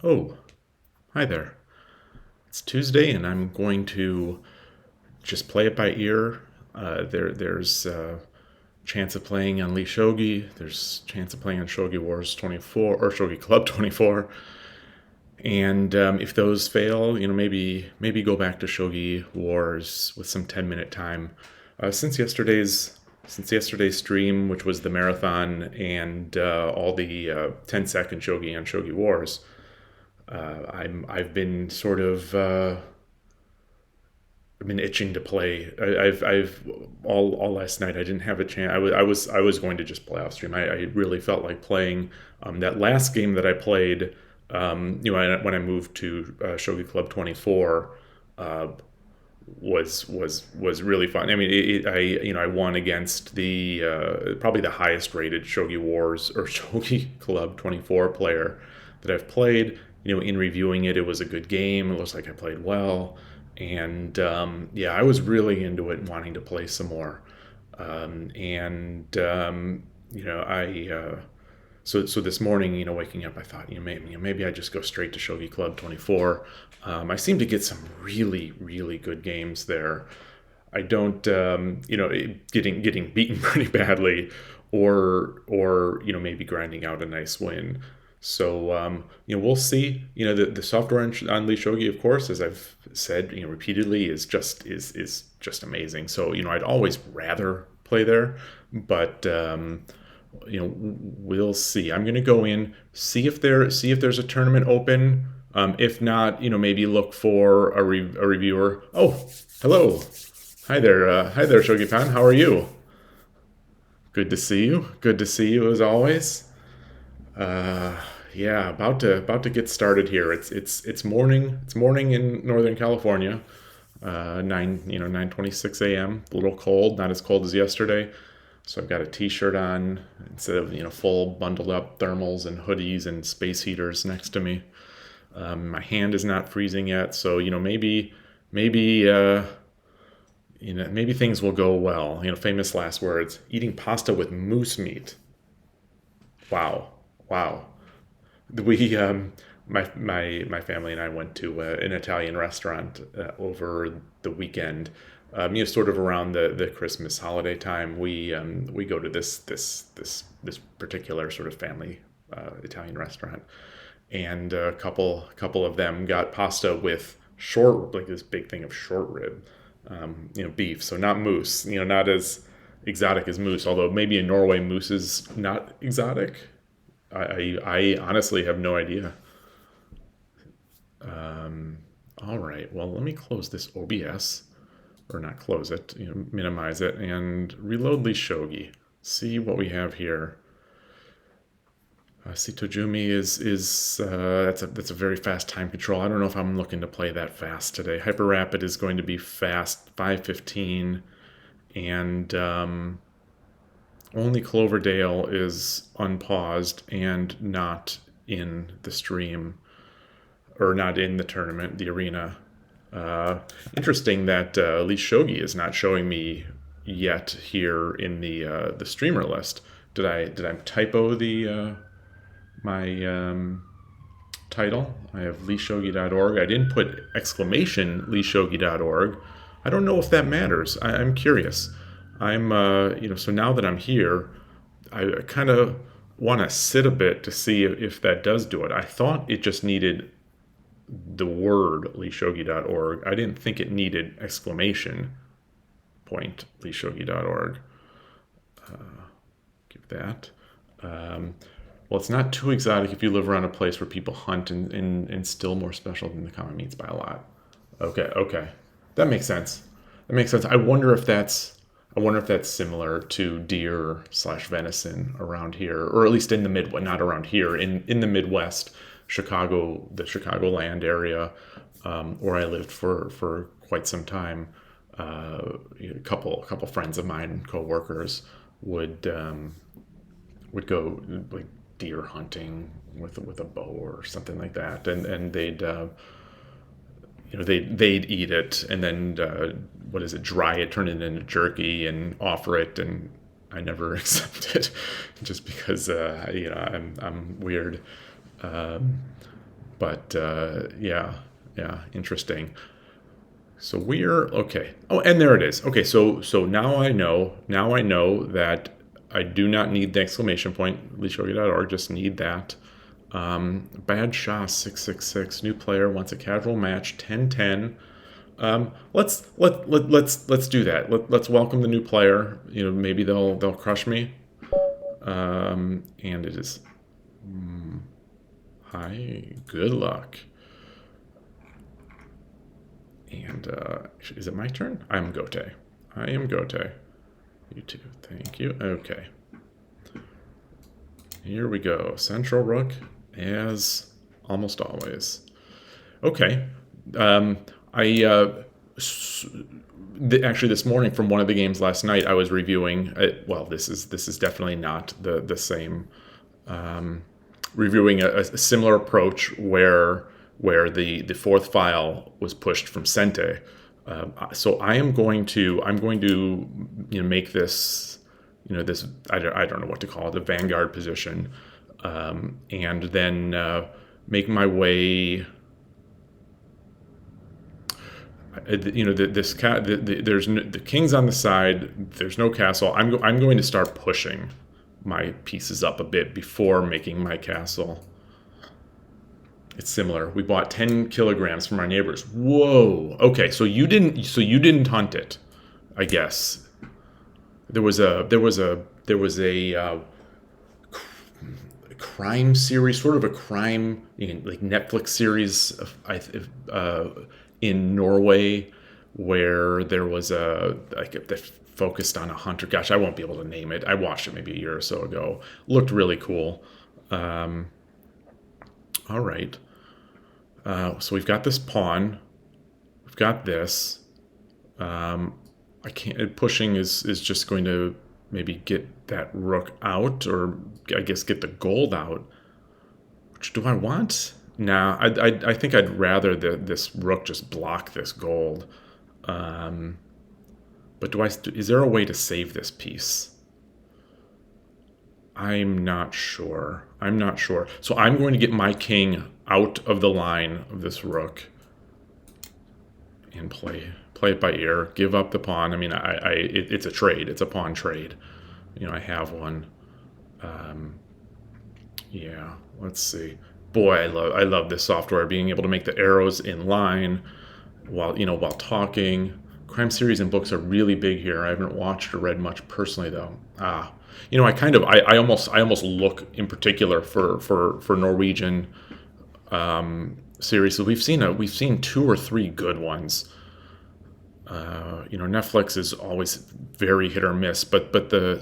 Oh, hi there. It's Tuesday, and I'm going to just play it by ear. There's chance of playing on lishogi. There's chance of playing on Shogi Wars 24 or Shogi Club 24. And if those fail, maybe go back to Shogi Wars with some 10-minute time. Since yesterday's stream, which was the marathon and all the 10-second Shogi on Shogi Wars, I've been sort of I've been itching to play. I've all last night. I didn't have a chance. I was going to just play off stream. I really felt like playing that last game that I played. When I moved to Shogi Club 24, uh, was really fun. I mean, I won against the probably the highest rated Shogi Wars or Shogi Club 24 player that I've played. In reviewing it, it was a good game. It looks like I played well, and yeah, I was really into it and wanting to play some more. And I so this morning, waking up, I thought, maybe I just go straight to Shogi Club 24. I seem to get some really, really good games there. I don't, getting beaten pretty badly, or maybe grinding out a nice win. So we'll see. The software on Lee Shogi, of course, as I've said, repeatedly, is just amazing. So I'd always rather play there, but we'll see. I'm going to go in, see if there's a tournament open. If not, maybe look for a reviewer. Oh, hello, hi there, Shogi Pan. How are you? Good to see you. Good to see you as always. Uh, yeah, about to get started here. It's morning. It's morning in Northern California. 9:26 a.m. A little cold, not as cold as yesterday. So I've got a t-shirt on instead of full bundled up thermals and hoodies and space heaters next to me. My hand is not freezing yet, so maybe maybe things will go well. Famous last words: eating pasta with moose meat. Wow, wow. We my family and I went to an Italian restaurant over the weekend. Sort of around the Christmas holiday time, we go to this particular sort of family Italian restaurant, and a couple of them got pasta with short, like this big thing of short rib, beef. So not moose. Not as exotic as moose. Although maybe in Norway moose is not exotic. I honestly have no idea. All right, well, let me close this OBS, or not close it, minimize it, and reload Shogi. See what we have here. Sitojumi is that's a very fast time control. I don't know if I'm looking to play that fast today. Hyper Rapid is going to be fast, 5:15, and only Cloverdale is unpaused and not in the stream, or not in the tournament, the arena. Interesting that Lee Shogi is not showing me yet here in the streamer list. Did I typo the my title? I have lishogi.org. I didn't put exclamation lishogi.org. I don't know if that matters. I'm curious. So now that I'm here, I kind of want to sit a bit to see if that does do it. I thought it just needed the word lishogi.org. I didn't think it needed exclamation point lishogi.org. Give that. Well, it's not too exotic if you live around a place where people hunt, and still more special than the common meats by a lot. Okay. That makes sense. That makes sense. I wonder if that's similar to deer slash venison around here, or at least in the Midwest, not around here, in the Midwest, Chicago, the Chicagoland area, where I lived for quite some time. A couple friends of mine, coworkers, would go like deer hunting with a bow or something like that, and they'd eat it, and then what is it, dry it, turn it into jerky and offer it, and I never accept it just because I'm weird. But yeah, interesting. So we're okay. Oh, and there it is. Okay, so now I know. Now I know that I do not need the exclamation point. lishogi.org, just need that. Bad Shah 666. New player wants a casual match 10-10. Let's do that. Let's welcome the new player. Maybe they'll crush me. And it is hi. Good luck. And is it my turn? I'm Gote. I am Gote. You too. Thank you. Okay. Here we go. Central Rook, as almost always. Okay. I actually this morning from one of the games last night, I was reviewing. Well, this is definitely not the same. Reviewing a similar approach where the fourth file was pushed from Sente. So I'm going to make this this I don't know what to call it, the vanguard position, and then make my way. There's the king's on the side. There's no castle. I'm going to start pushing my pieces up a bit before making my castle. It's similar. We bought 10 kilograms from our neighbors. Whoa. Okay, so you didn't hunt it, I guess. There was a crime series, sort of a crime like Netflix series in Norway, where there was that focused on a hunter. Gosh, I won't be able to name it. I watched it maybe a year or so ago. Looked really cool. All right. So we've got this pawn. We've got this. I can't. Pushing is just going to maybe get that rook out, or I guess get the gold out. Which do I want? Nah, I think I'd rather this rook just block this gold. But is there a way to save this piece? I'm not sure. So I'm going to get my king out of the line of this rook and play it by ear. Give up the pawn. I mean, it's a trade. It's a pawn trade. I have one. Yeah. Let's see. Boy, I love this software. Being able to make the arrows in line while talking. Crime series and books are really big here. I haven't watched or read much personally though. I almost look in particular for Norwegian series. So we've seen 2 or 3 good ones. Netflix is always very hit or miss, but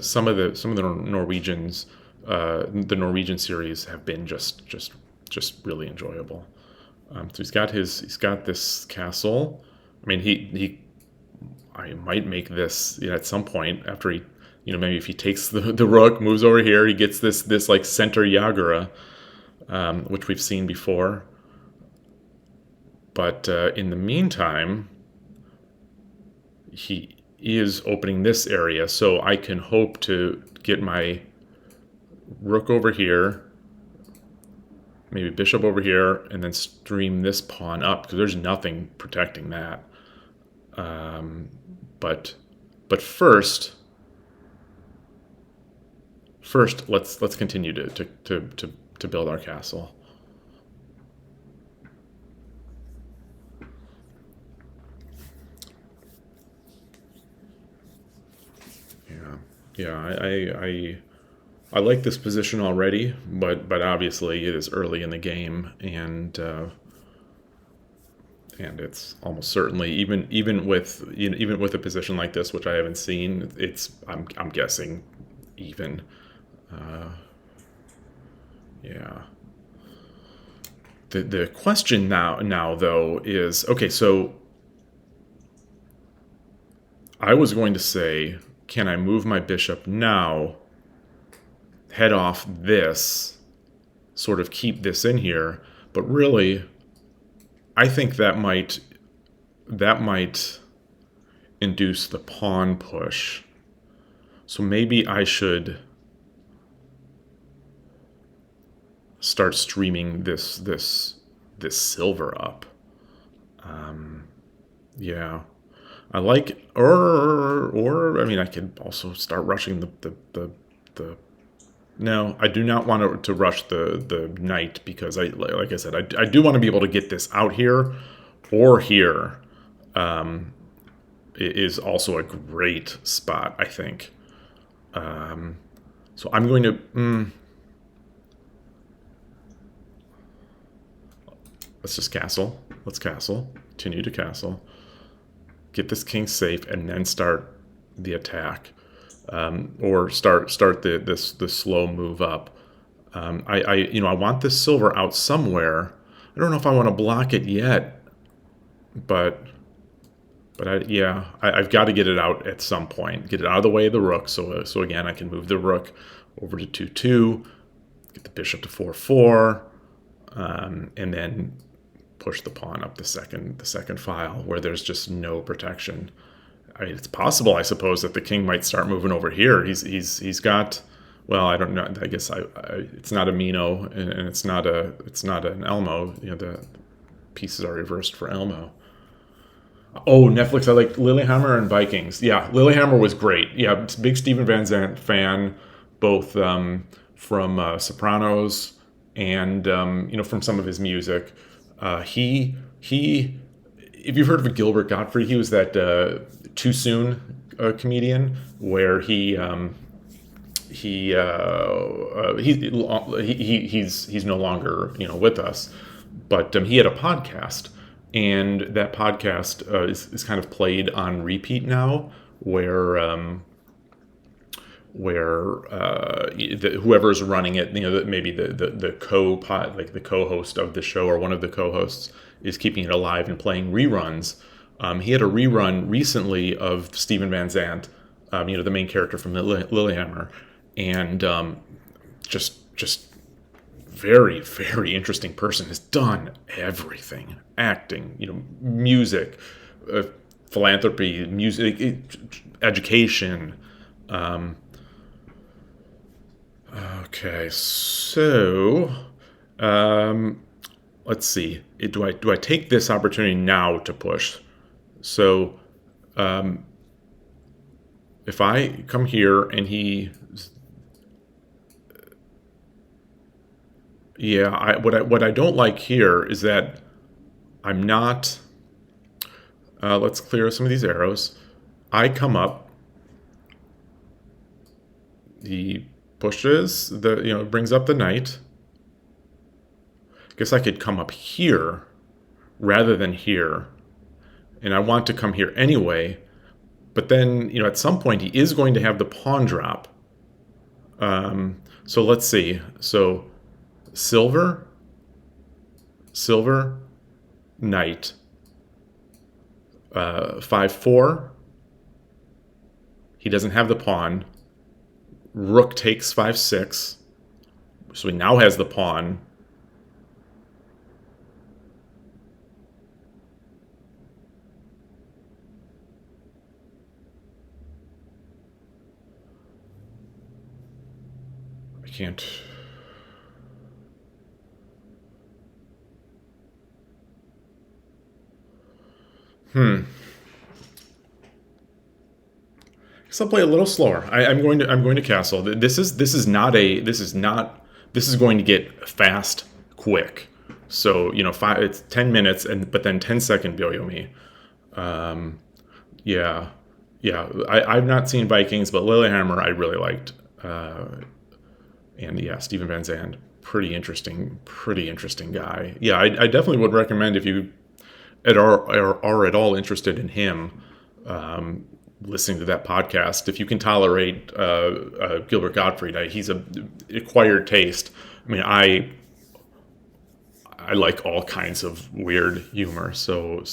some of the Norwegians, the Norwegian series have been just really enjoyable. So he's got this castle. I mean, I might make this at some point after he, maybe if he takes the rook, moves over here, he gets this like center Yagura, which we've seen before. But in the meantime, he is opening this area, so I can hope to get my rook over here, maybe bishop over here, and then stream this pawn up, because there's nothing protecting that. But first, let's continue to build our castle. Yeah. I like this position already, but obviously it is early in the game, and it's almost certainly even with a position like this, which I haven't seen, I'm guessing even. Yeah. The question now though is, okay, so I was going to say, can I move my bishop now, head off this, sort of keep this in here, but really I think that might induce the pawn push. So maybe I should start streaming this this silver up. Yeah, I like, or I mean, I could also start rushing the. No, I do not want to rush the knight because like I said, I do want to be able to get this out here or here. It is also a great spot, I think. So I'm going to. Let's just castle. Let's castle. Continue to castle. Get this king safe, and then start the attack, or start the slow move up. I want this silver out somewhere. I don't know if I want to block it yet, but I've got to get it out at some point. Get it out of the way of the rook. So again, I can move the rook over to 2-2, get the bishop to 4-4, and then push the pawn up the second file where there's just no protection. I mean, it's possible, I suppose, that the king might start moving over here. He's got. Well, I don't know. I guess it's not a Mino and it's not an Elmo. The pieces are reversed for Elmo. Oh, Netflix. I like Lilyhammer and Vikings. Yeah, Lilyhammer was great. Yeah, big Steven Van Zandt fan, both from Sopranos and from some of his music. He, if you've heard of Gilbert Gottfried, he was that Too Soon comedian where he's no longer with us, but he had a podcast, and that podcast is kind of played on repeat now, where whoever's running it, maybe the like the co-host of the show or one of the co-hosts is keeping it alive and playing reruns. He had a rerun recently of Steven Van Zandt, the main character from Lilyhammer, and just very, very interesting person. Has done everything: acting, music, philanthropy, music, education. Okay, so let's see. Do I take this opportunity now to push? So if I come here and what I don't like here is that I'm not. Let's clear some of these arrows. I come up. He pushes brings up the knight. I guess I could come up here rather than here, and I want to come here anyway. But then at some point he is going to have the pawn drop. So let's see. So silver, knight, 5-4. He doesn't have the pawn. Rook takes 5-6. So he now has the pawn. I can't. I guess I'll play a little slower. I'm going to castle. This is going to get fast quick. So it's 10 minutes but then 10-second Byo-Yomi. Yeah. I've not seen Vikings, but Lilyhammer I really liked. And yeah, Steven Van Zandt, pretty interesting guy. Yeah, I definitely would recommend if you are at all interested in him, listening to that podcast. If you can tolerate Gilbert Gottfried, he's a acquired taste. I mean, I like all kinds of weird humor, so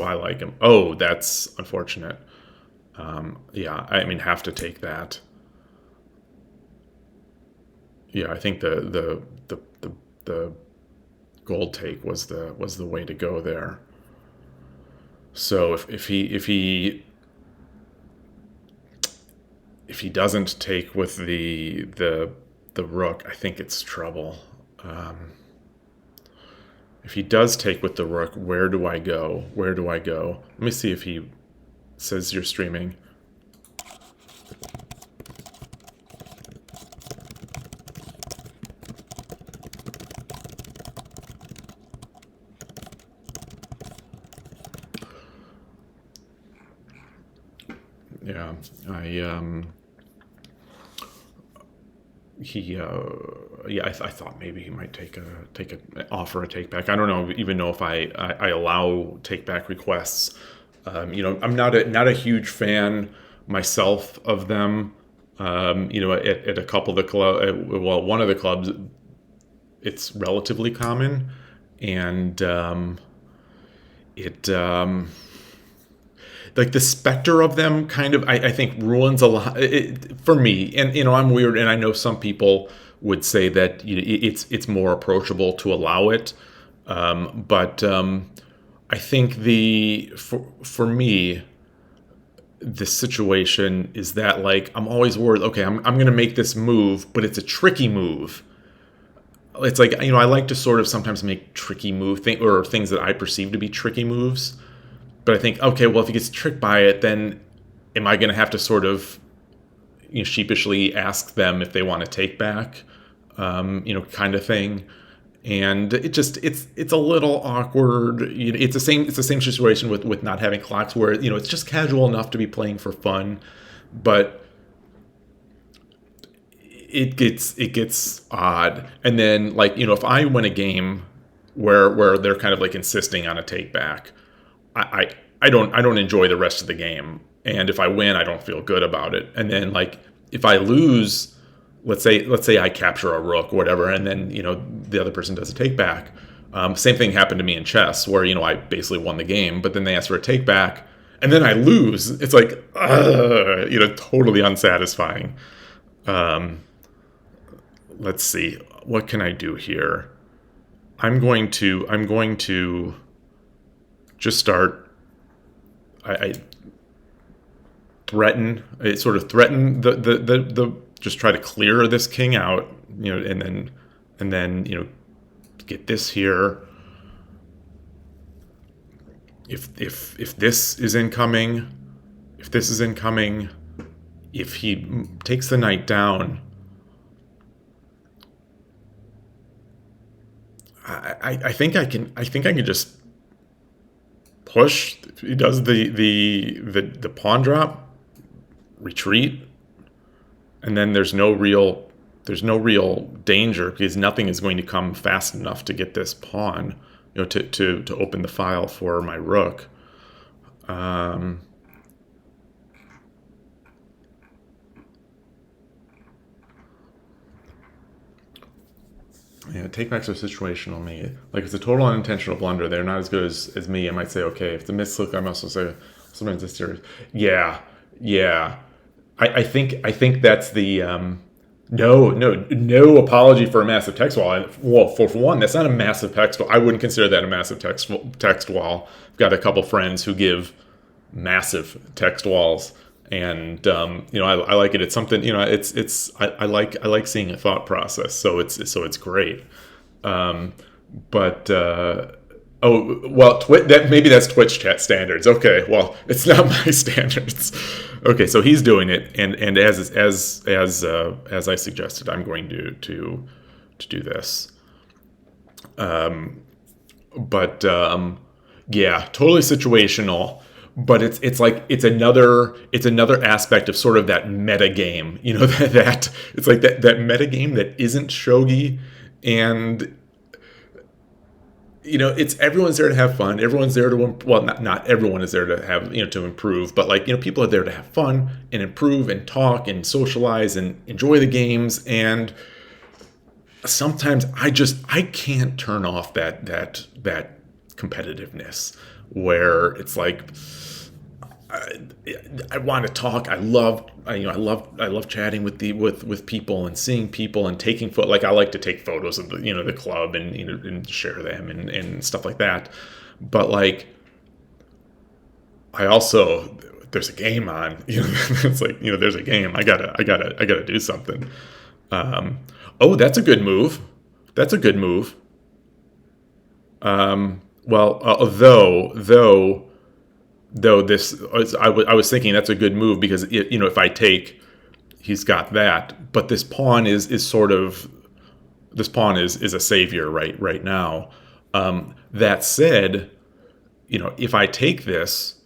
I like him. Oh, that's unfortunate. Yeah, I mean, have to take that. Yeah, I think the gold take was the way to go there. So if he doesn't take with the rook, I think it's trouble. If he does take with the rook, where do I go? Where do I go? Let me see if he says you're streaming. Yeah, I thought maybe he might offer a take back. I don't even know if I allow take back requests. I'm not a huge fan myself of them. At a couple of the one of the clubs, it's relatively common, and it like the specter of them kind of I think ruins a lot for me. And I'm weird, and I know some people would say that it's more approachable to allow it, but I think for me the situation is that, like, I'm always worried. Okay, I'm going to make this move, but it's a tricky move. It's like, I like to sort of sometimes make tricky or things that I perceive to be tricky moves. But I think, okay, well, if he gets tricked by it, then am I going to have to sort of sheepishly ask them if they want to take back, kind of thing? And it's a little awkward. It's the same situation with not having clocks, where it's just casual enough to be playing for fun, but it gets odd. And then, like, if I win a game where they're kind of like insisting on a take back, I don't enjoy the rest of the game. And if I win, I don't feel good about it. And then, like, if I lose, let's say I capture a rook or whatever, and then the other person does a take back. Same thing happened to me in chess, where I basically won the game, but then they asked for a take back, and then I lose. It's like, totally unsatisfying. Let's see, what can I do here? I'm going to just start. I sort of threaten the just try to clear this king out, and then get this here. If this is incoming, if he takes the knight down, I think I can just push. He does the pawn drop, retreat, and then there's no real danger, because nothing is going to come fast enough to get this pawn, to open the file for my rook. Yeah, takebacks are situational. Me, like, it's a total unintentional blunder. They're not as good as me. I might say, okay, if it's a mislook, I'm also say sometimes it's serious. Yeah, yeah. I think that's the no apology for a massive text wall. Well, for one, that's not a massive text wall. I wouldn't consider that a massive text wall. I've got a couple friends who give massive text walls, and I like it. It's something, I like seeing a thought process. So it's great. But oh, well, maybe that's Twitch chat standards. Okay, well, it's not my standards. Okay, so he's doing it, and as I suggested, I'm going to do this. But yeah, totally situational. But it's like it's another aspect of sort of that meta game. That it's like that meta game that isn't shogi, and it's everyone's there to have fun. Everyone's there to, well, not everyone is there to have, to improve, but, like, people are there to have fun and improve and talk and socialize and enjoy the games. And sometimes I can't turn off that competitiveness, where it's like, I want to talk. I love chatting with people and seeing people and taking like, I like to take photos of the club and and share them and stuff like that. But, like, I also, there's a game on. It's like, there's a game. I gotta do something. Oh, that's a good move. Well, though this I was thinking that's a good move because if I take, he's got that, but this pawn is sort of, this pawn is a savior right now. That said, if I take this,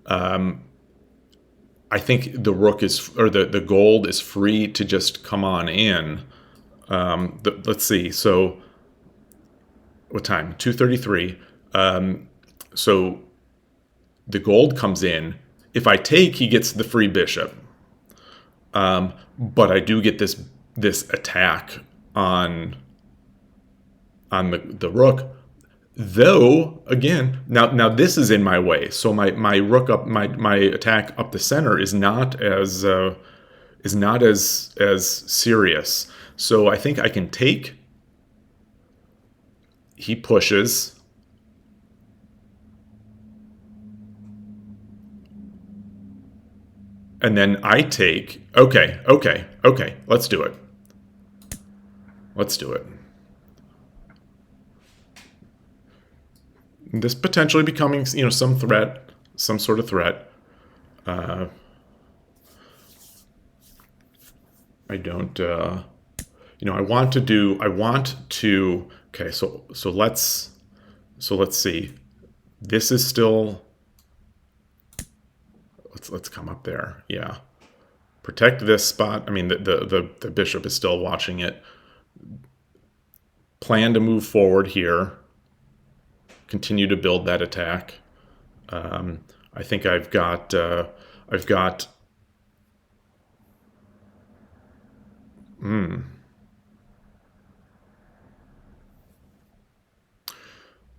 I think the rook is, or the gold is free to just come on in. Let's see. So what time? 2:33. So the gold comes in. If I take, he gets the free bishop. But I do get this attack on the rook. Though again, now this is in my way. So my rook up, my attack up the center is not as serious. So I think I can take. He pushes. And then I take. Okay. Let's do it. Let's do it. This potentially becoming, some threat, some sort of threat. I don't. I want to. Okay, so let's see. This is still. Let's come up there. Yeah, protect this spot. I mean, the bishop is still watching it. Plan to move forward here. Continue to build that attack. I think I've got.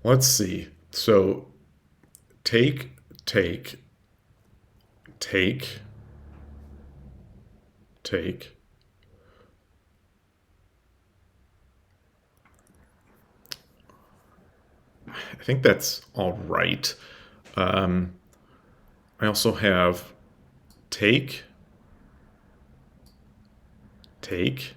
Let's see. So take, take, take, take. I think that's all right. I also have take, take,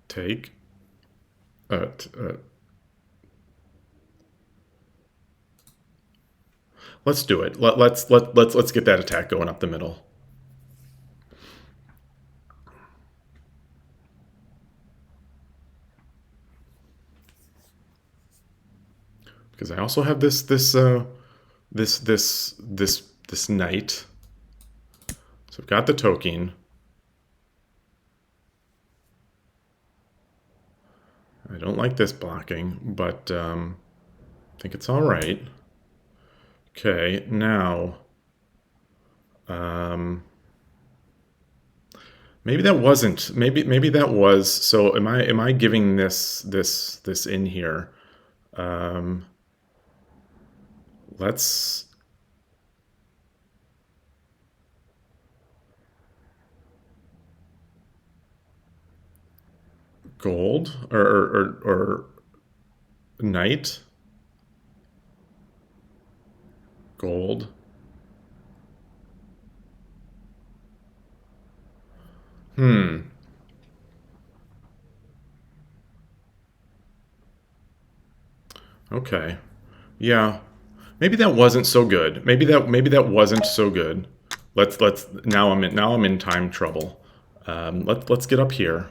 take. Let's do it. Let's get that attack going up the middle. Because I also have this knight. So I've got the token. I don't like this blocking, but I think it's all right. Okay, now maybe that wasn't. Maybe that was. So am I giving this in here? Let's. Gold or knight. Gold. Okay. Yeah. Maybe that wasn't so good. Maybe that wasn't so good. Let's now I'm in time trouble. Let's get up here.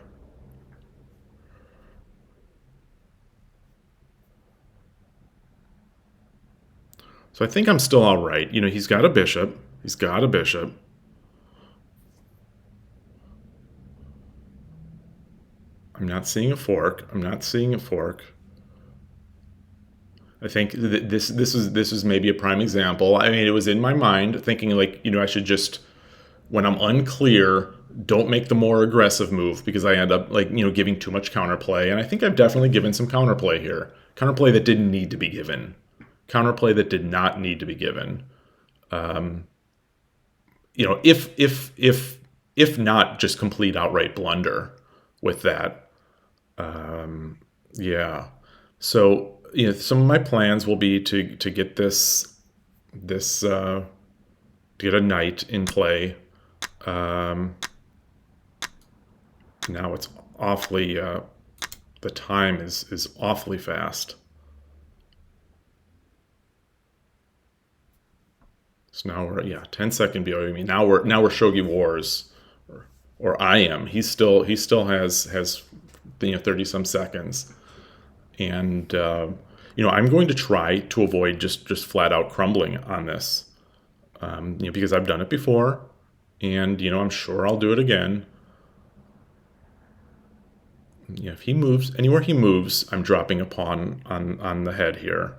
So I think I'm still all right. He's got a bishop. He's got a bishop. I'm not seeing a fork. I'm not seeing a fork. I think this is maybe a prime example. I mean, it was in my mind thinking like, I should just, when I'm unclear, don't make the more aggressive move because I end up like, giving too much counterplay. And I think I've definitely given some counterplay here. Counterplay that didn't need to be given. Counterplay that did not need to be given. If not just complete outright blunder with that. Yeah. So, some of my plans will be to get to get a knight in play. Um, now it's awfully, the time is awfully fast. So now we're, yeah, 10-second BOE. Now we're Shogi Wars, or I am. He still has 30 some seconds, and I'm going to try to avoid just flat out crumbling on this, because I've done it before, and I'm sure I'll do it again. If he moves anywhere he moves, I'm dropping a pawn on the head here.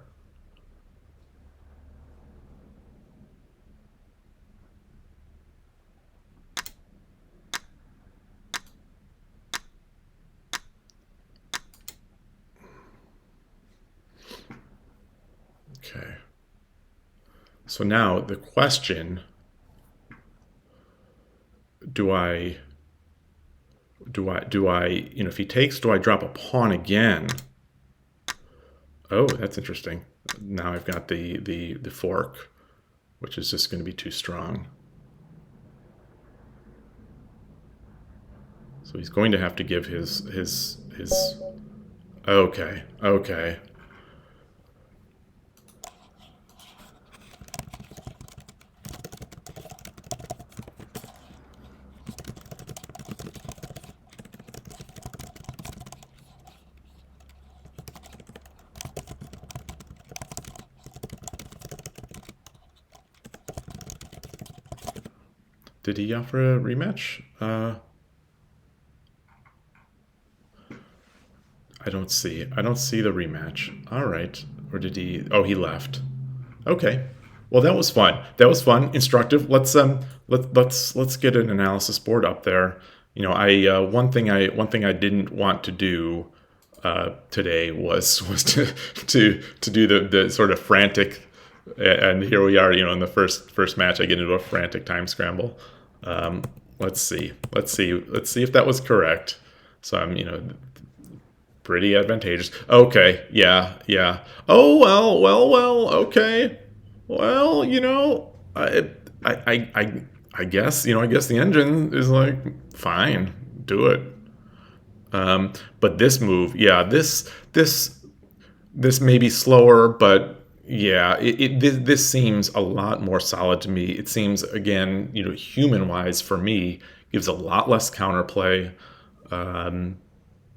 Okay. So now the question: Do I if he takes, do I drop a pawn again? Oh, that's interesting. Now I've got the fork, which is just going to be too strong. So he's going to have to give his. Okay, okay. Did he offer a rematch? I don't see the rematch. All right. Or did he? Oh, he left. Okay. Well, that was fun. That was fun, instructive. Let's get an analysis board up there. I one thing I didn't want to do today was to do the sort of frantic, and here we are. In the first match, I get into a frantic time scramble. Um, let's see if that was correct. So I'm pretty advantageous. Okay, yeah, yeah. Oh well. Okay. Well, I guess the engine is like fine, do it. But this move, yeah, this may be slower, but yeah, this seems a lot more solid to me. It seems, again, human wise for me, gives a lot less counterplay. Um,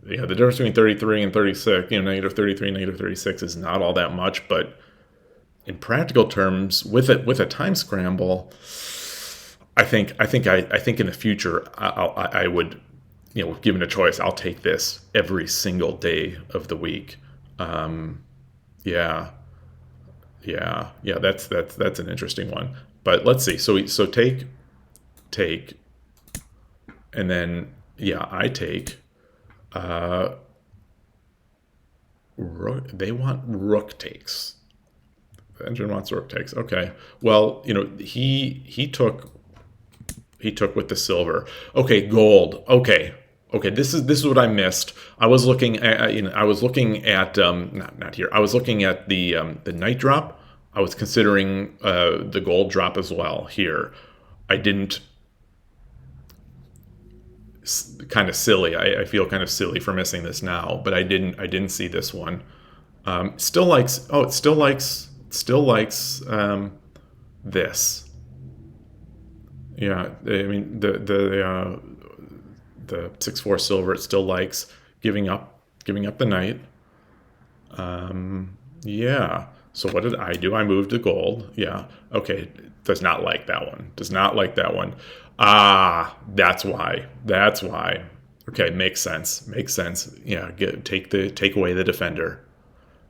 yeah, the difference between 33 and 36, negative 33, negative 36 is not all that much, but in practical terms, with a time scramble, I think in the future I would, given a choice, I'll take this every single day of the week. Um, yeah, yeah. That's an interesting one. But let's see. So take, and then yeah, I take. Uh, they want rook takes. The engine wants rook takes. Okay. Well, he took with the silver. Okay, gold. Okay. Okay, this is what I missed. I was looking at not here. I was looking at the knight drop. I was considering the gold drop as well here. I didn't. Kind of silly. I feel kind of silly for missing this now, but I didn't see this one. Still likes. Oh, it still likes this. Yeah, I mean the 6-4 silver. It still likes giving up the knight. Yeah. So what did I do? I moved to gold. Yeah. Okay. Does not like that one. Does not like that one. Ah, that's why. That's why. Okay, makes sense. Makes sense. Yeah. Take away the defender.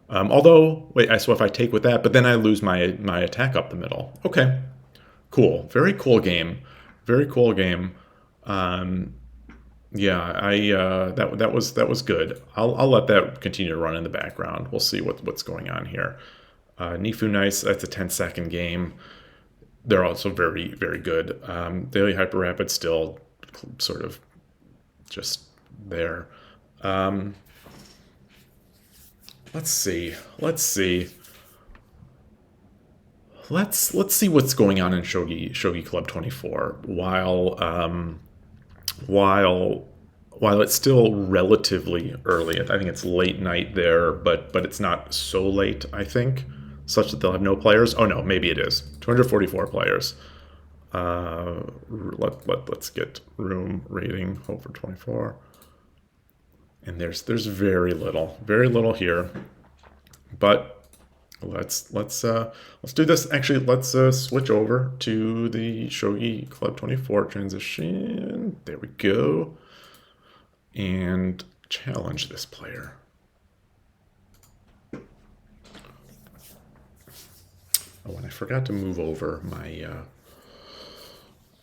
Although, wait. So if I take with that, but then I lose my attack up the middle. Okay. Cool. Very cool game. Very cool game. Um, yeah, that was good. I'll let that continue to run in the background. We'll see what's going on here. Nifu Nice, that's a 10-second game. They're also very, very good. Daily Hyper Rapid still sort of just there. Um, let's see. let's see what's going on in Shogi Club 24 while while it's still relatively early. I think it's late night there, but it's not so late, I think, such that they'll have no players. Oh no, maybe it is. 244 players. Let's get room rating. Hope for 24. And there's very little here. But let's do this. Actually, let's switch over to the Shogi Club 24 transition. There we go. And challenge this player. Oh, and I forgot to move over my.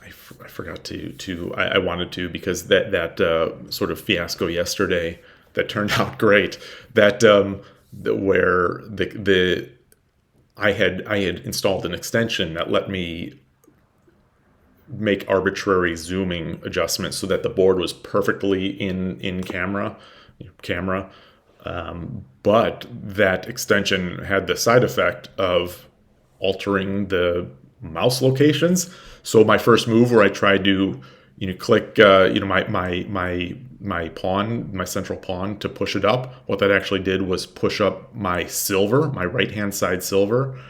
I forgot to. I wanted to, because that sort of fiasco yesterday that turned out great. That where the I had installed an extension that let me make arbitrary zooming adjustments so that the board was perfectly in camera. But that extension had the side effect of altering the mouse locations. So my first move, where I tried to click my pawn, my central pawn, to push it up, what that actually did was push up my silver, my right hand side silver.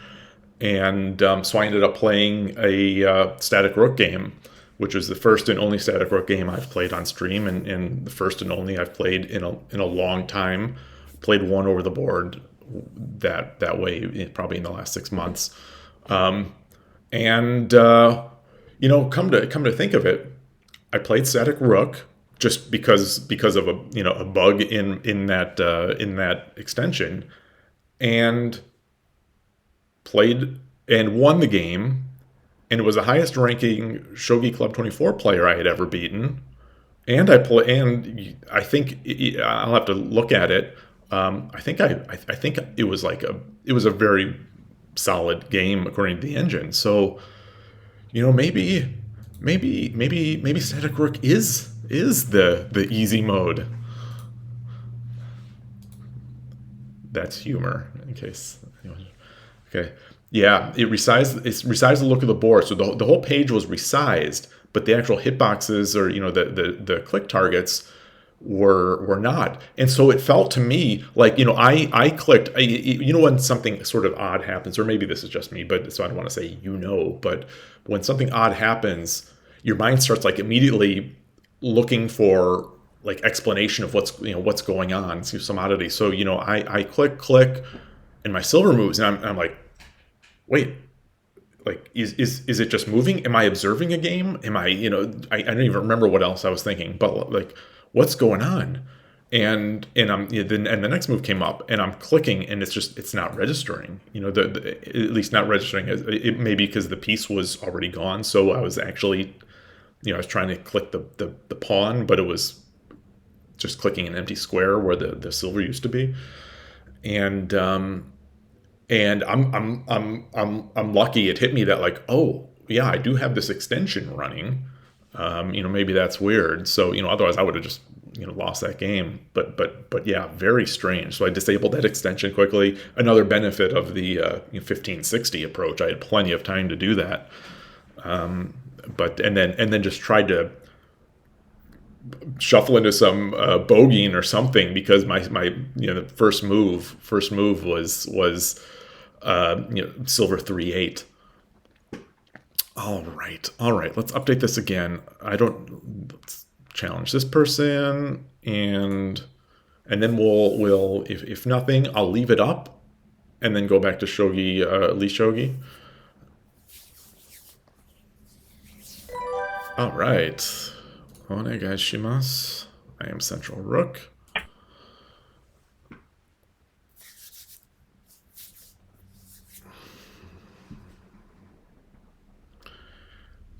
And so I ended up playing a static rook game, which was the first and only static rook game I've played on stream, and the first and only I've played in a long time. Played one over the board that way, probably in the last 6 months. And come to think of it, I played static rook just because of a bug in that extension, and played and won the game, and it was the highest ranking Shogi Club 24 player I had ever beaten. And I think I'll have to look at it. I think it was a very solid game according to the engine. So, maybe static rook is the easy mode. That's humor, in case. Okay. Yeah, it resized the look of the board. So the whole page was resized, but the actual hitboxes, or the click targets, were not. And so it felt to me like, I clicked, when something sort of odd happens, or maybe this is just me, but so I don't want to say, but when something odd happens, your mind starts like immediately looking for like explanation of what's going on, see some oddity. So, I click, and my silver moves, and I'm like, wait, like, is it just moving? Am I observing a game? Am I, I don't even remember what else I was thinking, but like, what's going on? And I'm then, and the next move came up, and I'm clicking, and it's not registering. At least not registering. It maybe because the piece was already gone. So I was actually, I was trying to click the pawn, but it was just clicking an empty square where the silver used to be. And I'm lucky it hit me that, like, oh yeah, I do have this extension running. Maybe that's weird. So, otherwise I would have just, lost that game. But yeah, very strange. So I disabled that extension quickly. Another benefit of the 1560 approach. I had plenty of time to do that. But then just tried to shuffle into some bogeying or something, because my the first move was silver 3-8. All right. Let's update this again. Let's challenge this person, and then we'll if nothing, I'll leave it up, and then go back to shogi, lishogi. All right. Onegaishimasu. I am central rook.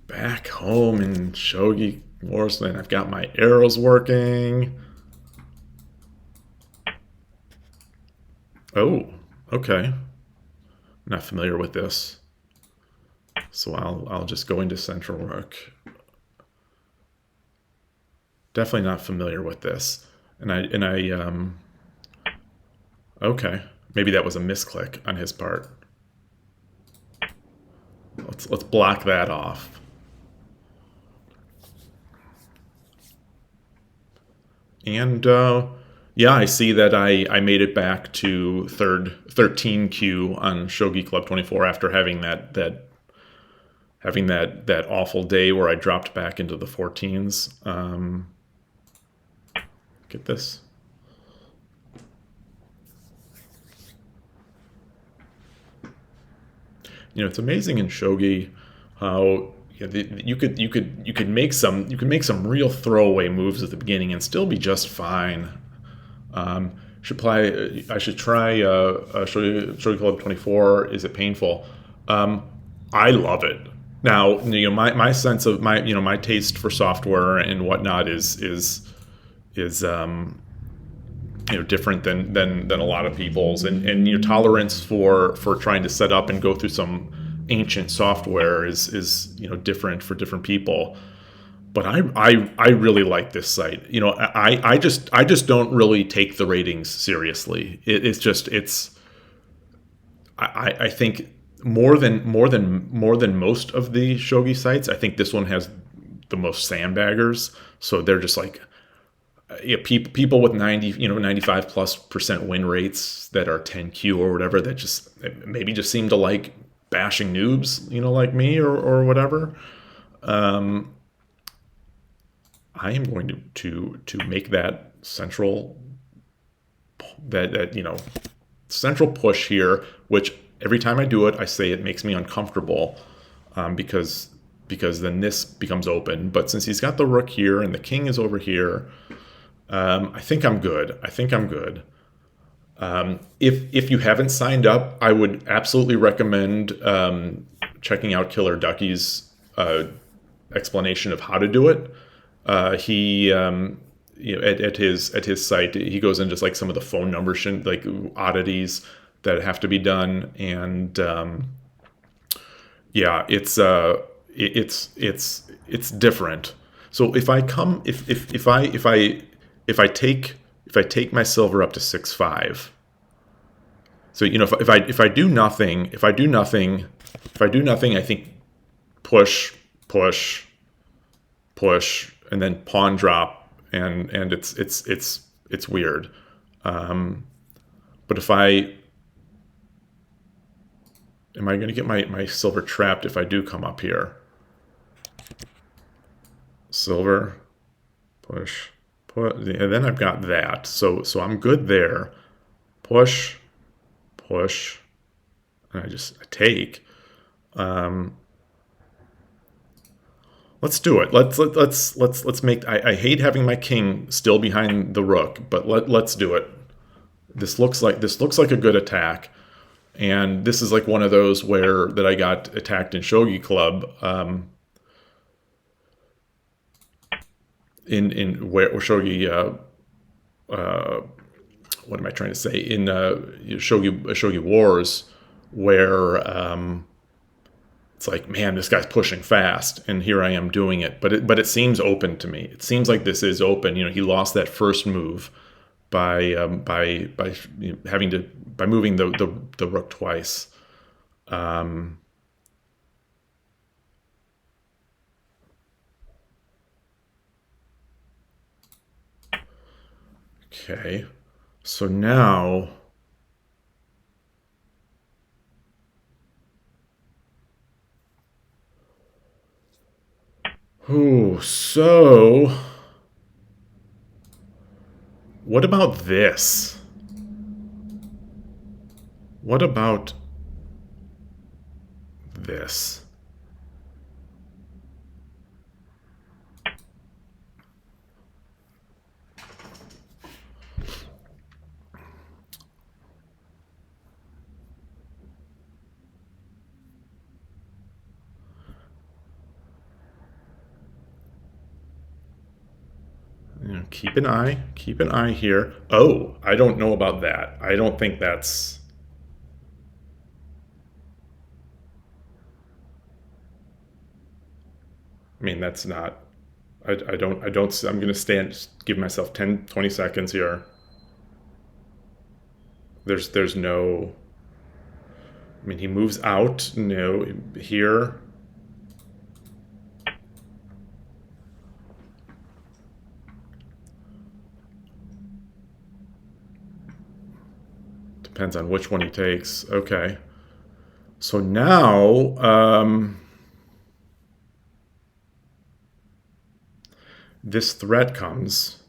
Back home in Shogi Warsland, I've got my arrows working. Oh, okay. Not familiar with this, so I'll just go into central rook. Definitely not familiar with this, and I okay, maybe that was a misclick on his part. Let's block that off. And yeah, I see that I made it back to 13Q on Shogi Club 24 after having that awful day where I dropped back into the 14s. Get this. It's amazing in shogi how you could make some real throwaway moves at the beginning and still be just fine. I should try Shogi Club 24. Is it painful? I love it. Now, my sense of my taste for software and whatnot is different than a lot of people's, and your tolerance for trying to set up and go through some ancient software is different for different people. But I really like this site. I just don't really take the ratings seriously. I think more than most of the shogi sites, I think this one has the most sandbaggers. So they're just like, yeah, people with 95+% win rates that are 10Q or whatever, that just maybe just seem to like bashing noobs, like me or whatever. I am going to make that central push here, which every time I do it, I say it makes me uncomfortable, because then this becomes open. But since he's got the rook here and the king is over here, I think I'm good. I think I'm good. If you haven't signed up, I would absolutely recommend checking out Killer Ducky's explanation of how to do it. He at his site, he goes into just like some of the phone number like oddities that have to be done, and yeah, it's different. So if I take my silver up to 6-5, so if I do nothing, I think push, and then pawn drop, and it's weird. But am I going to get my silver trapped if I do come up here? Silver, push, and then I've got that. So I'm good there. Push, and I take. Let's do it. Let's make. I hate having my king still behind the rook, but let's do it. This looks like a good attack, and this is like one of those where that I got attacked in Shogi Club. In where Shogi, what am I trying to say? In Shogi Wars, where it's like, man, this guy's pushing fast, and here I am doing it. But it seems open to me. It seems like this is open. He lost that first move by moving the rook twice. Okay, so now. Oh, so what about this? What about this? Keep an eye here. Oh, I don't know about that. I don't think that's. I mean, that's not. I don't. I'm going to give myself 10, 20 seconds here. There's no. I mean, he moves out. No, here. Depends on which one he takes. Okay. So now, this threat comes.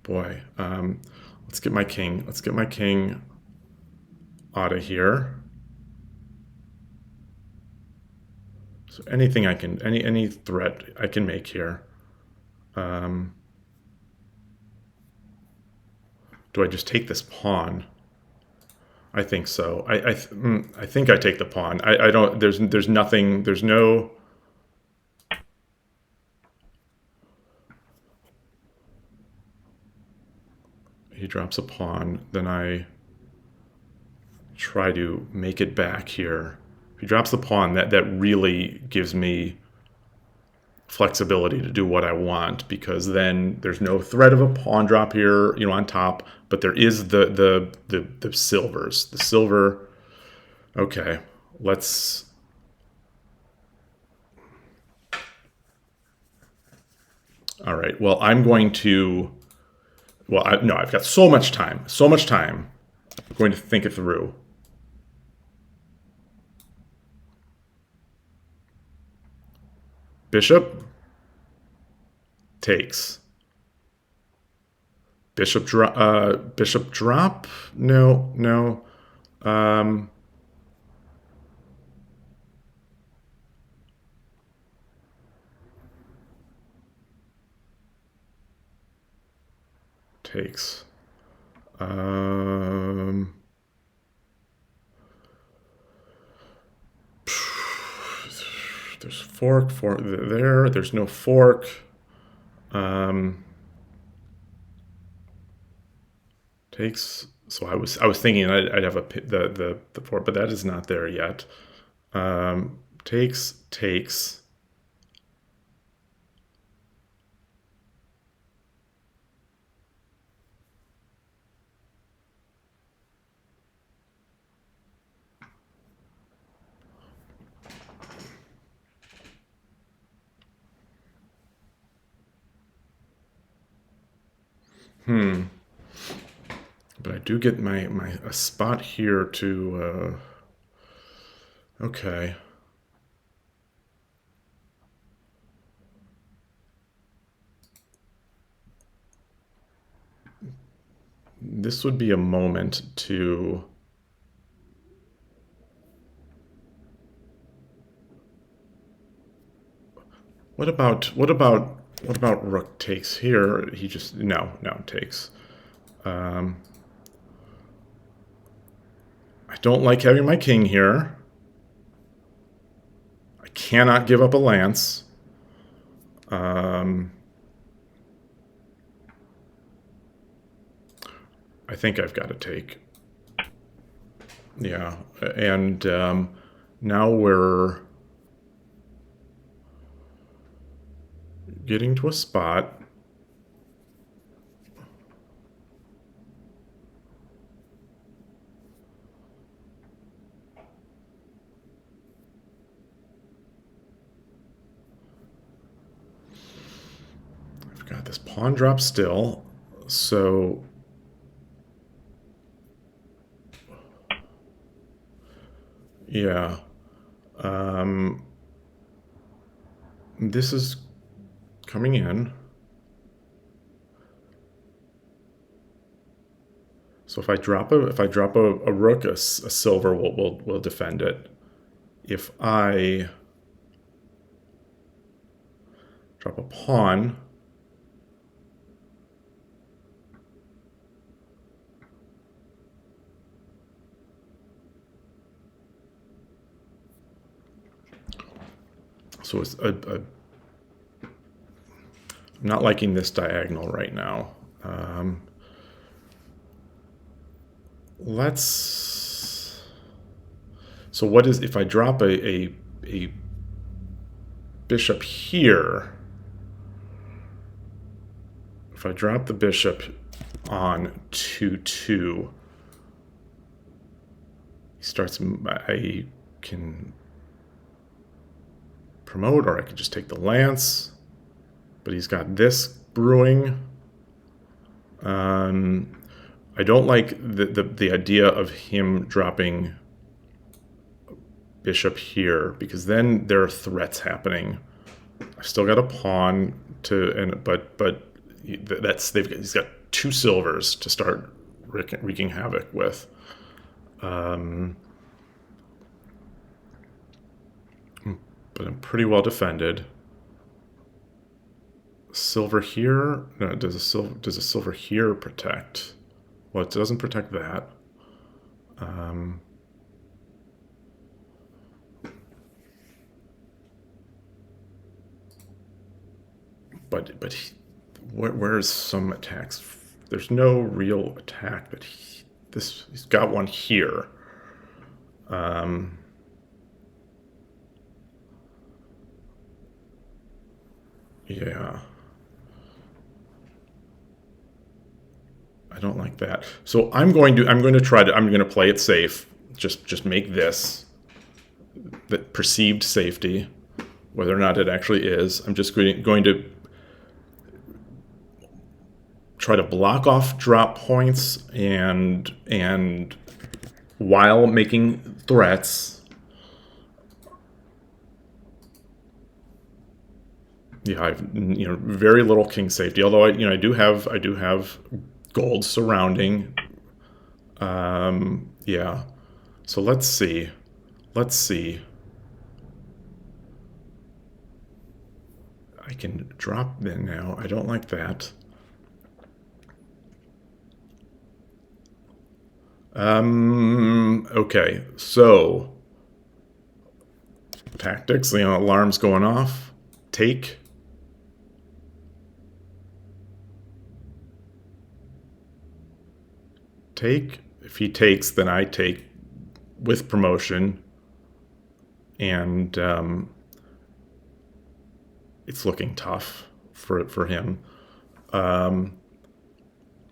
Boy, let's get my king. Let's get my king out of here. So anything I can, any threat I can make here. Do I just take this pawn? I think so. I think I take the pawn. I don't. There's nothing. There's no. He drops a pawn. Then I try to make it back here. If he drops the pawn, that really gives me flexibility to do what I want, because then there's no threat of a pawn drop here, on top, but there is the silvers. The silver. Okay, let's. All right. Well, I'm going to. Well, no, I've got so much time. So much time. I'm going to think it through. Bishop takes. Bishop drop. Bishop drop. No, no. Takes. There's fork there. There's no fork. Takes. So I was thinking I'd have the fork, but that is not there yet. Takes. But I do get a spot here to. Okay. This would be a moment to. What about rook takes here? He just no takes. I don't like having my king here. I cannot give up a lance. I think I've got to take. Yeah, and now we're getting to a spot. I've got this pawn drop still, so yeah. This is coming in. So if I drop a rook, a silver will defend it. If I drop a pawn, so it's I'm not liking this diagonal right now. Let's. So what is if I drop a bishop here? If I drop the bishop on 2-2. He starts. I can promote, or I could just take the lance. But he's got this brewing. I don't like the idea of him dropping bishop here, because then there are threats happening. I've still got a pawn but he's got 2 silvers to start wreaking havoc with. But I'm pretty well defended. Silver here? No, does a silver here protect? Well, it doesn't protect that. Where's some attacks? There's no real attack that he's got one here. Yeah. I don't like that. So I'm going to play it safe. Just make this the perceived safety, whether or not it actually is. I'm just going to try to block off drop points and while making threats. Yeah, I've very little king safety. Although I do have gold surrounding. Yeah. So let's see. I can drop in now. I don't like that. Okay, so tactics, alarms going off. Take. If he takes, then I take with promotion. And it's looking tough for him.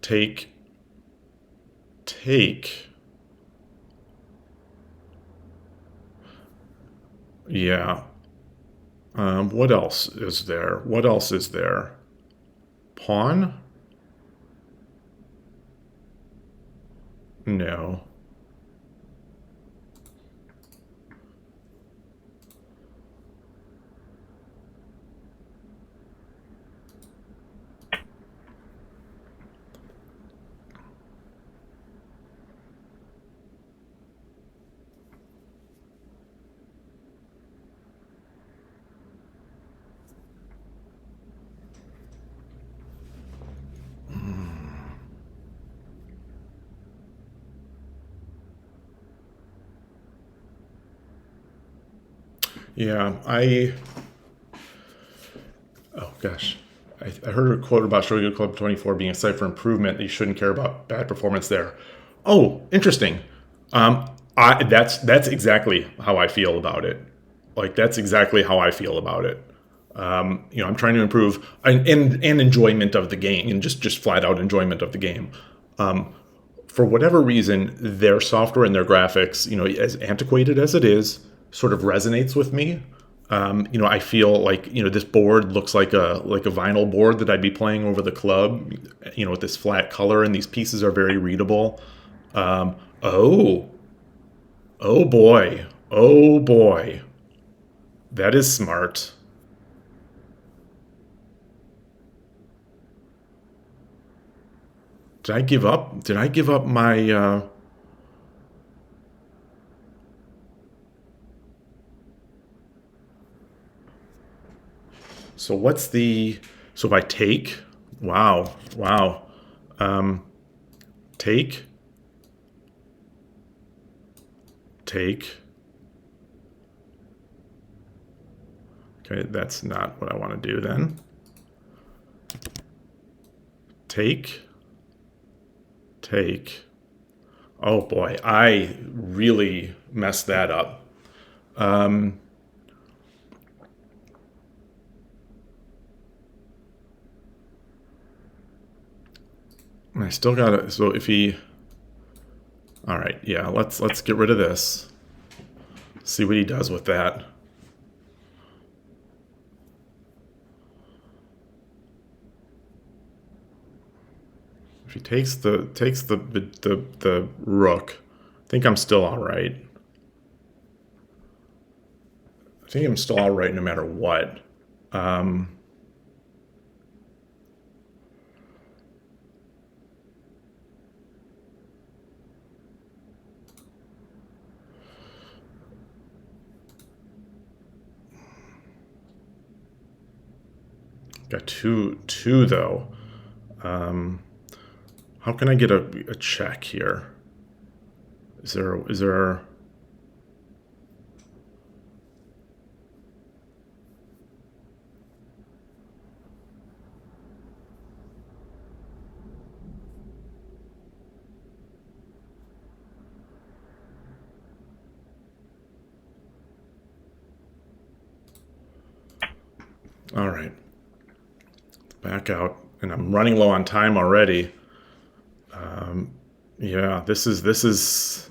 Take. Yeah. What else is there? Pawn? No. Yeah, oh gosh. I heard a quote about Shogi Club 24 being a site for improvement. That you shouldn't care about bad performance there. Oh, interesting. That's exactly how I feel about it. Like, that's exactly how I feel about it. I'm trying to improve and enjoyment of the game, and just flat out enjoyment of the game. For whatever reason, their software and their graphics, as antiquated as it is, sort of resonates with me. I feel like this board looks like a vinyl board that I'd be playing over the club. With this flat color, and these pieces are very readable. Oh boy, that is smart. Did I give up? Did I give up my? So what's the? So if I take, wow. Take. Okay, that's not what I want to do then. Take. Oh boy, I really messed that up. I still got it. So if he, all right, yeah, let's get rid of this. See what he does with that. If he takes the rook, I think I'm still all right. I think I'm still all right no matter what. Um, got two though. How can I get a check here? Is there? All right, back out, and I'm running low on time already. Yeah, this is.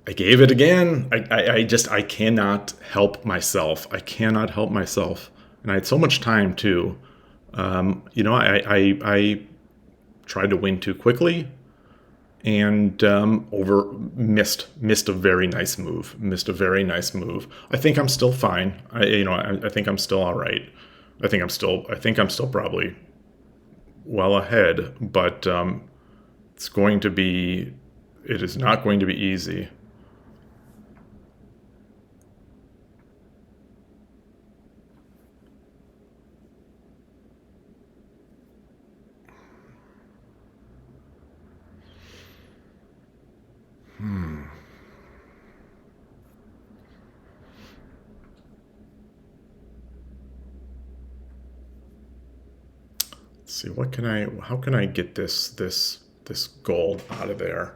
I gave it again. I cannot help myself. I cannot help myself, and I had so much time too. I tried to win too quickly, and over missed a very nice move. Missed a very nice move. I think I'm still fine. I think I'm still all right. I think I'm still probably well ahead, but it's going to be. It is not going to be easy. Let's see, how can I get this gold out of there?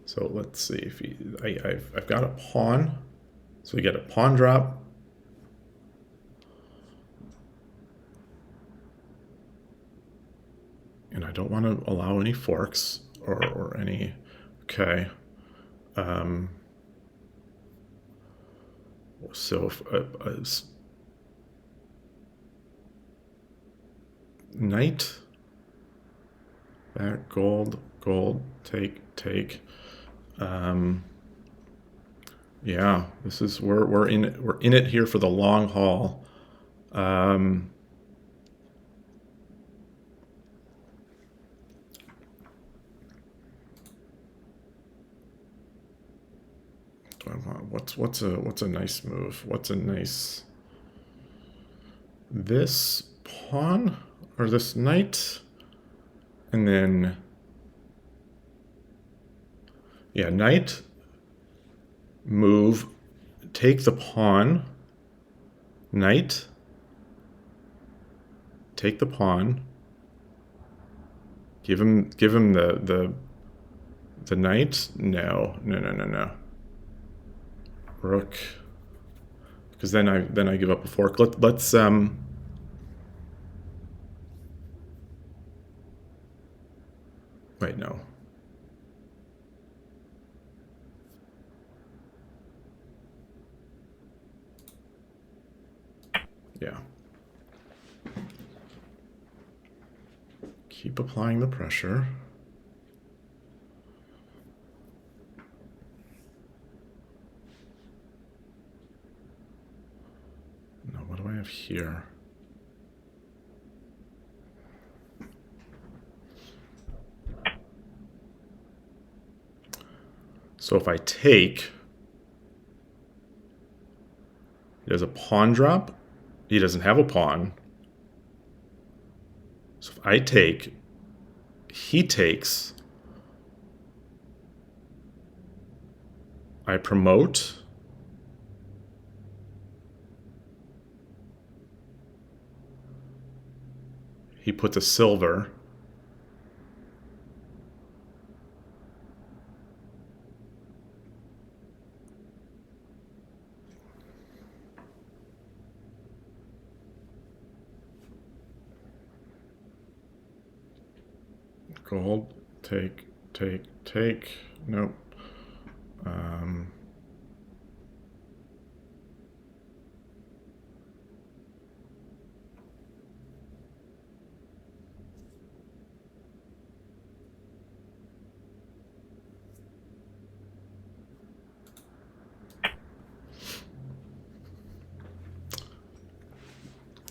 So let's see if I've got a pawn. So we get a pawn drop. And I don't want to allow any forks or any. Okay. Um, so if knight, back, gold, gold, take. Um, yeah, this is we're in it here for the long haul. Um, do I want what's a nice move? What's a nice this pawn or this knight, and then yeah, knight move, take the pawn, knight, take the pawn, give him the knight. No. Rook, because then I give up a fork. Let's wait, no. Yeah. Keep applying the pressure. No, what do I have here? So if I take, he has a pawn drop. He doesn't have a pawn. So if I take, he takes, I promote. He puts a silver. Gold. Take. Nope. Um,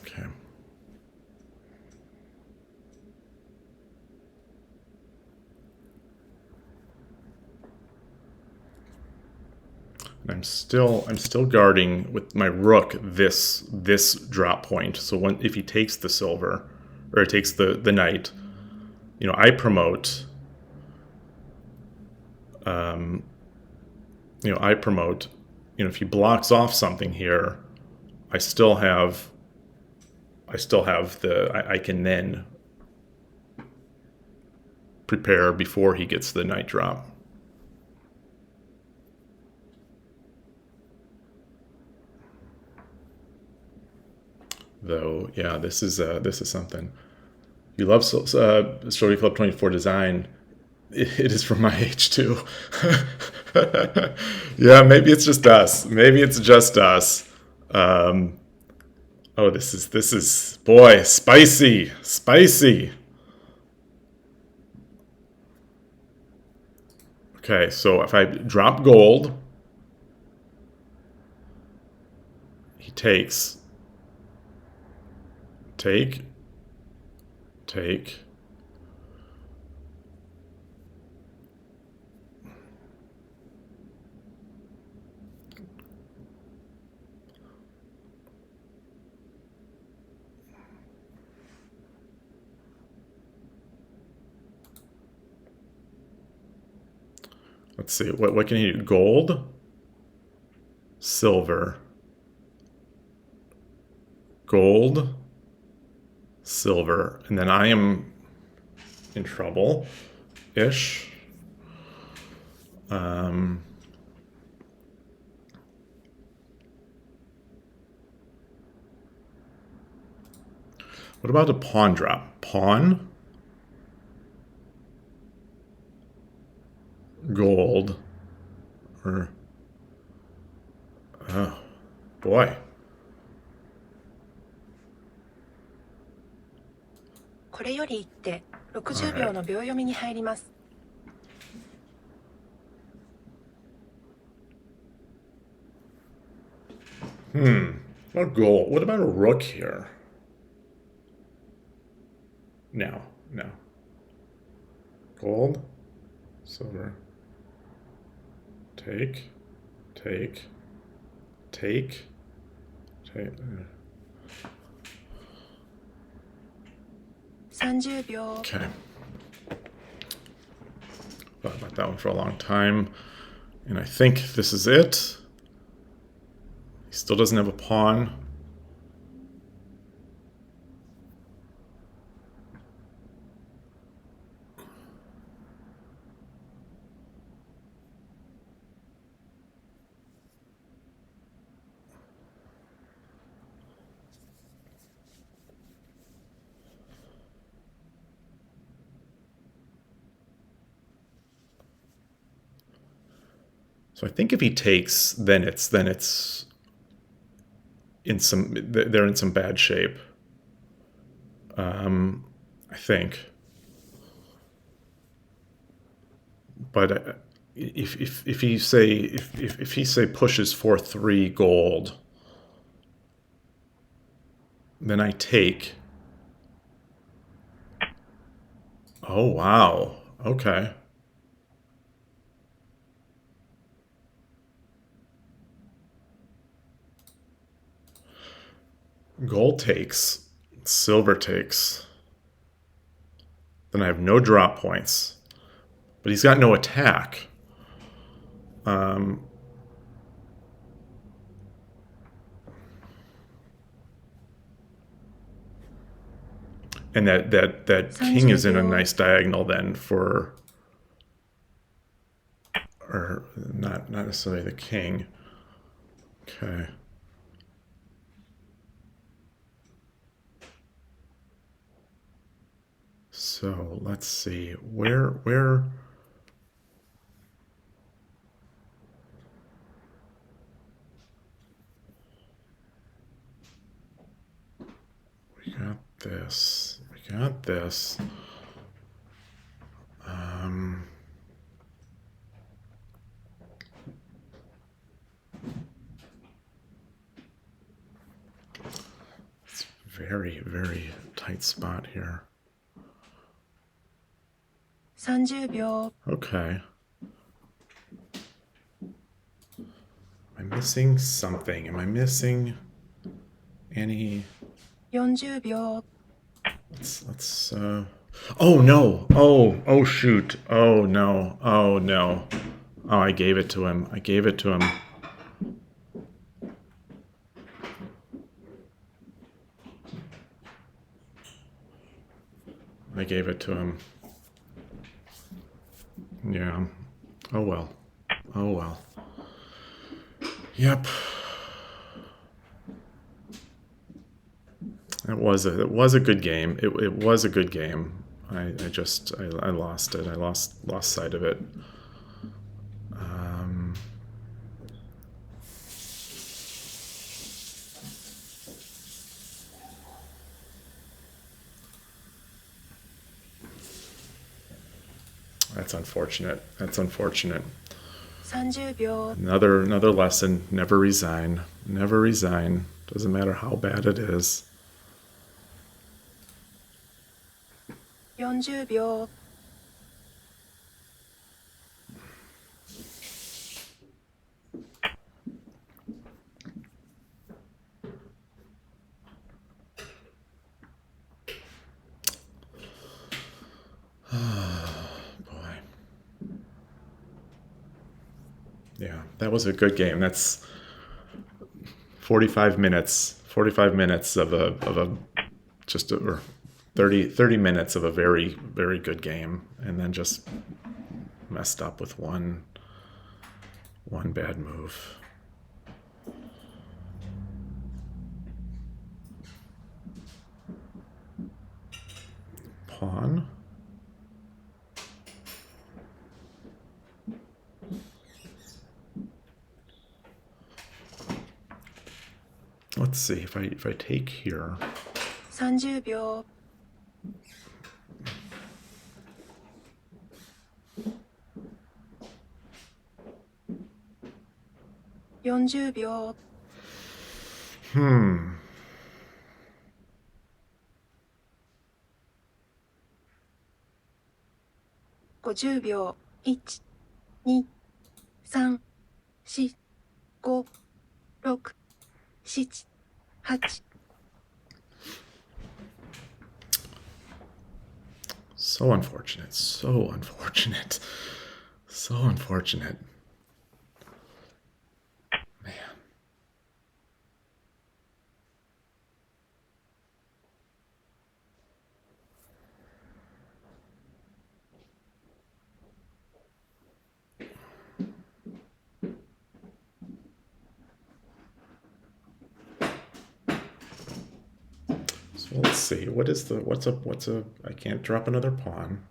okay. And I'm still guarding with my rook this drop point. So if he takes the silver, or takes the knight, I promote. I promote. If he blocks off something here, I still have. I can then prepare before he gets the knight drop. Though, yeah, this is something. You love Shogi Club 24 design. It is from my age too. Yeah, maybe it's just us. Maybe it's just us. Um, oh, this is boy spicy, spicy. Okay, so if I drop gold, he takes. Take. Let's see. What can he do? Gold, silver, gold, silver, and then I am in trouble, ish. Um, what about a pawn drop? Pawn, gold, or oh boy. これより一手60秒の秒読みに入ります。What gold? What about a rook here? No. Gold, silver. Take. 30秒。 Okay. Thought about that one for a long time. And I think this is it. He still doesn't have a pawn. So I think if he takes, then it's they're in some bad shape. I think. But if he say pushes for 3 gold, then I take. Oh wow. Okay. Gold takes, silver takes. Then I have no drop points. But he's got no attack. And that king is in a nice diagonal then for, or not necessarily the king. Okay. So let's see. Where we got this. We got this. It's very, very tight spot here. 30秒 Okay. Am I missing something? Am I missing any? 40秒 Let's oh no. Oh shoot. Oh no. Oh no. Oh, I gave it to him. I gave it to him. I gave it to him. Yeah. Oh well. Oh well. Yep. It was a good game. It was a good game. I lost it. I lost sight of it. That's unfortunate. That's unfortunate. 30秒 Another lesson. Never resign. Never resign. Doesn't matter how bad it is. 40秒 Boy. Yeah, that was a good game. That's 45 minutes. 45 minutes of a just a, or 30 minutes of a very very good game, and then just messed up with one bad move. Pawn. Let's see if I take here. 30秒 40秒 50秒 1、2、3、4、5、6、7、8 So unfortunate. So unfortunate. So unfortunate. Man. So let's see. What's a I can't drop another pawn.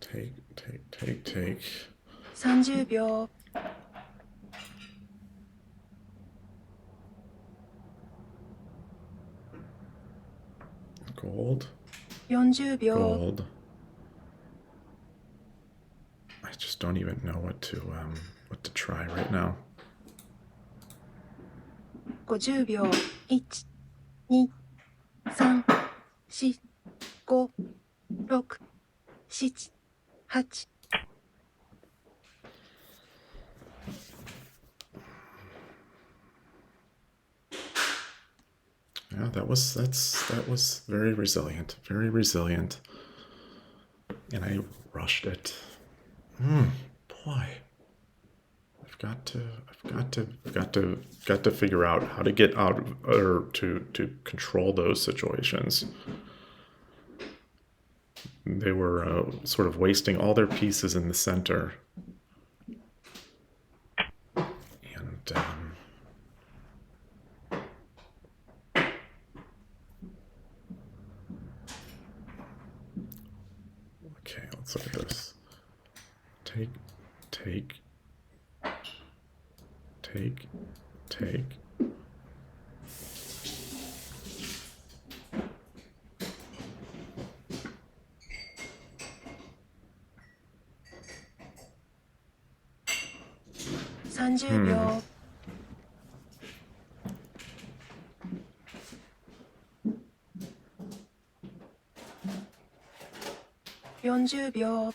Take. 30秒 Gold. 40秒 Gold. I just don't even know what to try right now. 50秒 1、2、3、4、5、6、7、8 Yeah, that was very resilient. Very resilient. And I rushed it. Boy. I've got to figure out how to get out of, or to control those situations. They were sort of wasting all their pieces in the center, and Okay, let's look at this. Take, take, take, take.30秒。40秒。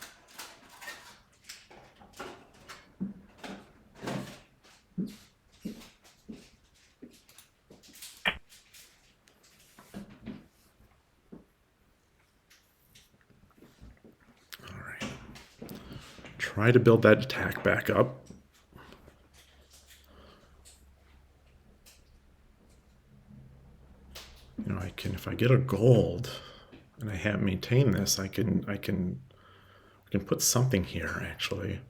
Try to build that attack back up. You know, I can, if I get a gold and I have maintained this, I can put something here actually.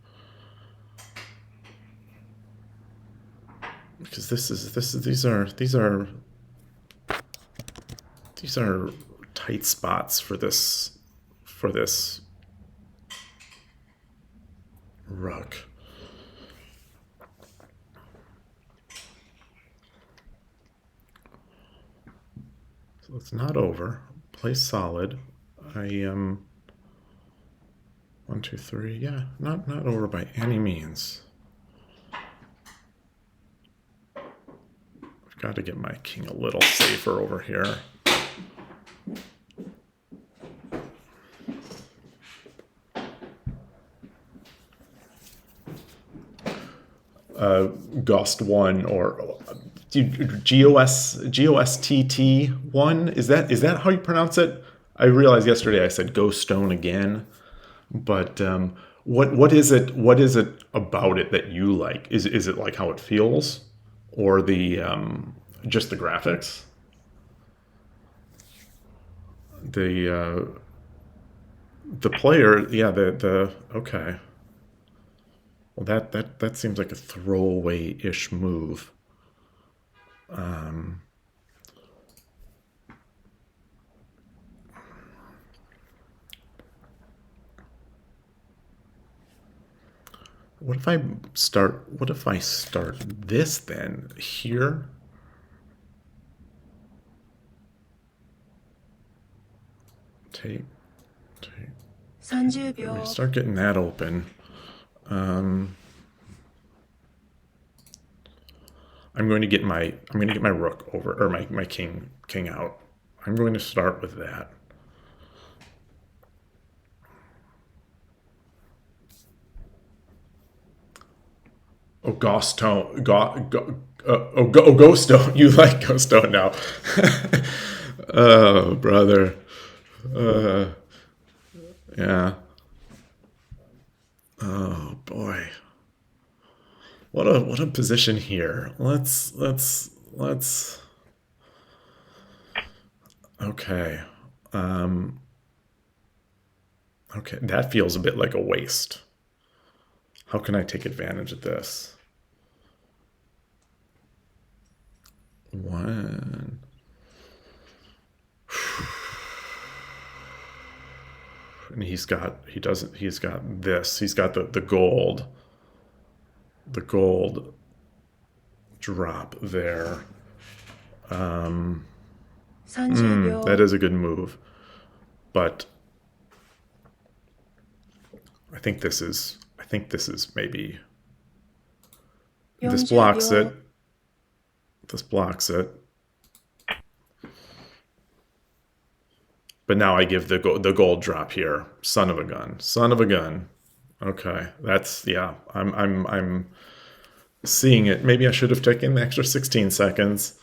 Because these are tight spots for this rook. So it's not over. Play solid. I 1, 2, 3. Yeah, not over by any means. I've got to get my king a little safer over here. GOST1 or GOSTT1. Is that how you pronounce it? I realized yesterday I said Ghost Stone again, but what is it? What is it about it that you like? Is it like how it feels, or the just the graphics? The player, yeah. The okay. Well, that seems like a throwaway-ish move. What if I start? What if I start this then here? Take.30 Let me秒。start getting that open. I'm going to get my rook over, or my king out. I'm going to start with that. Oh, Ghost Stone. Ghost Stone. You like Ghost Stone now. Oh, brother. Yeah. Oh, boy. What a position here. Let's. Okay. Okay, that feels a bit like a waste. How can I take advantage of this? One. And he's got this. He's got the gold. The gold drop there. 30秒。That is a good move. But I think this is maybe this 40 blocks 秒。 it. This blocks it. But now I give the gold drop here. Son of a gun. Son of a gun. Okay. That's yeah. I'm seeing it. Maybe I should have taken the extra 16 seconds.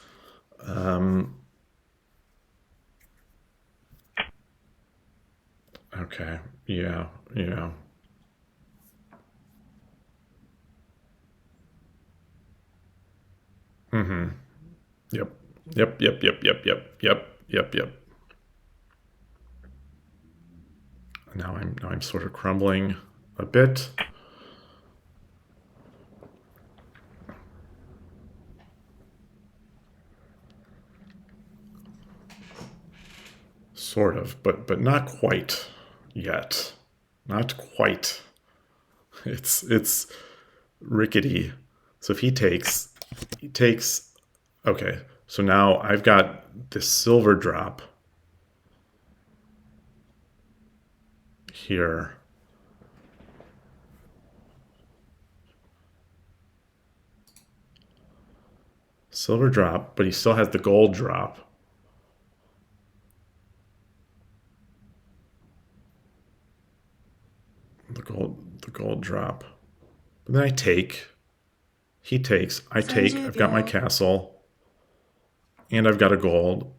Okay. Yeah. Yeah. Yep. Yep. Yep. Yep. Yep. Yep. Yep. Yep. Yep. Now I'm sort of crumbling a bit. Sort of, but not quite yet. Not quite. It's rickety. So if he takes. Okay, so now I've got this silver drop here. Silver drop, but he still has the gold drop. The gold drop. But then I take. He takes. I take. 30 I've got my 秒 castle, and I've got a gold.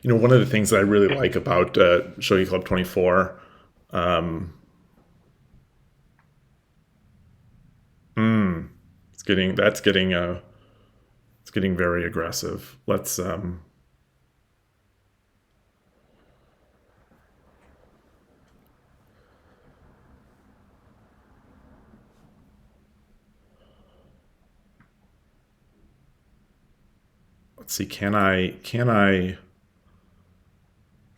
Yeah. One of the things that I really like about Shogi Club 24, um, it's getting that's getting it's getting very aggressive. Let's see.30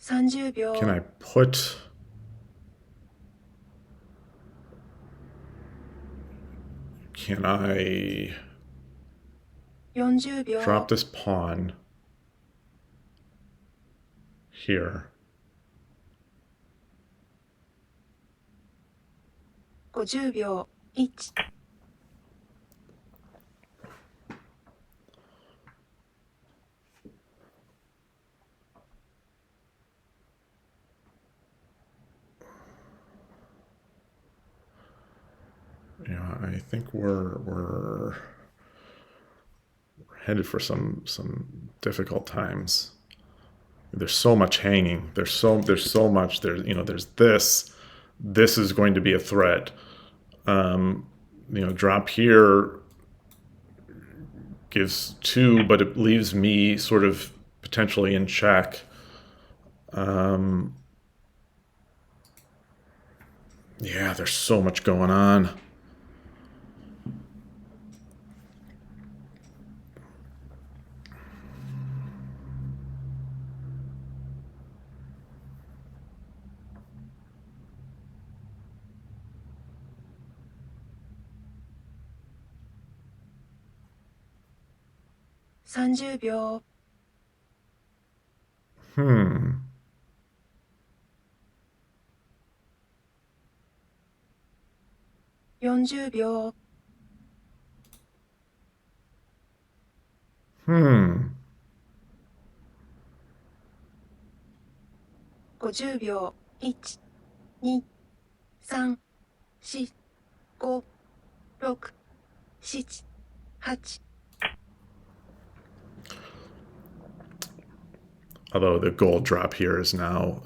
Can 秒 I put can I 40 秒 drop this pawn here? 50秒1 Yeah, I think we're headed for some difficult times. There's so much hanging. There's so much. There's this. This is going to be a threat. Drop here gives two, but it leaves me sort of potentially in check. Yeah, there's so much going on.30秒 Hmm. 40秒 Hmm. 50秒1 2 3 4 5 6 7 8 Although the gold drop here is now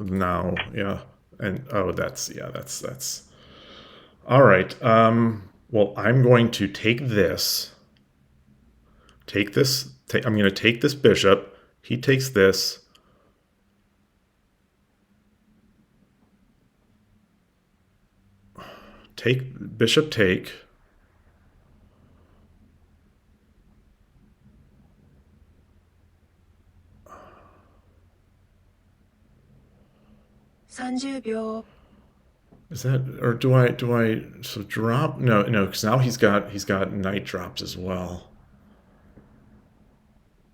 yeah, and oh that's all right. Well, I'm going to take this. Take this. I'm going to take this bishop. He takes this. Take bishop. Take. 30秒 Is that or do I so drop? No, because now he's got knight drops as well.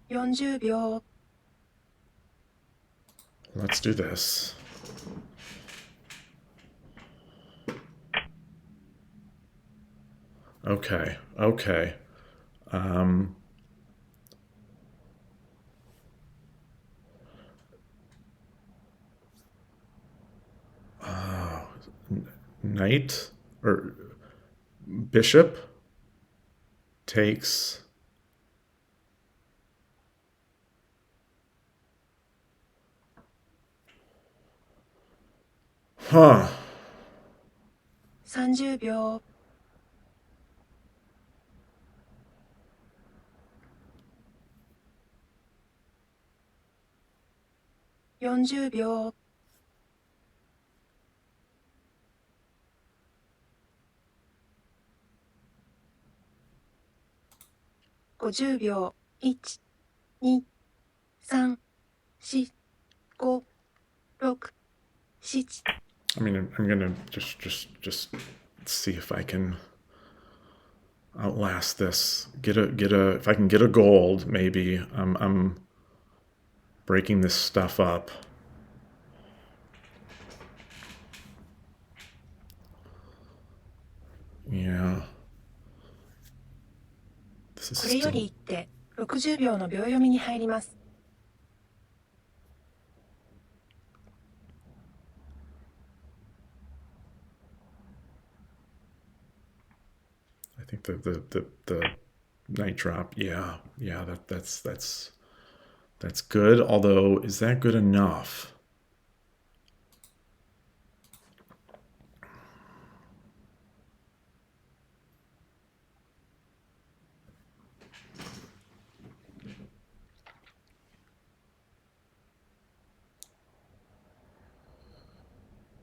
40秒 Let's do this. Okay. Okay. Um, Knight or bishop takes Huh. 30秒。40秒。50秒。1、2、3、4、5、6、7。I mean, I'm gonna just see if I can outlast this. Get a. If I can get a gold, maybe. I'm breaking this stuff up. Yeah. This is これよ still. り一手60秒の秒読みに入ります。I think the night drop. Yeah, yeah. That's good. Although, is that good enough?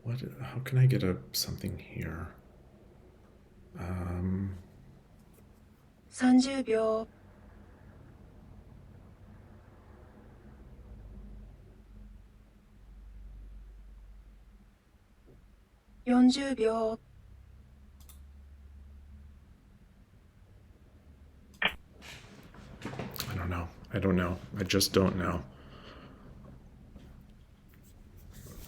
What? How can I get a something here? 30秒。40秒。I don't know. I don't know. I just don't know.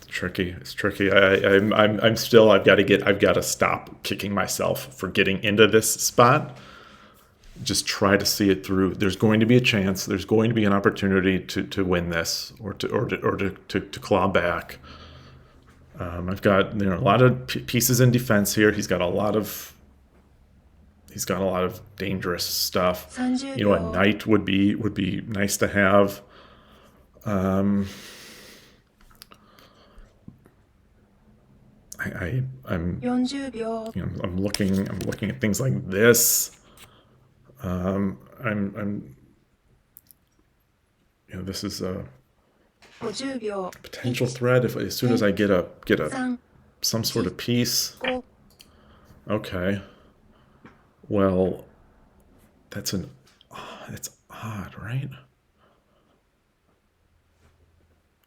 Tricky. It's tricky. I'm still. I've got to get. I've got to stop kicking myself for getting into this spot. Just try to see it through. There's going to be a chance. There's going to be an opportunity to win this or to claw back. I've got a lot of pieces in defense here. He's got a lot of dangerous stuff. 30 You know, a 秒。knight would be nice to have. I'm40秒。I'm looking at things like this. I'm this is a 50秒。potential threat if as soon as I get a 3、some sort of piece. 5。Okay. Well, that's odd, right?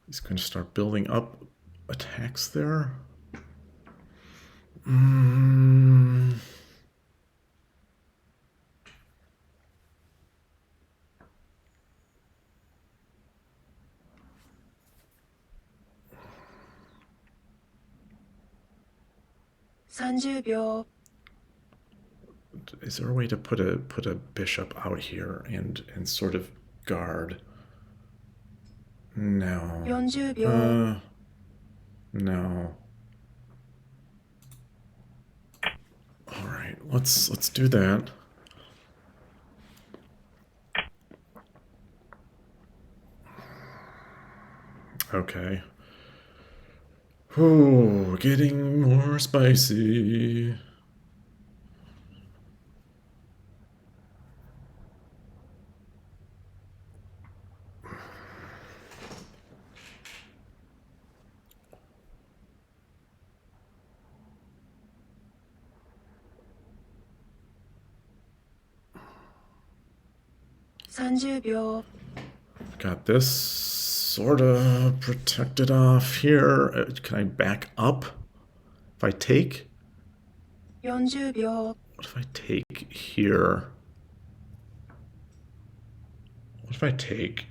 He's going to start building up attacks there. Mm. 30秒。Is there a way to put a bishop out here and sort of guard? No. 40秒。No. All right, let's do that. Okay. Oh, getting more spicy.30秒。 Got this sort of protected off here. Can I back up if I take? 40秒。 What if I take here? What if I take?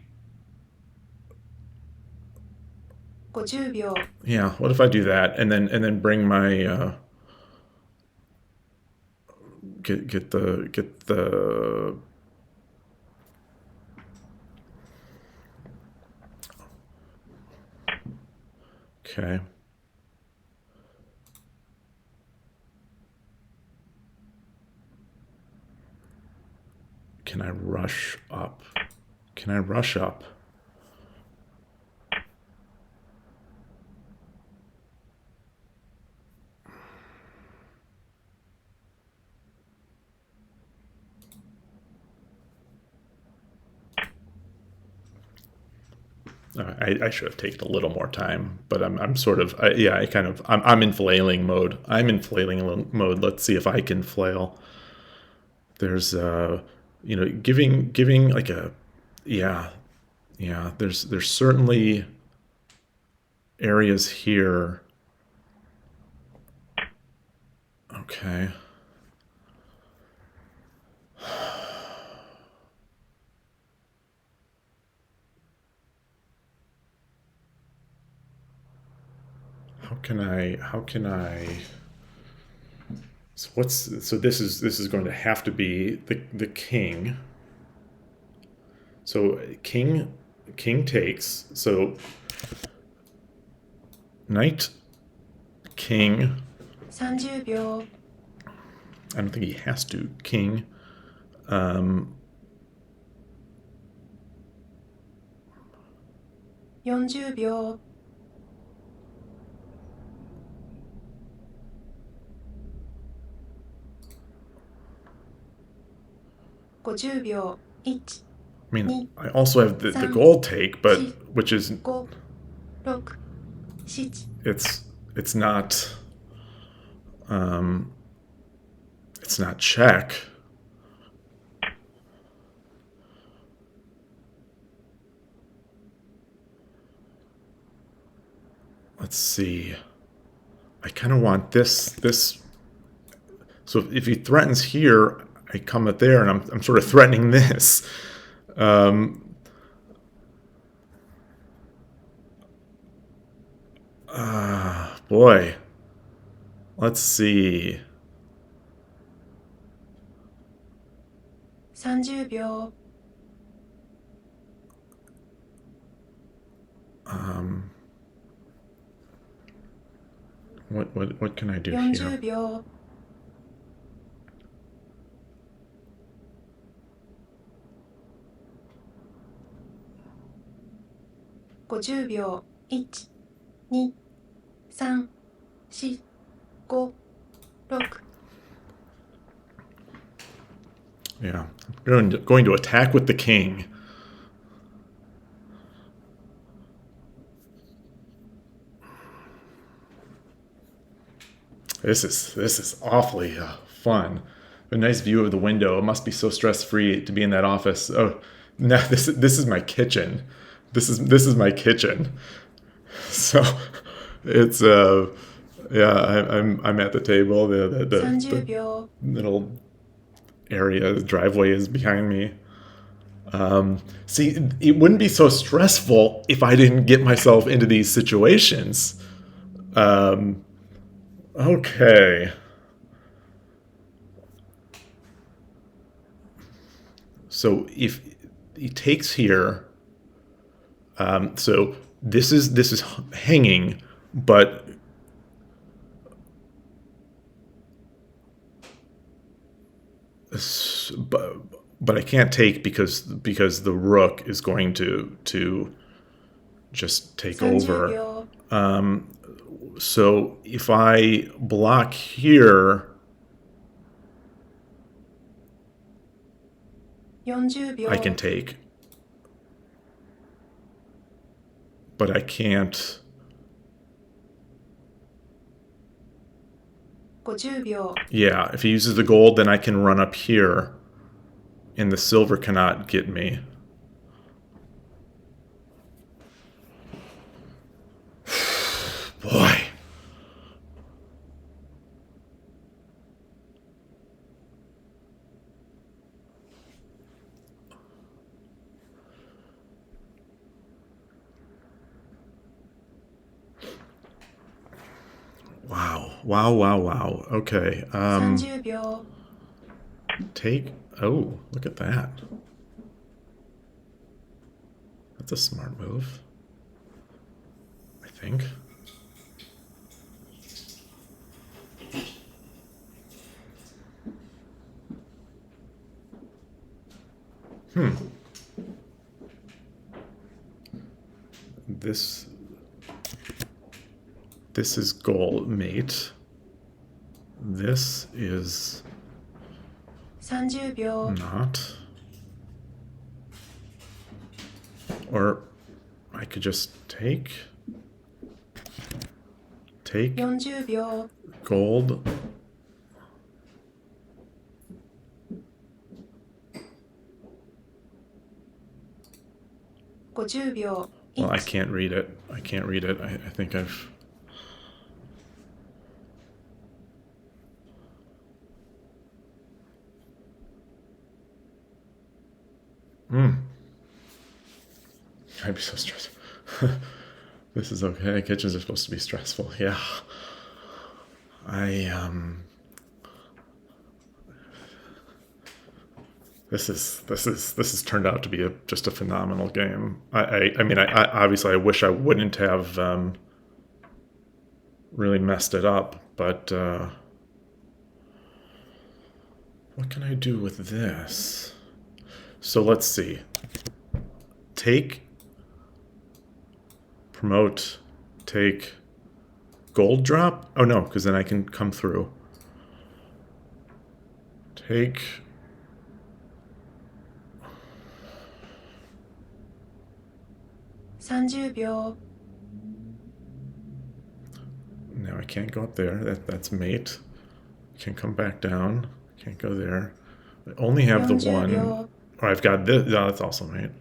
50秒。 Yeah, what if I do that and then bring my get the okay. Can I rush up? Can I rush up? I should have taken a little more time, but I'm sort of yeah. I'm in flailing mode. I'm in flailing mode. Let's see if I can flail. There's giving like a yeah, yeah. There's certainly areas here. Okay. How can I so this is going to have to be the king. So king takes. So knight king. 30秒 I don't think he has to king. Um, 40秒 50秒 1、I mean, 2、I also have the 3、gold take, but 4、which is 5、6、7、it's not um, it's not check. Let's see. I kind of want this. So if he threatens here, I come at there, and I'm sort of threatening this. Um, Boy, let's see. 30秒 What can I do 40 here? 秒 50秒 1、2、3、4、5、6 Yeah, going to attack with the king. This is awfully fun. A nice view of the window. It must be so stress free to be in that office. Oh, no, this is my kitchen. This is my kitchen. So it's yeah. I'm at the table.30The秒 little area, the driveway is behind me. See, it wouldn't be so stressful if I didn't get myself into these situations. Okay. So if he takes here, so this is hanging, but but, but I can't take because the rook is going to just take 30 over.秒 So if I block here, 40 I can 秒 take, but I can't. 50秒 Yeah, if he uses the gold, then I can run up here, and the silver cannot get me. Boy. Wow. Wow, wow, wow. Okay. 30秒 Take. Oh, look at that. That's a smart move, I think. This this is gold, mate. This is 30秒 not. Or I could just take 40秒 gold. $50 秒 Well, I 1 can't read it. I can't read it. I think I've... I'd be so stressed. This is okay. Kitchens are supposed to be stressful. Yeah. This has turned out to be just a phenomenal game. I mean, I obviously I wish I wouldn't have really messed it up, but what can I do with this? So let's see. Take, promote, take, gold drop? Oh no, because then I can come through. Take. $30 秒 Now I can't go up there. That's mate. Can't come back down. Can't go there. I only have the 40 one. 秒 Oh, I've got this. No, that's also mate.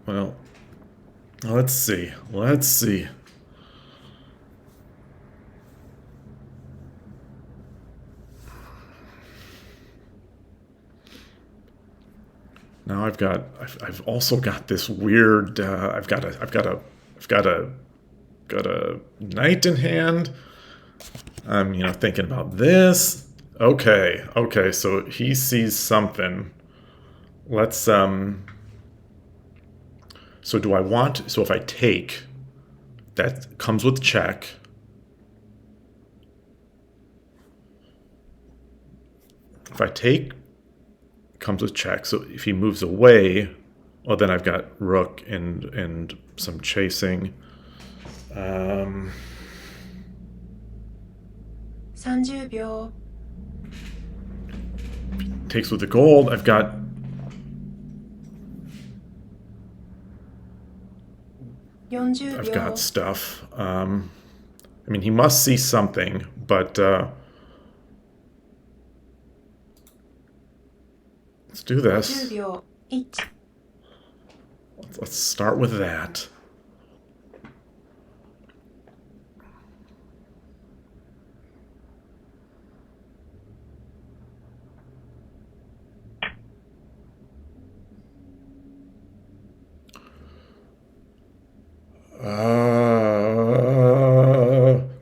Well, let's see. Let's see. Now I've also got this weird. Got a knight in hand. I'm thinking about this. Okay, okay. So he sees something. Let's So do I want? So if I take, that comes with check. If I take, comes with check. So if he moves away, well, then I've got rook and some chasing. 30 秒 Takes with the gold. I've got 40 I've 秒 got stuff. I mean, he must see something, but let's do 10 this. 秒 1 Let's start with that.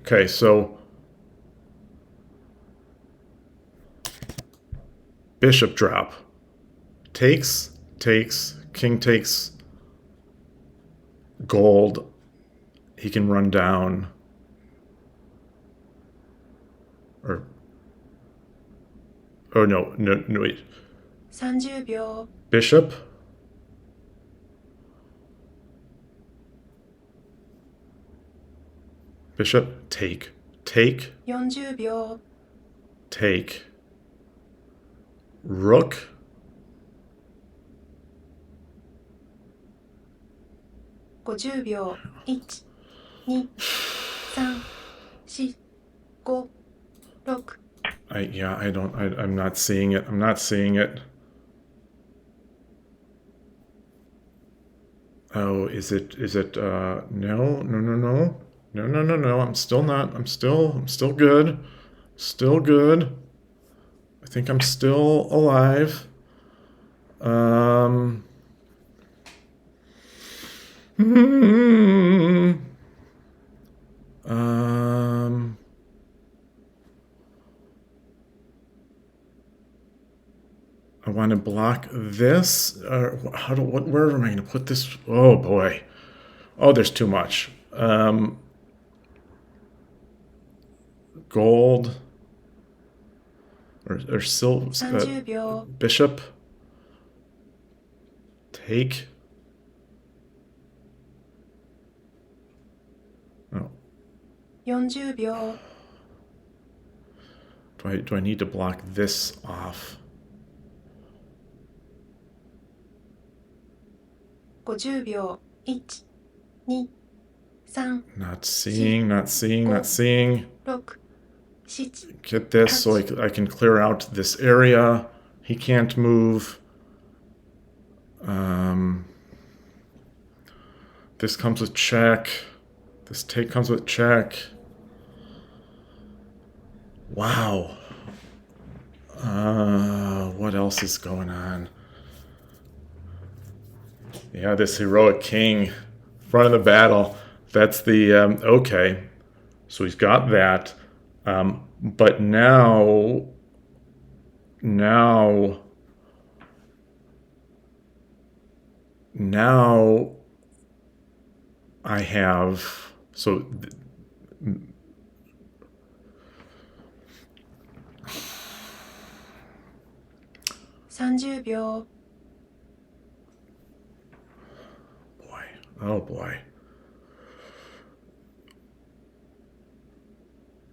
Okay, so bishop drop. Takes, king takes gold. He can run down. Or, oh no, wait. 30 秒 Bishop. Bishop, take, 40 秒 take. Rook. 50 秒 1 2 3 4 5 6 I'm not seeing it. I'm not seeing it. Oh, is it, no. No. I'm still not, I'm still good. Still good. I think I'm still alive. Hmm. I want to block this. Where am I going to put this? Oh boy. Oh, there's too much. Gold or silver. 30 秒 Bishop. Take. Oh. 40 秒 Do I need to block this off? 50秒。1、2、3、Not seeing, not seeing, not seeing. 6、7、Get this so I can clear out this area. He can't move. This comes with check. This take comes with check. Wow. What else is going on? Yeah, this heroic king, front of the battle. That's the okay. So he's got that, but now I have so 30秒。 boy, oh boy.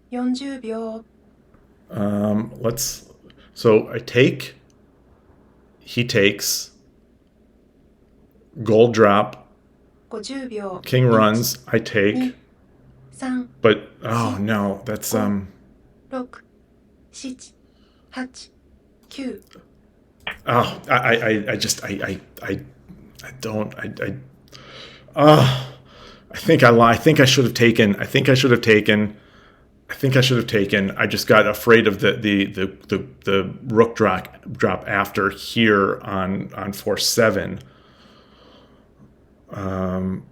40秒。 So I take, he takes, gold drop, 50秒。 king runs, I take, 3、but oh no, that's 6、7、8、9。 oh I don't I think I think I should have taken. I think I should have taken. I think I should have taken. I just got afraid of the rook drop after here on 4-7. Um,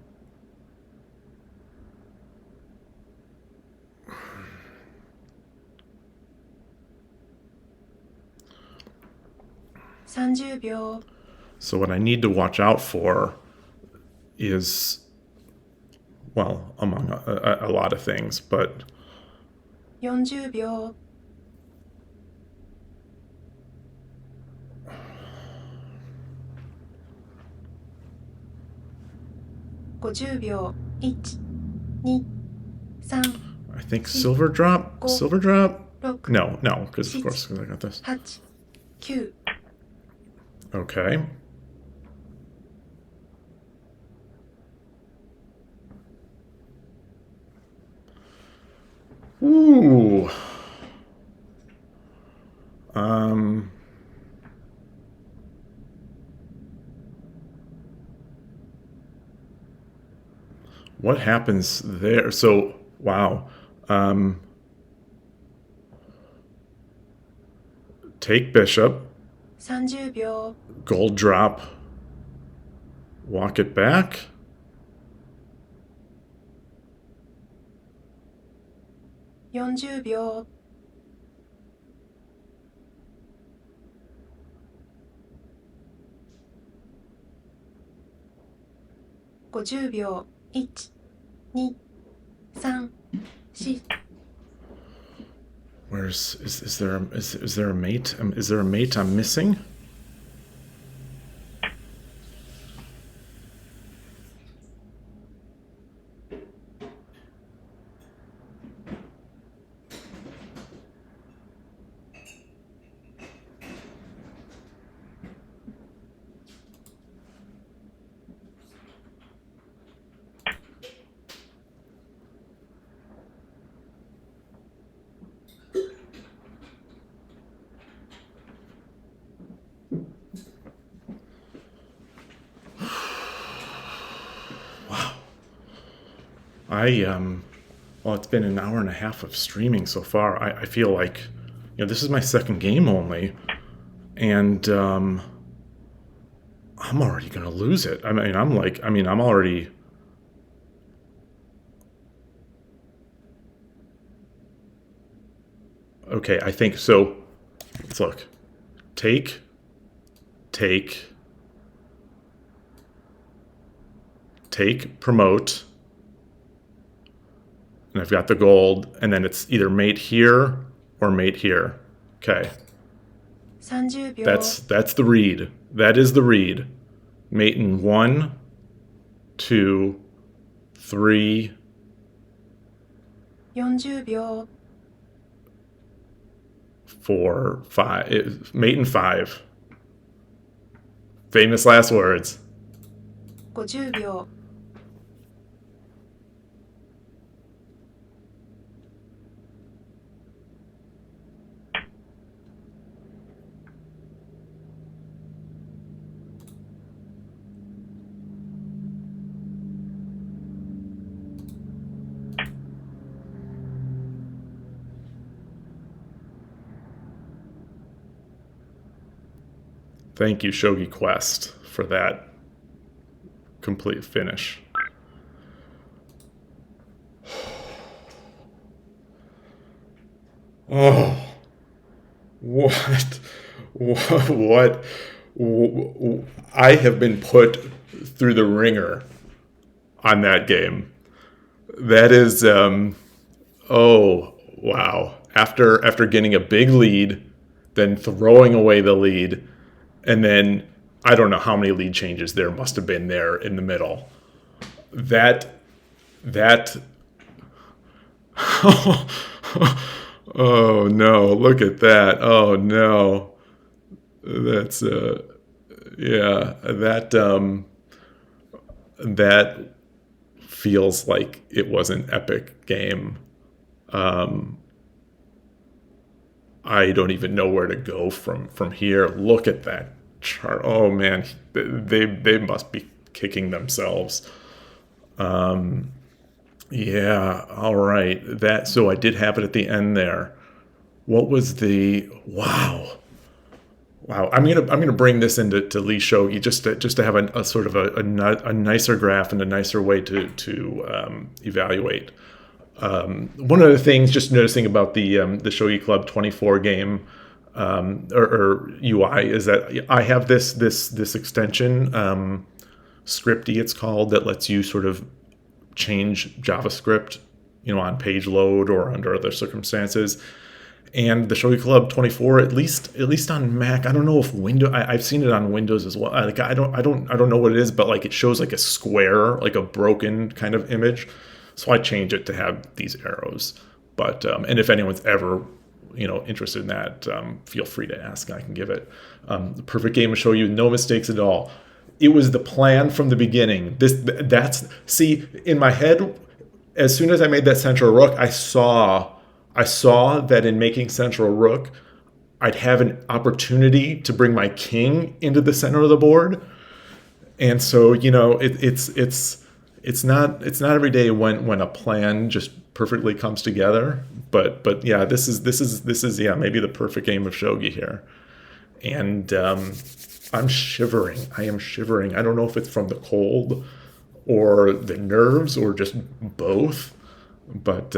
30秒。 so what I need to watch out for is, well, among a lot of things, but 40秒。 50秒。1、2、3、 I think silver drop. Silver drop. 6、No, because of course I got this. 8、9。 Okay. Ooh. What happens there? So, wow. Take bishop, 30秒。 gold drop, walk it back. 40秒。 50秒。1、2、3、4。 Is there a mate? Is there a mate I'm missing? Well, it's been an hour and a half of streaming so far. I feel like, this is my second game only, and I'm already gonna lose it. I'm already. Okay, I think so. Let's look. Take, promote. And I've got the gold, and then it's either mate here or mate here. Okay. 30秒。 That's the read. That is the read. Mate in 1, 2, 3. 40秒。 4, 5. Mate in 5. Famous last words. 50秒 Thank you, Shogi Quest, for that complete finish. Oh, what? What? I have been put through the ringer on that game. That is, oh, wow. After getting a big lead, then throwing away the lead, and then I don't know how many lead changes there must have been there in the middle. That oh no, look at that. Oh no. That's yeah, that feels like it was an epic game. I don't even know where to go from here. Look at that chart. Oh man, they must be kicking themselves. Yeah, all right. That so I did have it at the end there. What was the wow? Wow, I'm gonna bring this into lishogi just to have a sort of a nicer graph and a nicer way to evaluate. One of the things, just noticing about the Shogi Club 24 game or UI is that I have this extension scripty it's called that lets you sort of change JavaScript, on page load or under other circumstances. And the Shogi Club 24, at least on Mac, I don't know if I've seen it on Windows as well. Like I don't know what it is, but like it shows like a square, like a broken kind of image. So I change it to have these arrows. But and if anyone's ever interested in that, feel free to ask. I can give it. The perfect game will show you no mistakes at all. It was the plan from the beginning. See, in my head, as soon as I made that central rook, I saw that in making central rook, I'd have an opportunity to bring my king into the center of the board. And so, it's not every day when a plan just perfectly comes together. But yeah, this is yeah, maybe the perfect game of shogi here. And I'm shivering. I am shivering. I don't know if it's from the cold or the nerves or just both. But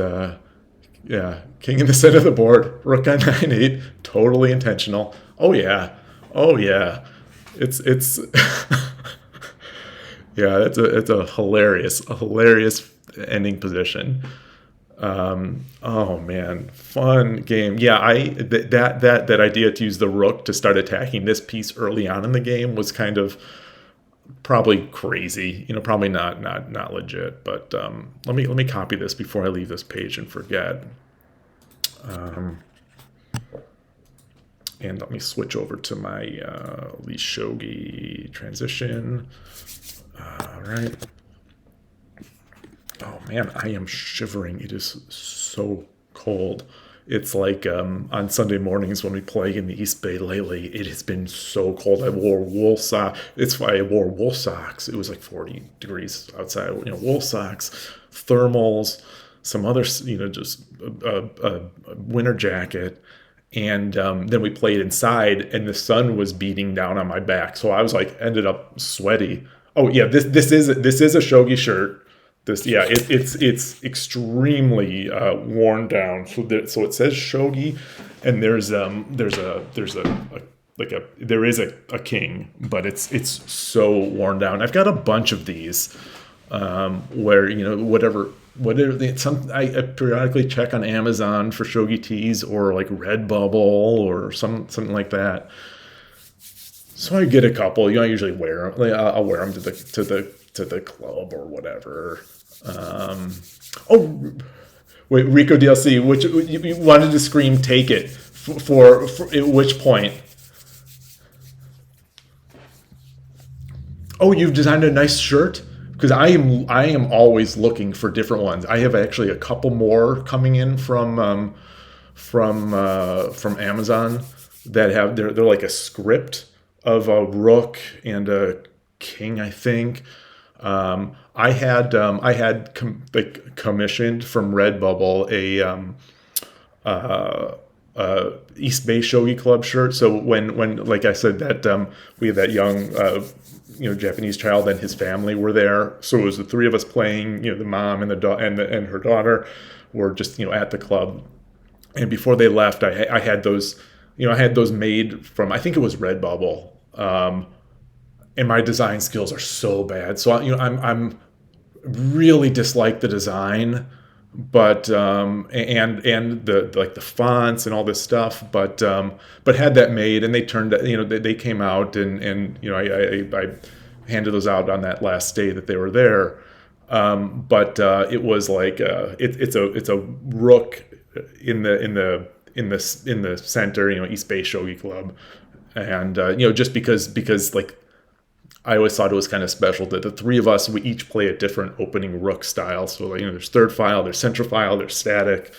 yeah, king in the center of the board, rook on 9-8, totally intentional. Oh yeah, oh yeah, it's yeah, it's a hilarious ending position. Oh man, fun game. Yeah, that idea to use the rook to start attacking this piece early on in the game was kind of probably crazy. Probably not legit. But let me copy this before I leave this page and forget. And let me switch over to my lishogi transition. All right. Oh man, I am shivering. It is so cold. It's like on Sunday mornings when we play in the East Bay lately, it has been so cold. I wore wool socks. It's why I wore wool socks. It was like 40 degrees outside. Wool socks, thermals, some other, just a winter jacket. And then we played inside, and the sun was beating down on my back, so I was like, ended up sweaty. Oh yeah, this is a shogi shirt. This yeah, it's extremely worn down. So it says shogi, and there is a king, but it's so worn down. I've got a bunch of these where I periodically check on Amazon for shogi tees or like Redbubble or something like that. So I get a couple. I usually wear them. I'll wear them to the club or whatever. Oh, wait, Rico DLC. Which you wanted to scream, take it for at which point? Oh, you've designed a nice shirt? Because I am always looking for different ones. I have actually a couple more coming in from Amazon that have they're like a script of a rook and a king, I think. I had commissioned from Redbubble a East Bay Shogi Club shirt. So when like I said that we had that young Japanese child and his family were there. So it was the three of us playing. The mom and and her daughter were just at the club. And before they left, I had those I had those made from, I think it was Redbubble. And my design skills are so bad. So I'm really dislike the design, but and the like the fonts and all this stuff, but had that made, and they turned they came out, and I handed those out on that last day that they were there. But it was like it's a rook in the center, East Bay Shogi Club, and just because like I always thought it was kind of special that the three of us, we each play a different opening rook style. So like, there's third file, there's central file, there's static,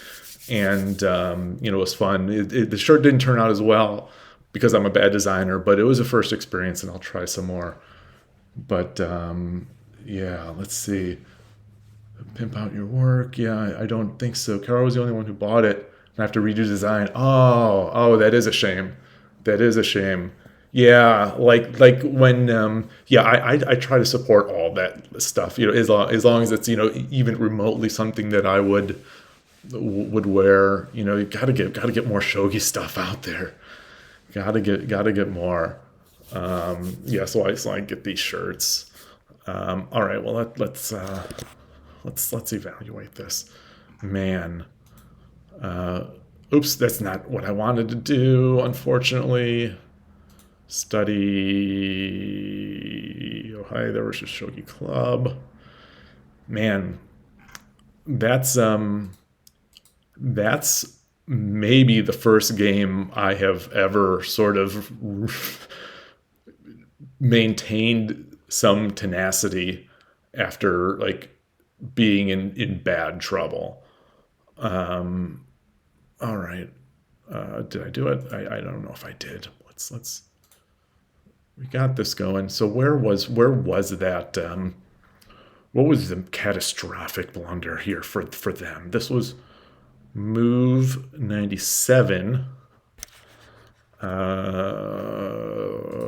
and it was fun. The shirt didn't turn out as well because I'm a bad designer, but it was a first experience, and I'll try some more. But yeah, let's see. Pimp out your work. Yeah, I don't think so. Carol was the only one who bought it. I have to redo design. Oh, that is a shame. That is a shame. Yeah, like when yeah, I try to support all that stuff. As long as it's even remotely something that I would wear. You gotta get more shogi stuff out there. Gotta get more. Yeah, so I get these shirts. All right, well let's evaluate this. Man, oops, that's not what I wanted to do. Unfortunately, study Ohio versus Shogi Club. Man, that's maybe the first game I have ever sort of maintained some tenacity after like being in bad trouble. All right. Did I do it? I don't know if I did. Let's we got this going. So where was that? What was the catastrophic blunder here for them? This was move 97.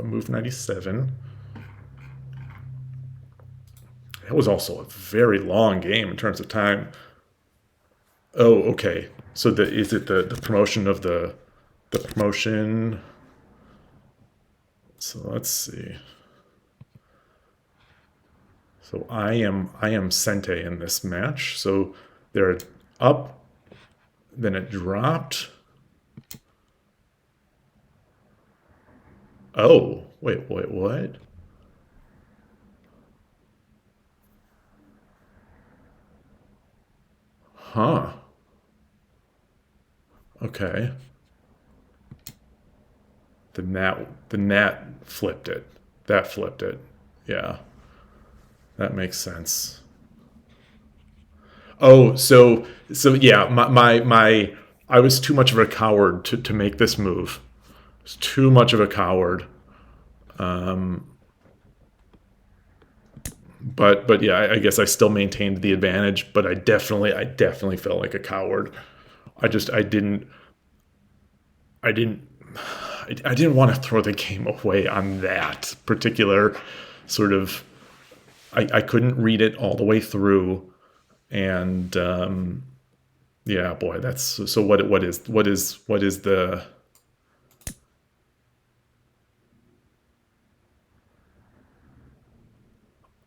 Move 97. That was also a very long game in terms of time. Oh, okay. So is it the promotion of the promotion? So let's see. So I am Sente in this match. So they're up, then it dropped. Oh, wait, what? Huh. Okay. The gnat flipped it. That flipped it. Yeah, that makes sense. Oh, so yeah, my I was too much of a coward to make this move. I was too much of a coward. But yeah, I guess I still maintained the advantage, but I definitely felt like a coward. I didn't I didn't want to throw the game away on that particular sort of. I couldn't read it all the way through, and yeah, boy, that's so. What is the.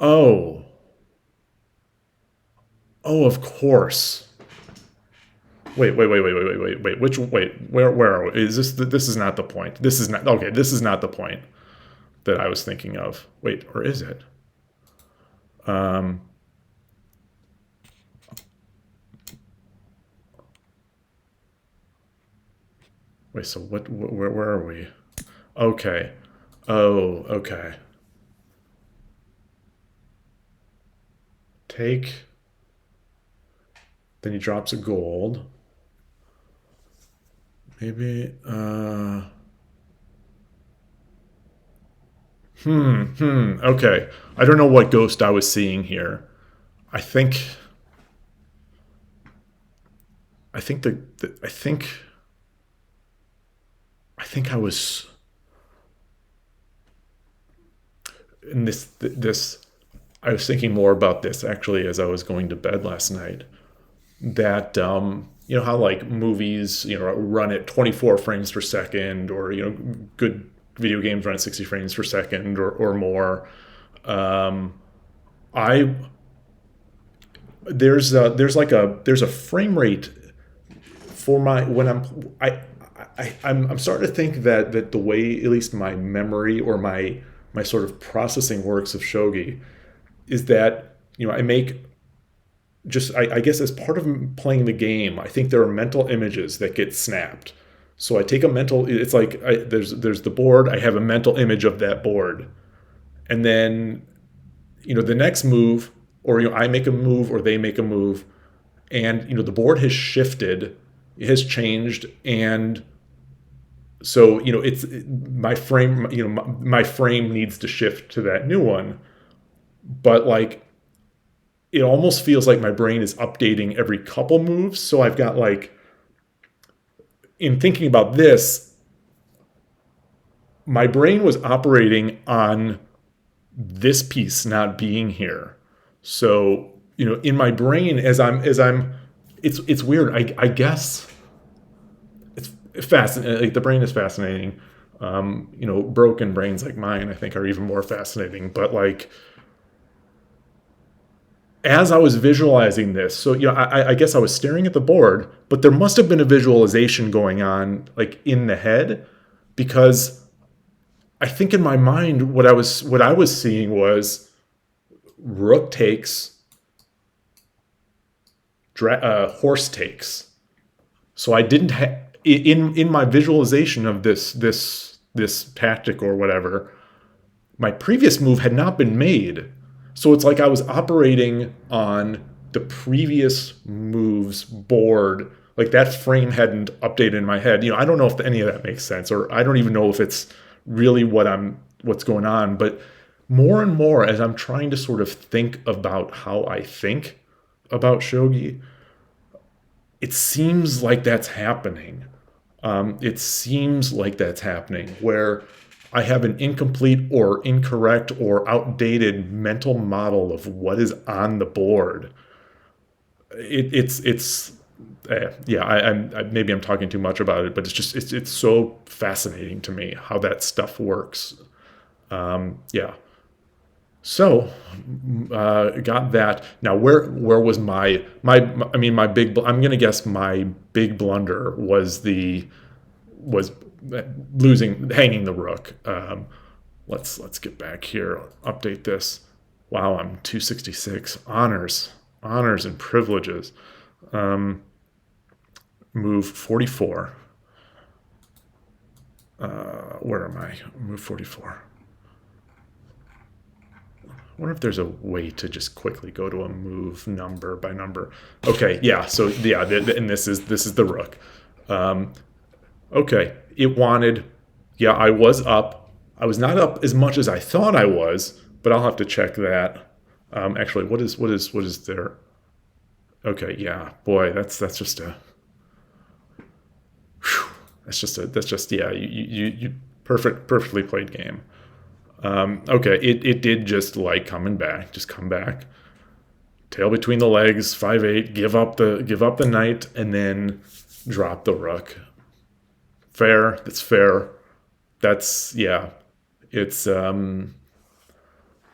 Oh, oh, of course. Wait. Where are we? Is this is not the point? This is not okay. This is not the point that I was thinking of. Wait, or is it? Um, wait. So where are we? Okay. Oh, okay. take. Then he drops a gold. Maybe. Okay. I don't know what ghost I was seeing here. I think. I think I think I was in this. I was thinking more about this actually as I was going to bed last night. That you know how like movies run at 24 frames per second, or good video games run at 60 frames per second or more. I there's a frame rate for my when I'm starting to think that the way at least my memory or my sort of processing works of shogi is that I make just I guess as part of playing the game, I think there are mental images that get snapped. So I take a mental. It's like there's the board. I have a mental image of that board, and then the next move, or I make a move or they make a move, and the board has shifted, it has changed, and so it's my frame. My frame needs to shift to that new one, but like it almost feels like my brain is updating every couple moves. So I've got like, in thinking about this, my brain was operating on this piece not being here. So, in my brain it's weird. I guess it's fascinating. Like the brain is fascinating. Broken brains like mine, I think, are even more fascinating. But like, as I was visualizing this, so I guess I was staring at the board, but there must have been a visualization going on like in the head, because I think in my mind what I was seeing was rook takes, horse takes. So I didn't in my visualization of this tactic or whatever, my previous move had not been made. So it's like I was operating on the previous move's board. Like that frame hadn't updated in my head. I don't know if any of that makes sense, or I don't even know if it's really what's going on. But more and more, as I'm trying to sort of think about how I think about shogi, it seems like that's happening. It seems like that's happening where I have an incomplete or incorrect or outdated mental model of what is on the board. It's yeah. Maybe I'm talking too much about it, but it's so fascinating to me how that stuff works. Yeah. So got that. Now where was I mean my big I'm gonna guess my big blunder was hanging the rook. Let's get back here. Update this. Wow, I'm 266. Honors and privileges. Move 44. Where am I? Move 44. I wonder if there's a way to just quickly go to a move number by number. Okay, yeah. So yeah, and this is the rook. Okay, it wanted. Yeah, I was up. I was not up as much as I thought I was, but I'll have to check that. Actually, what is there? Okay, yeah, boy, that's just a. Whew, that's just yeah. You perfectly played game. Okay, it did just like coming back, just come back, tail between the legs, 5-8, give up the knight, and then drop the rook. Fair, that's fair. That's yeah. It's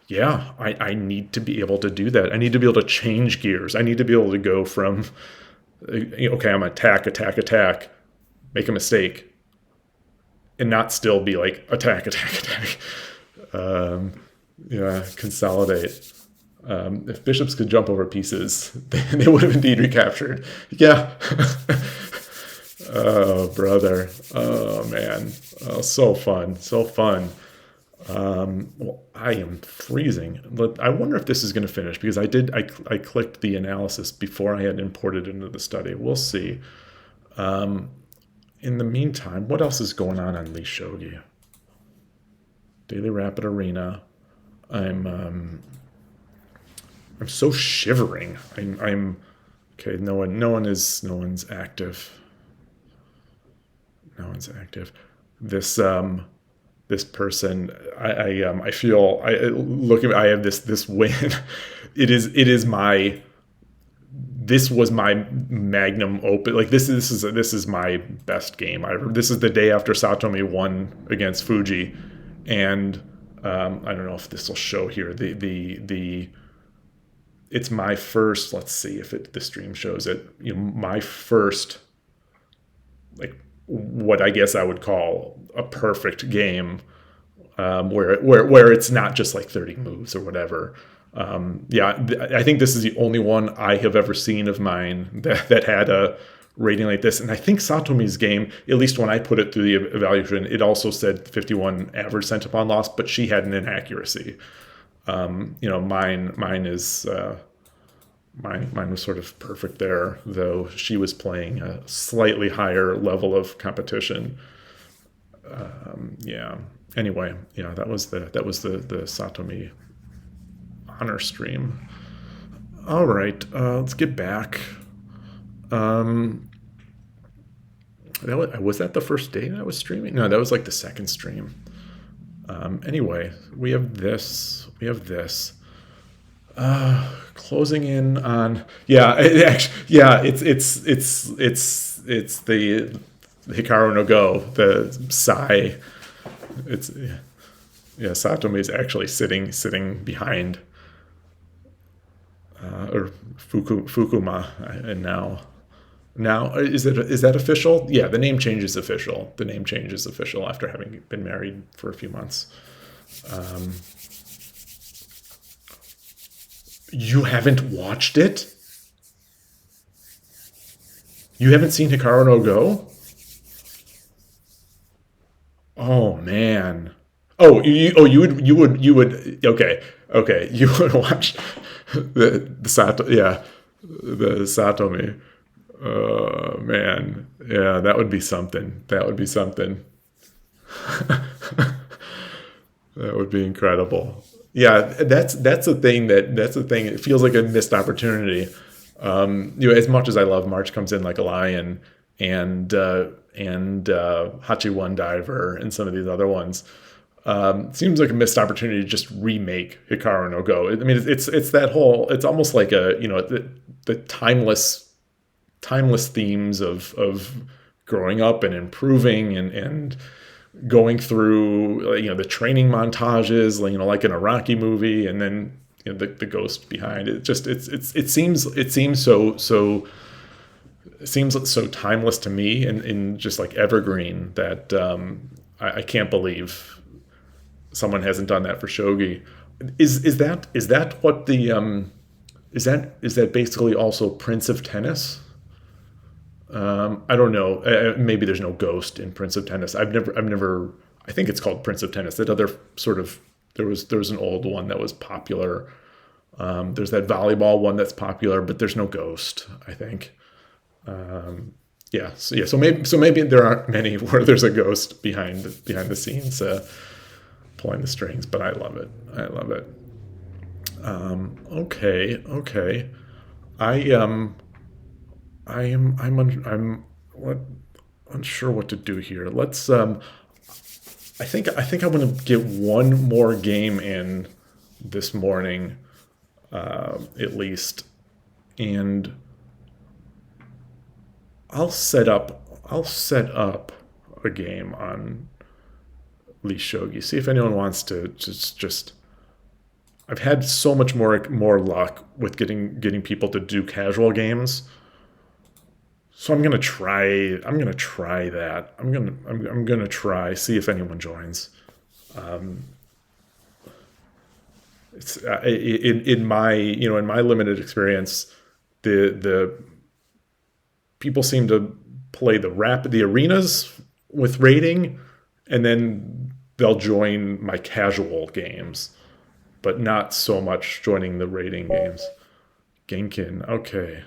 yeah. I need to be able to do that. I need to be able to change gears. I need to be able to go from okay, I'm attack, make a mistake, and not still be like attack. Yeah, consolidate. If bishops could jump over pieces, they would have indeed recaptured. Yeah. Oh, brother. Oh, man. Oh, so fun. So fun. Well, I am freezing. I wonder if this is going to finish because I clicked the analysis before I had imported into the study. We'll see. In the meantime, what else is going on lishogi? Daily Rapid Arena. I'm um, I'm so shivering. I'm okay. No one's active. No one's active. This this person, I feel I look at I have this win. It is my this was my magnum open. Like this is my best game. This is the day after Satomi won against Fuji, and I don't know if this will show here. The it's my first. Let's see if the stream shows it. My first, like, what I guess I would call a perfect game, where it's not just like 30 moves or whatever. Yeah, I think this is the only one I have ever seen of mine that had a rating like this. And I think Satomi's game, at least when I put it through the evaluation, it also said 51 average cent upon loss, but she had an inaccuracy. Mine is mine was sort of perfect there, though she was playing a slightly higher level of competition. Yeah. Anyway, yeah, that was the Satomi honor stream. All right, let's get back. Um, was that the first day that I was streaming? No, that was like the second stream. Anyway, we have this. We have this. Closing in on, yeah. Yeah. It's the Hikaru no Go, the Sai. It's Yeah. Satomi is actually sitting behind, or Fukuma, and now is that official? Yeah, the name change is official. The name change is official after having been married for a few months. Um, you haven't watched it? You haven't seen Hikaru no Go? Oh man. You would okay. You would watch the Sato, yeah, the Satomi. Man, yeah, that would be something. That would be something. That would be incredible. Yeah, that's the thing. It feels like a missed opportunity. As much as I love March Comes In Like a Lion and Hachi One Diver and some of these other ones, seems like a missed opportunity to just remake Hikaru no Go. I mean, it's that whole. It's almost like the timeless themes of growing up and improving and going through, the training montages, like in a Rocky movie, and then the ghost behind it. Just it seems so timeless to me, and just like evergreen, that I can't believe someone hasn't done that for shogi. Is that what the is that basically also Prince of Tennis? I don't know. Maybe there's no ghost in Prince of Tennis. I've never. I think it's called Prince of Tennis. That other sort of, there was an old one that was popular. There's that volleyball one that's popular, but there's no ghost, I think. Yeah. So maybe there aren't many where there's a ghost behind the scenes, pulling the strings. But I love it. I love it. Okay. Okay. I I'm what unsure what to do here. Let's I think I want to get one more game in this morning, at least, and I'll set up a game on lishogi. See if anyone wants to just. I've had so much more luck with getting people to do casual games. So I'm gonna try. I'm gonna try that. I'm gonna try, see if anyone joins. It's in my limited experience, the people seem to play the arenas with rating, and then they'll join my casual games, but not so much joining the rating games. Genkin, okay.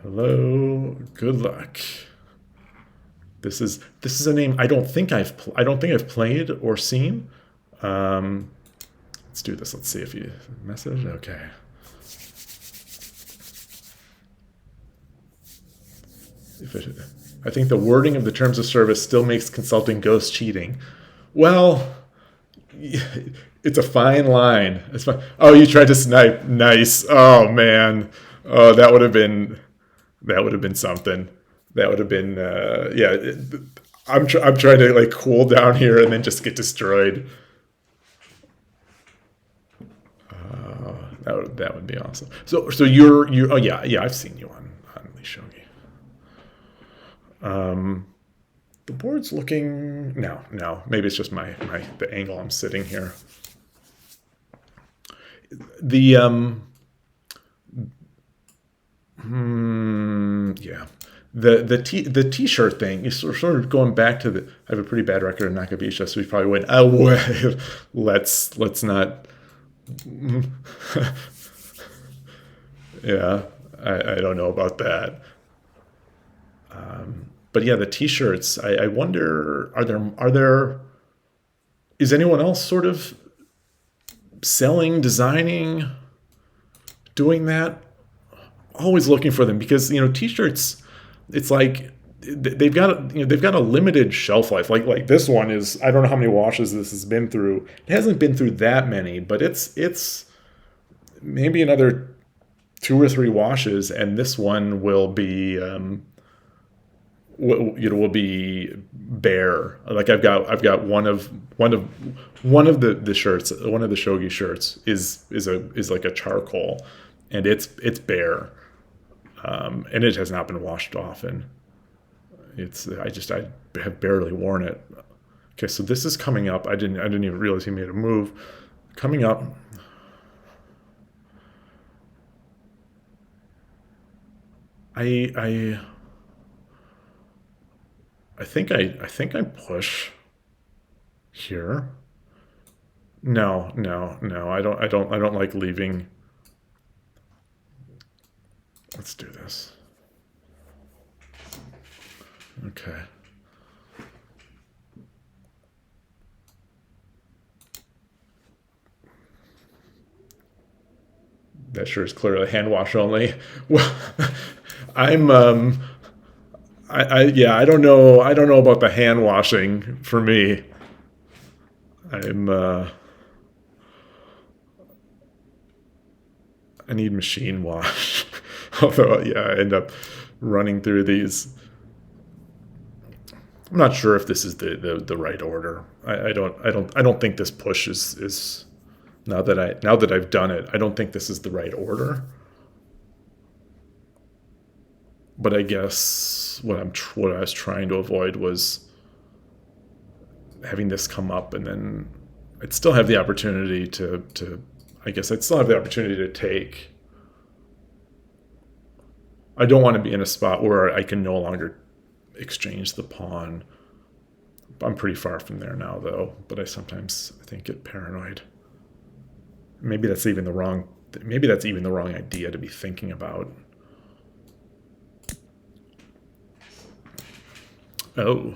Hello, good luck. This is a name I don't think I've played or seen. Um, let's do this. Let's see if you message. Okay. If it, I think the wording of the terms of service still makes consulting ghost cheating. Well, it's a fine line. It's fine. Oh, you tried to snipe. Nice. Oh man. Oh, that would have been something. That would have been yeah. I'm trying to like cool down here and then just get destroyed. That would be awesome. So you're oh yeah, I've seen you on lishogi. The board's looking no maybe it's just my the angle I'm sitting here. The yeah, the t-shirt thing is sort of going back to the. I have a pretty bad record in Nakabisha, so we probably went. Oh, let's not. Yeah, I don't know about that. But yeah, the t-shirts. I wonder are there is anyone else sort of selling, designing, doing that? Always looking for them because t-shirts. It's like they've got a limited shelf life. Like this one is I don't know how many washes this has been through. It hasn't been through that many, but it's maybe another two or three washes, and this one will be will be bare. Like I've got one of the shirts, one of the shogi shirts is like a charcoal, and it's bare, and it has not been washed often. I have barely worn it. Okay, so this is coming up. I didn't even realize he made a move. Coming up. I I think I push here. No. I don't like leaving. Let's do this. Okay. That sure is clearly hand wash only. Well, I'm yeah, I don't know about the hand washing for me. I'm I need machine wash. Although yeah, I end up running through these. I'm not sure if this is the right order. I don't think this push is now that I've done it, I don't think this is the right order. But I guess what I was trying to avoid was having this come up, and then I'd still have the opportunity to I guess I'd still have the opportunity to take. I don't want to be in a spot where I can no longer exchange the pawn. I'm pretty far from there now, though. But I sometimes I think get paranoid. Maybe that's even the wrong. Maybe that's even the wrong idea to be thinking about. Oh.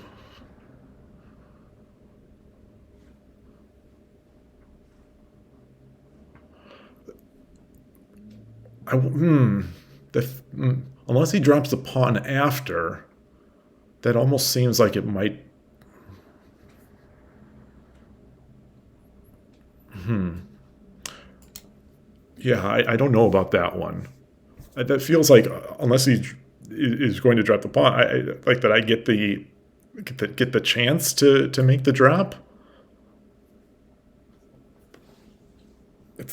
I, hmm. Unless he drops the pawn after, that almost seems like it might. Yeah, I don't know about that one. That feels like unless he is going to drop the pawn, I like that. I get the chance to make the drop.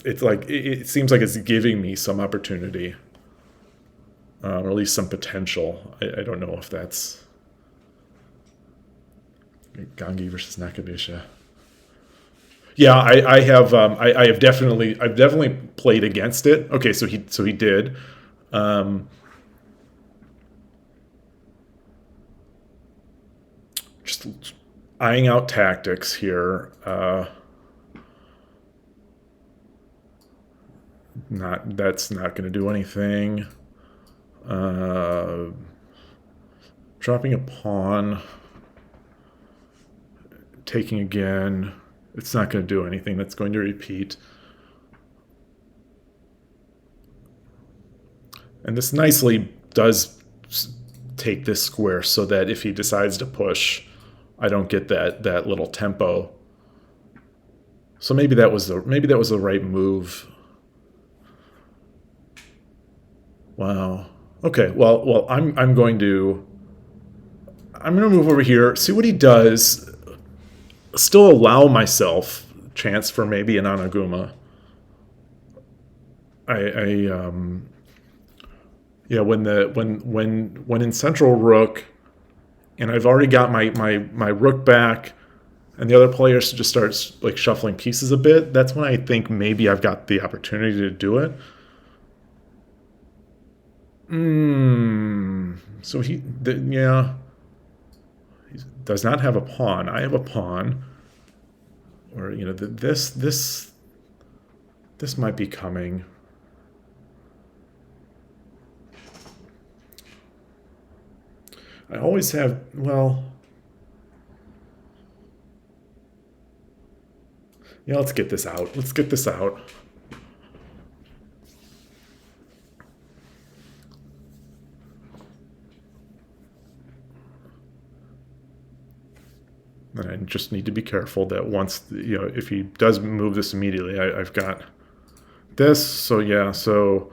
It's like it seems like it's giving me some opportunity, or at least some potential. I don't know if that's Gangi versus Nakabisha. Yeah, I have I've definitely played against it. Okay, so he did. Um, just eyeing out tactics here. That's not going to do anything. Dropping a pawn, taking again. It's not going to do anything. That's going to repeat. And this nicely does take this square so that if he decides to push, I don't get that little tempo. So maybe that was the right move. Wow. Okay. Well, I'm going to move over here, see what he does. Still allow myself chance for maybe an Anaguma. Yeah, when in central rook, and I've already got my rook back, and the other players just starts like shuffling pieces a bit. That's when I think maybe I've got the opportunity to do it. So yeah, he does not have a pawn. I have a pawn, or this might be coming. I always have, well, yeah, let's get this out. Let's get this out. And I just need to be careful that once, if he does move this immediately, I've got this. So yeah, so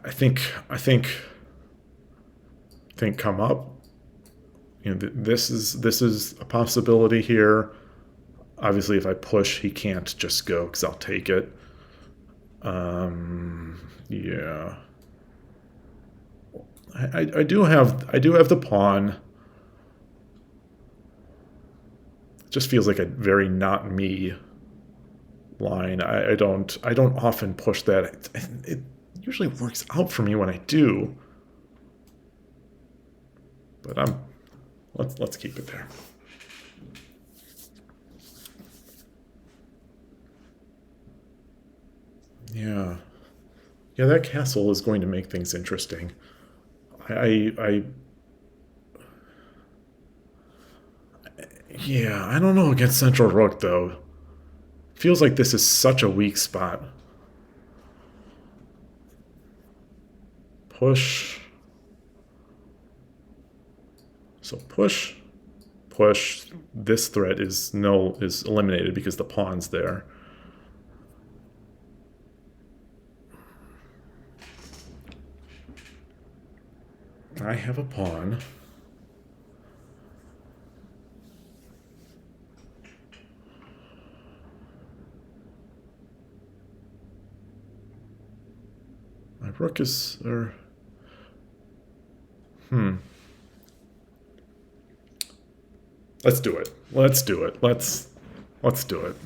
I think come up. This is a possibility here. Obviously, if I push, he can't just go because I'll take it. Yeah. I do have the pawn. It just feels like a very not me line. I don't often push that. It usually works out for me when I do. But let's keep it there. Yeah. Yeah, that castle is going to make things interesting. I yeah, I don't know against Central Rook though. Feels like this is such a weak spot. Push. So push, push. This threat is eliminated because the pawn's there. I have a pawn. My rook is Let's do it. Let's do it. Let's do it.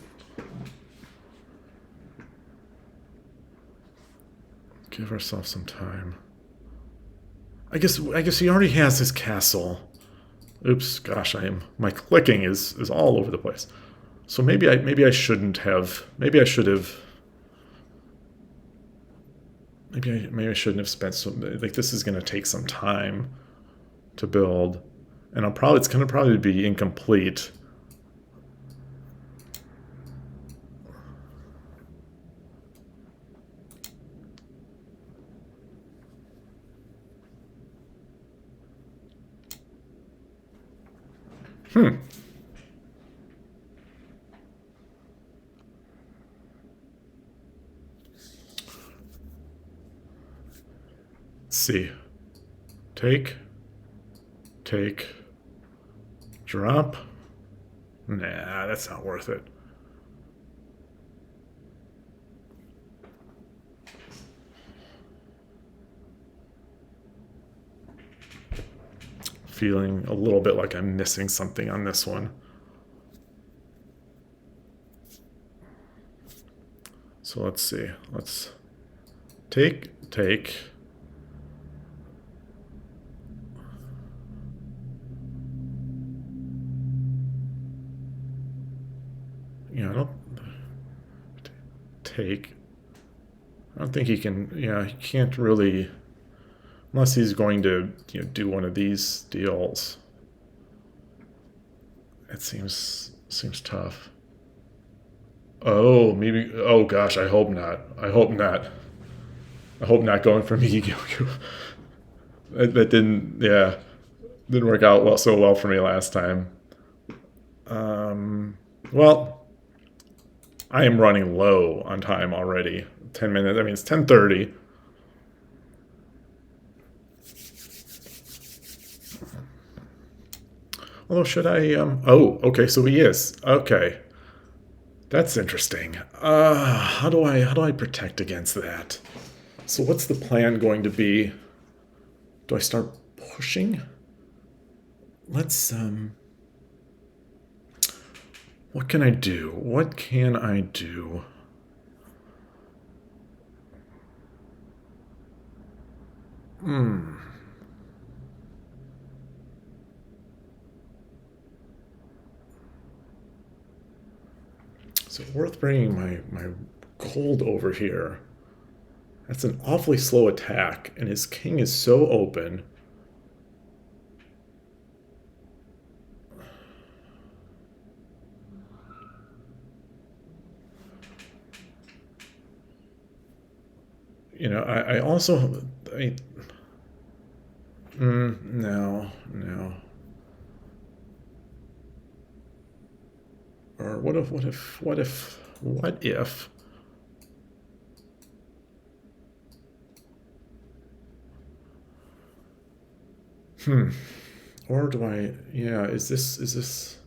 Give ourselves some time. I guess he already has his castle. Oops, gosh, my clicking is all over the place. So maybe I shouldn't have. Maybe I should have. Maybe I shouldn't have spent so. Like this is going to take some time to build, and it's going to probably be incomplete. Let's see. Take, drop. Nah, that's not worth it. Feeling a little bit like I'm missing something on this one. So let's see. Let's take. I don't take. I don't think he can. Yeah, he can't really, unless he's going to do one of these deals. It seems tough. Oh, maybe. Oh gosh, I hope not. I hope not. I hope not going for me. That didn't. Yeah, didn't work out so well for me last time. Well, I am running low on time already. 10 minutes. I mean, it's 10:30. Although, should I? Oh, okay. So he is. Okay, that's interesting. How do I protect against that? So what's the plan going to be? Do I start pushing? Let's What can I do? What can I do? Hmm. So worth bringing my gold over here. That's an awfully slow attack, and his king is so open. I also, no, no. Or what if? Hmm. Or do I, yeah, is this,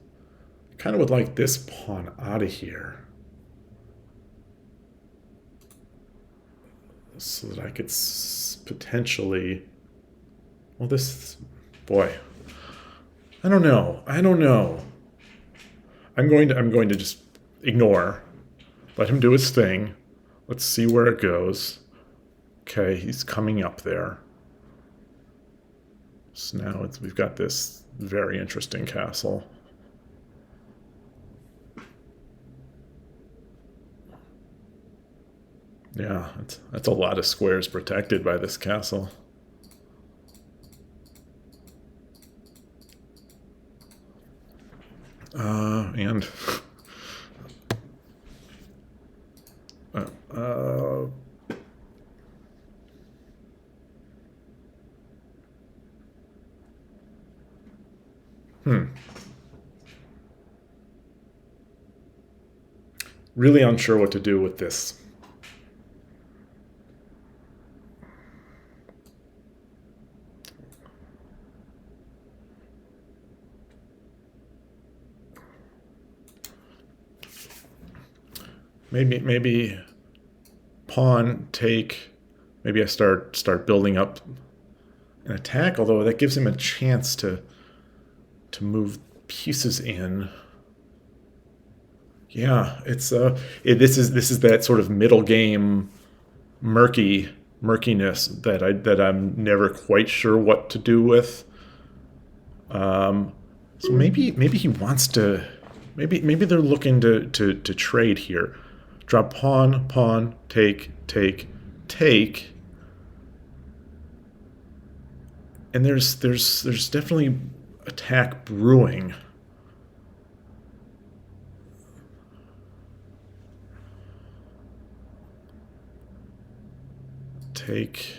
kind of would like this pawn out of here so that I could potentially, well, boy, I don't know. I'm going to just ignore, let him do his thing. Let's see where it goes. Okay, he's coming up there. So now we've got this very interesting castle. Yeah, that's a lot of squares protected by this castle. And uh, uh, hmm, really unsure what to do with this. Maybe pawn take. Maybe I start building up an attack. Although that gives him a chance to move pieces in. Yeah, this is that sort of middle game murkiness that I'm never quite sure what to do with. Um, so maybe he wants to. Maybe they're looking to trade here. Drop pawn, take, and there's definitely attack brewing. Take,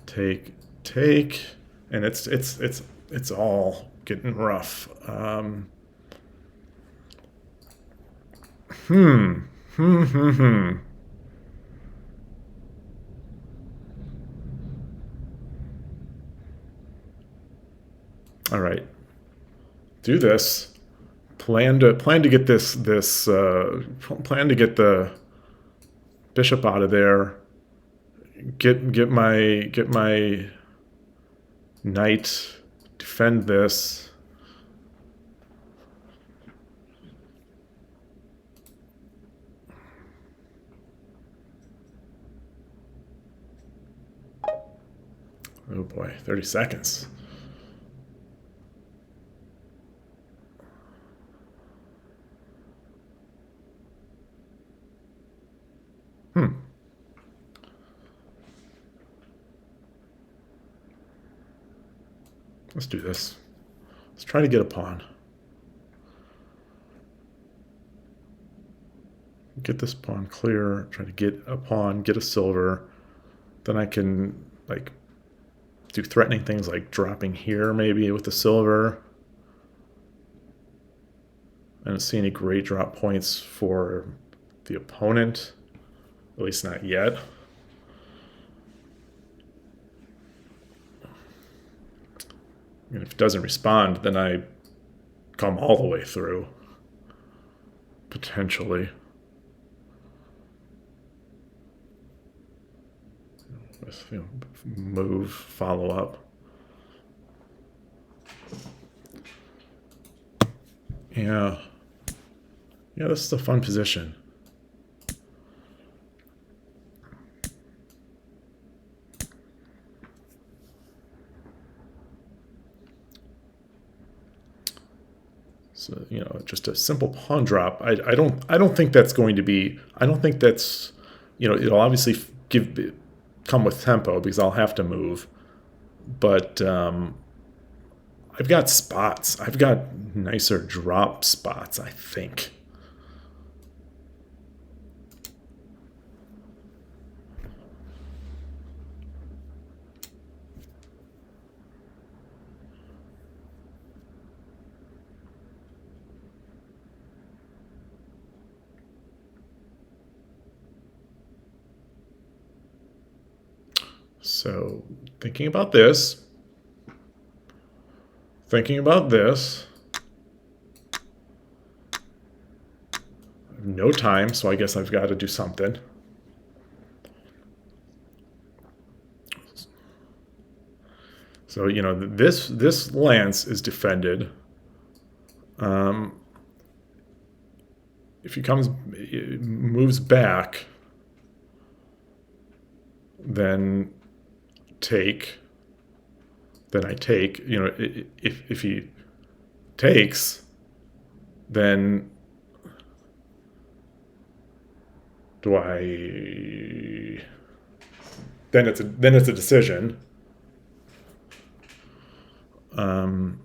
take, and it's all getting rough. Hmm. Hmm. Hmm. Hmm. All right. Do this. Plan to get plan to get the bishop out of there. Get my knight. Defend this. Oh boy, 30 seconds. Let's do this. Let's try to get a pawn. Get this pawn clear. Try to get a pawn, get a silver. Then I can like do threatening things like dropping here maybe with the silver. I don't see any great drop points for the opponent, at least not yet. And if it doesn't respond, then I come all the way through, potentially. With, move, follow up. Yeah. Yeah, this is a fun position. So, just a simple pawn drop. I don't think that's going to be. I don't think that's. It'll obviously come with tempo because I'll have to move. But I've got spots. I've got nicer drop spots, I think. So, thinking about this, no time, so I guess I've got to do something. So, this lance is defended. If he moves back, then I take. If he takes, then do I? Then it's a decision. I've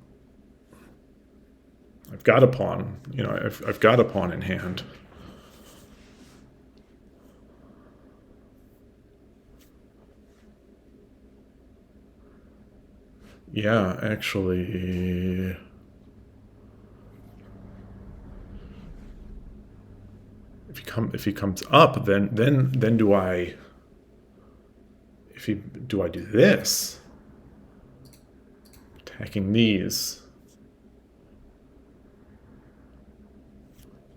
got a pawn. I've got a pawn in hand. Yeah, actually. If he comes up, then do I? Do I do this? Attacking these,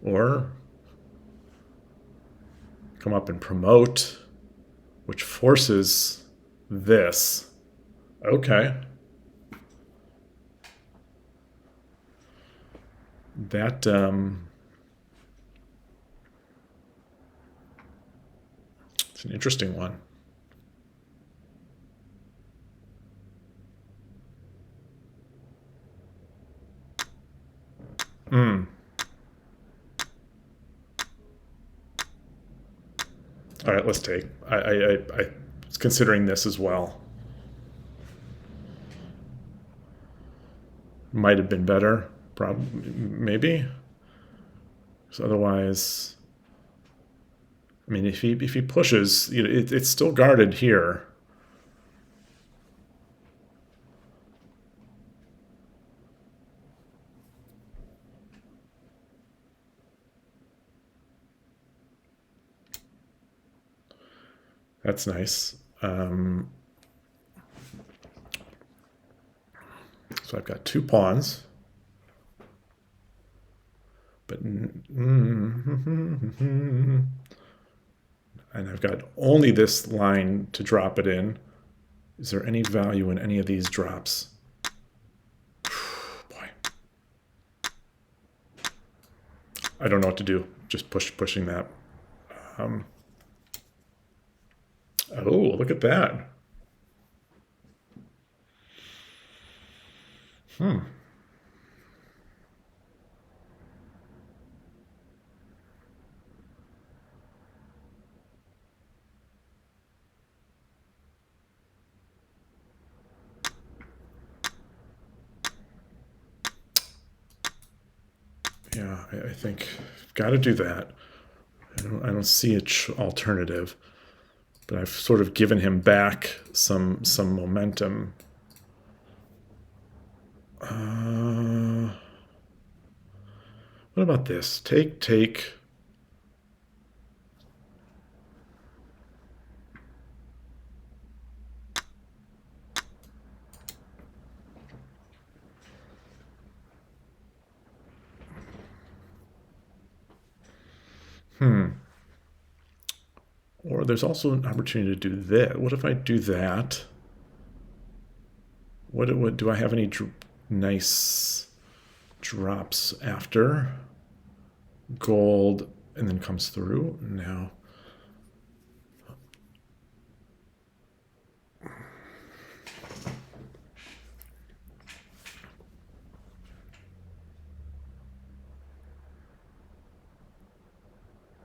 or come up and promote, which forces this. Okay. That it's an interesting one. All right, let's take. I was considering this as well. Might have been better, probably, maybe. So otherwise, I mean, if he pushes, it's still guarded here. That's nice. So I've got 2 pawns. But and I've got only this line to drop it in. Is there any value in any of these drops? Boy. I don't know what to do. Just pushing that. Oh, look at that. Yeah, I think got to do that. I don't see an alternative, but I've sort of given him back some momentum. What about this? Take, take. Or there's also an opportunity to do that. What if I do that? What do I have any nice drops after gold and then comes through? No.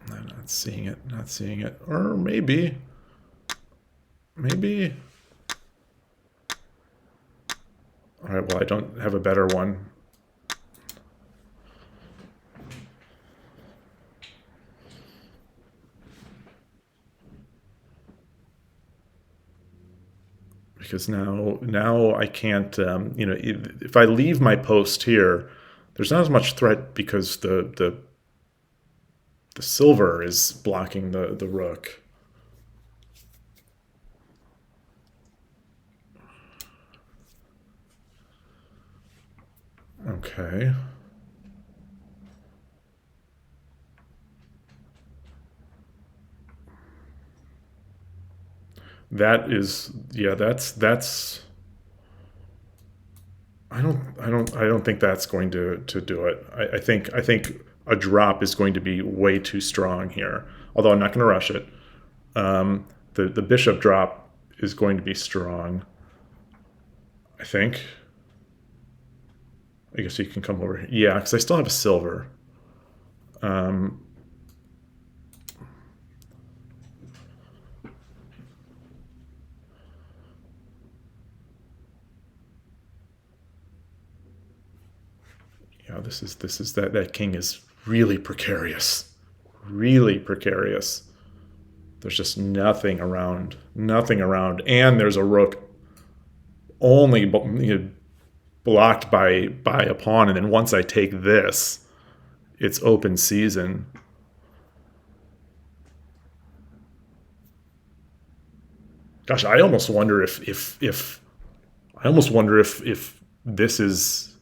I'm not seeing it. Not seeing it. Or maybe. Maybe. All right. Well, I don't have a better one. Because now I can't. If I leave my post here, there's not as much threat because the silver is blocking the rook. Okay. That is, yeah, that's. I don't think that's going to do it. I think a drop is going to be way too strong here. Although I'm not going to rush it. The bishop drop is going to be strong. I think. I guess you can come over here. Yeah, because I still have a silver. Um, this is that king is really precarious, really precarious. There's just nothing around, nothing around, and there's a rook only blocked by a pawn, and then once I take this, it's open season. Gosh, I almost wonder if I almost wonder if this is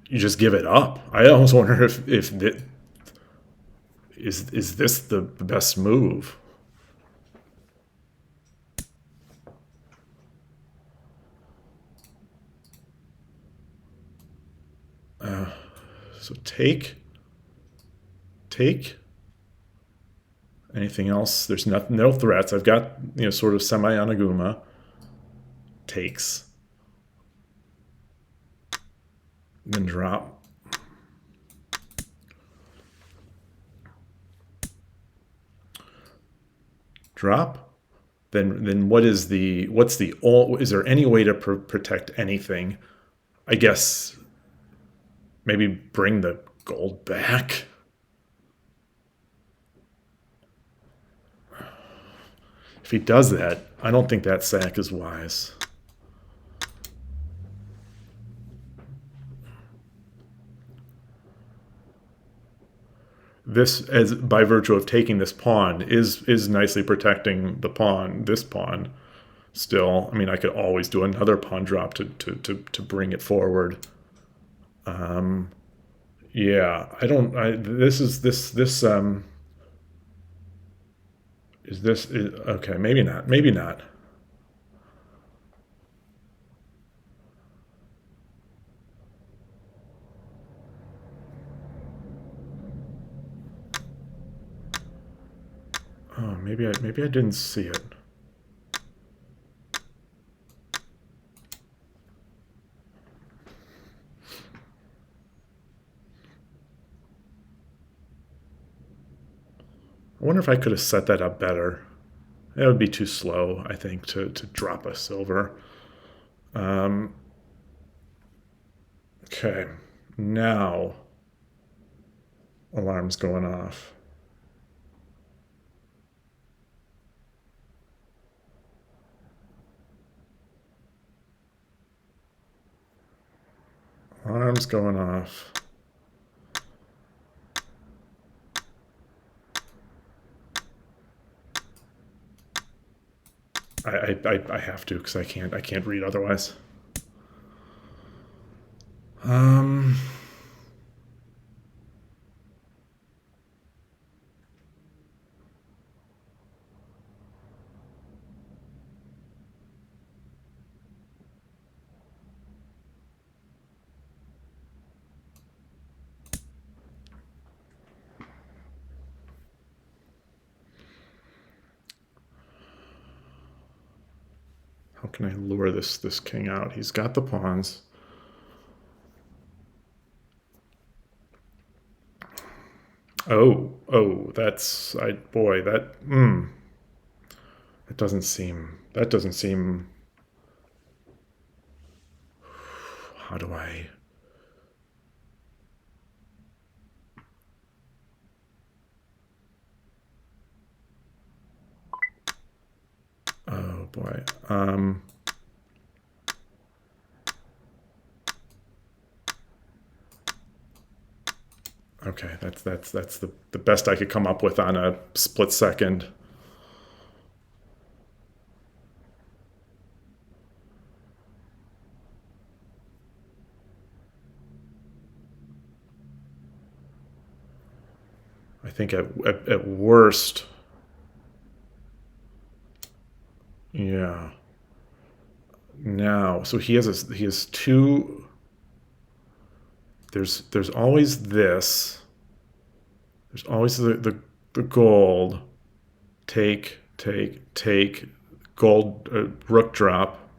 you just give it up. I almost wonder if is this the best move? So take. Anything else? There's no threats. I've got sort of semi anaguma. Takes. Then drop. Drop. Then what's the is there any way to protect anything? I guess maybe bring the gold back. If he does that, I don't think that sack is wise. This, as by virtue of taking this pawn, is nicely protecting the pawn. This pawn, still. I mean, I could always do another pawn drop to bring it forward. Yeah, I don't. This is this. Is this okay? Maybe not. Maybe not. Oh, maybe I didn't see it. I wonder if I could have set that up better. That would be too slow, I think, to drop a silver. Okay. Now, alarm's going off. Alarm's going off. I have to because I can't read otherwise. Um, how can I lure this king out? He's got the pawns. Oh, that's I boy that that doesn't seem. How do I? Oh boy. Okay, that's the best I could come up with on a split second. I think at worst, yeah. Now, so he has two. There's always this. There's always the gold. Take. Gold rook drop,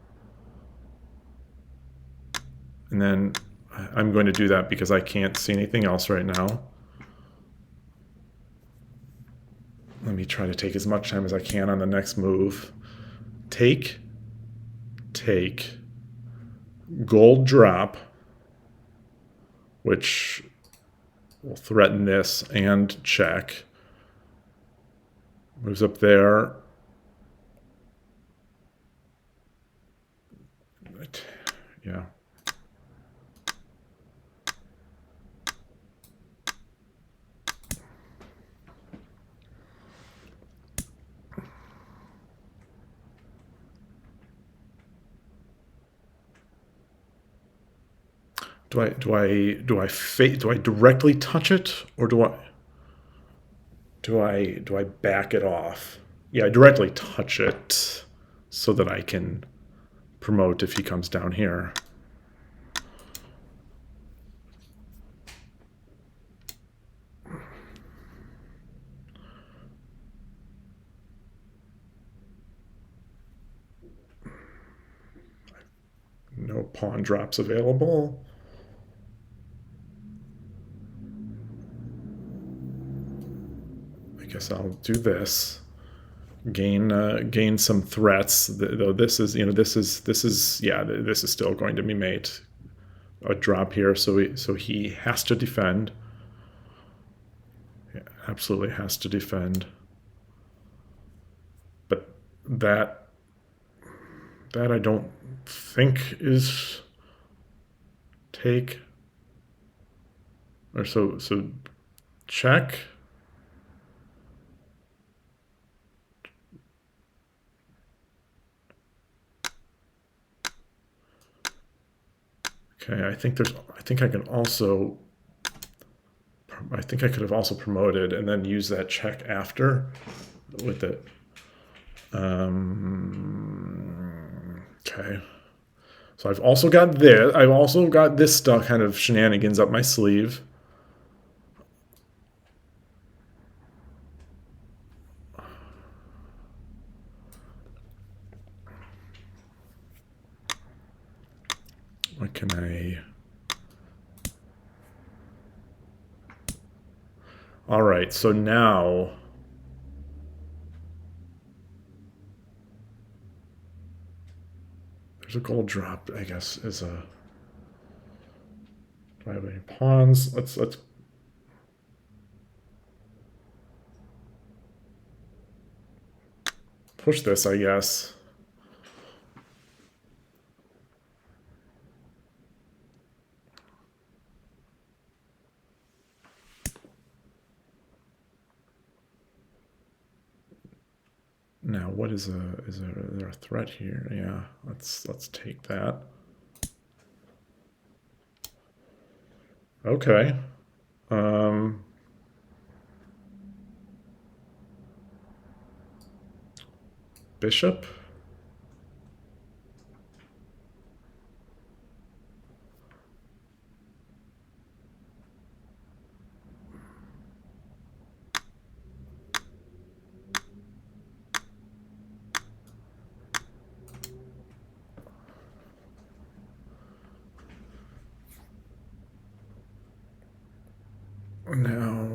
and then I'm going to do that because I can't see anything else right now. Let me try to take as much time as I can on the next move. Take, gold drop, which will threaten this, and check. Moves up there. Yeah. Do I directly touch it, or do I back it off? Yeah, I directly touch it so that I can promote if he comes down here. No pawn drops available. I guess I'll do this. Gain some threats. Though this is this is still going to be made a drop here. So he has to defend. Yeah, absolutely has to defend. But that that I don't think is take or so check. Okay, I think I can also I think I could have also promoted and then use that check after with it. Okay. So I've also got this. I've also got this stuff kind of shenanigans up my sleeve. What can I? All right. So now there's a gold drop. I guess is a. Do I have any pawns? Let's push this, I guess. Now, what is there a threat here? Yeah, let's take that. Okay. Um, Bishop. Now,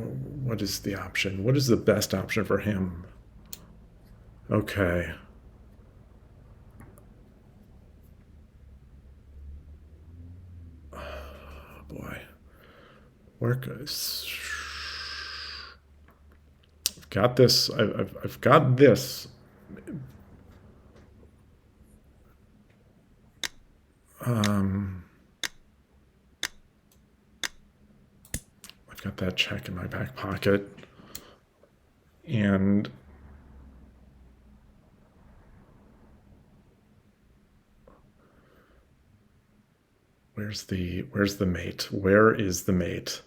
what is the option? What is the best option for him? Okay. Oh, boy. Where I've got this. I've got this. Um, I've got that check in my back pocket. And where's the mate? Where is the mate?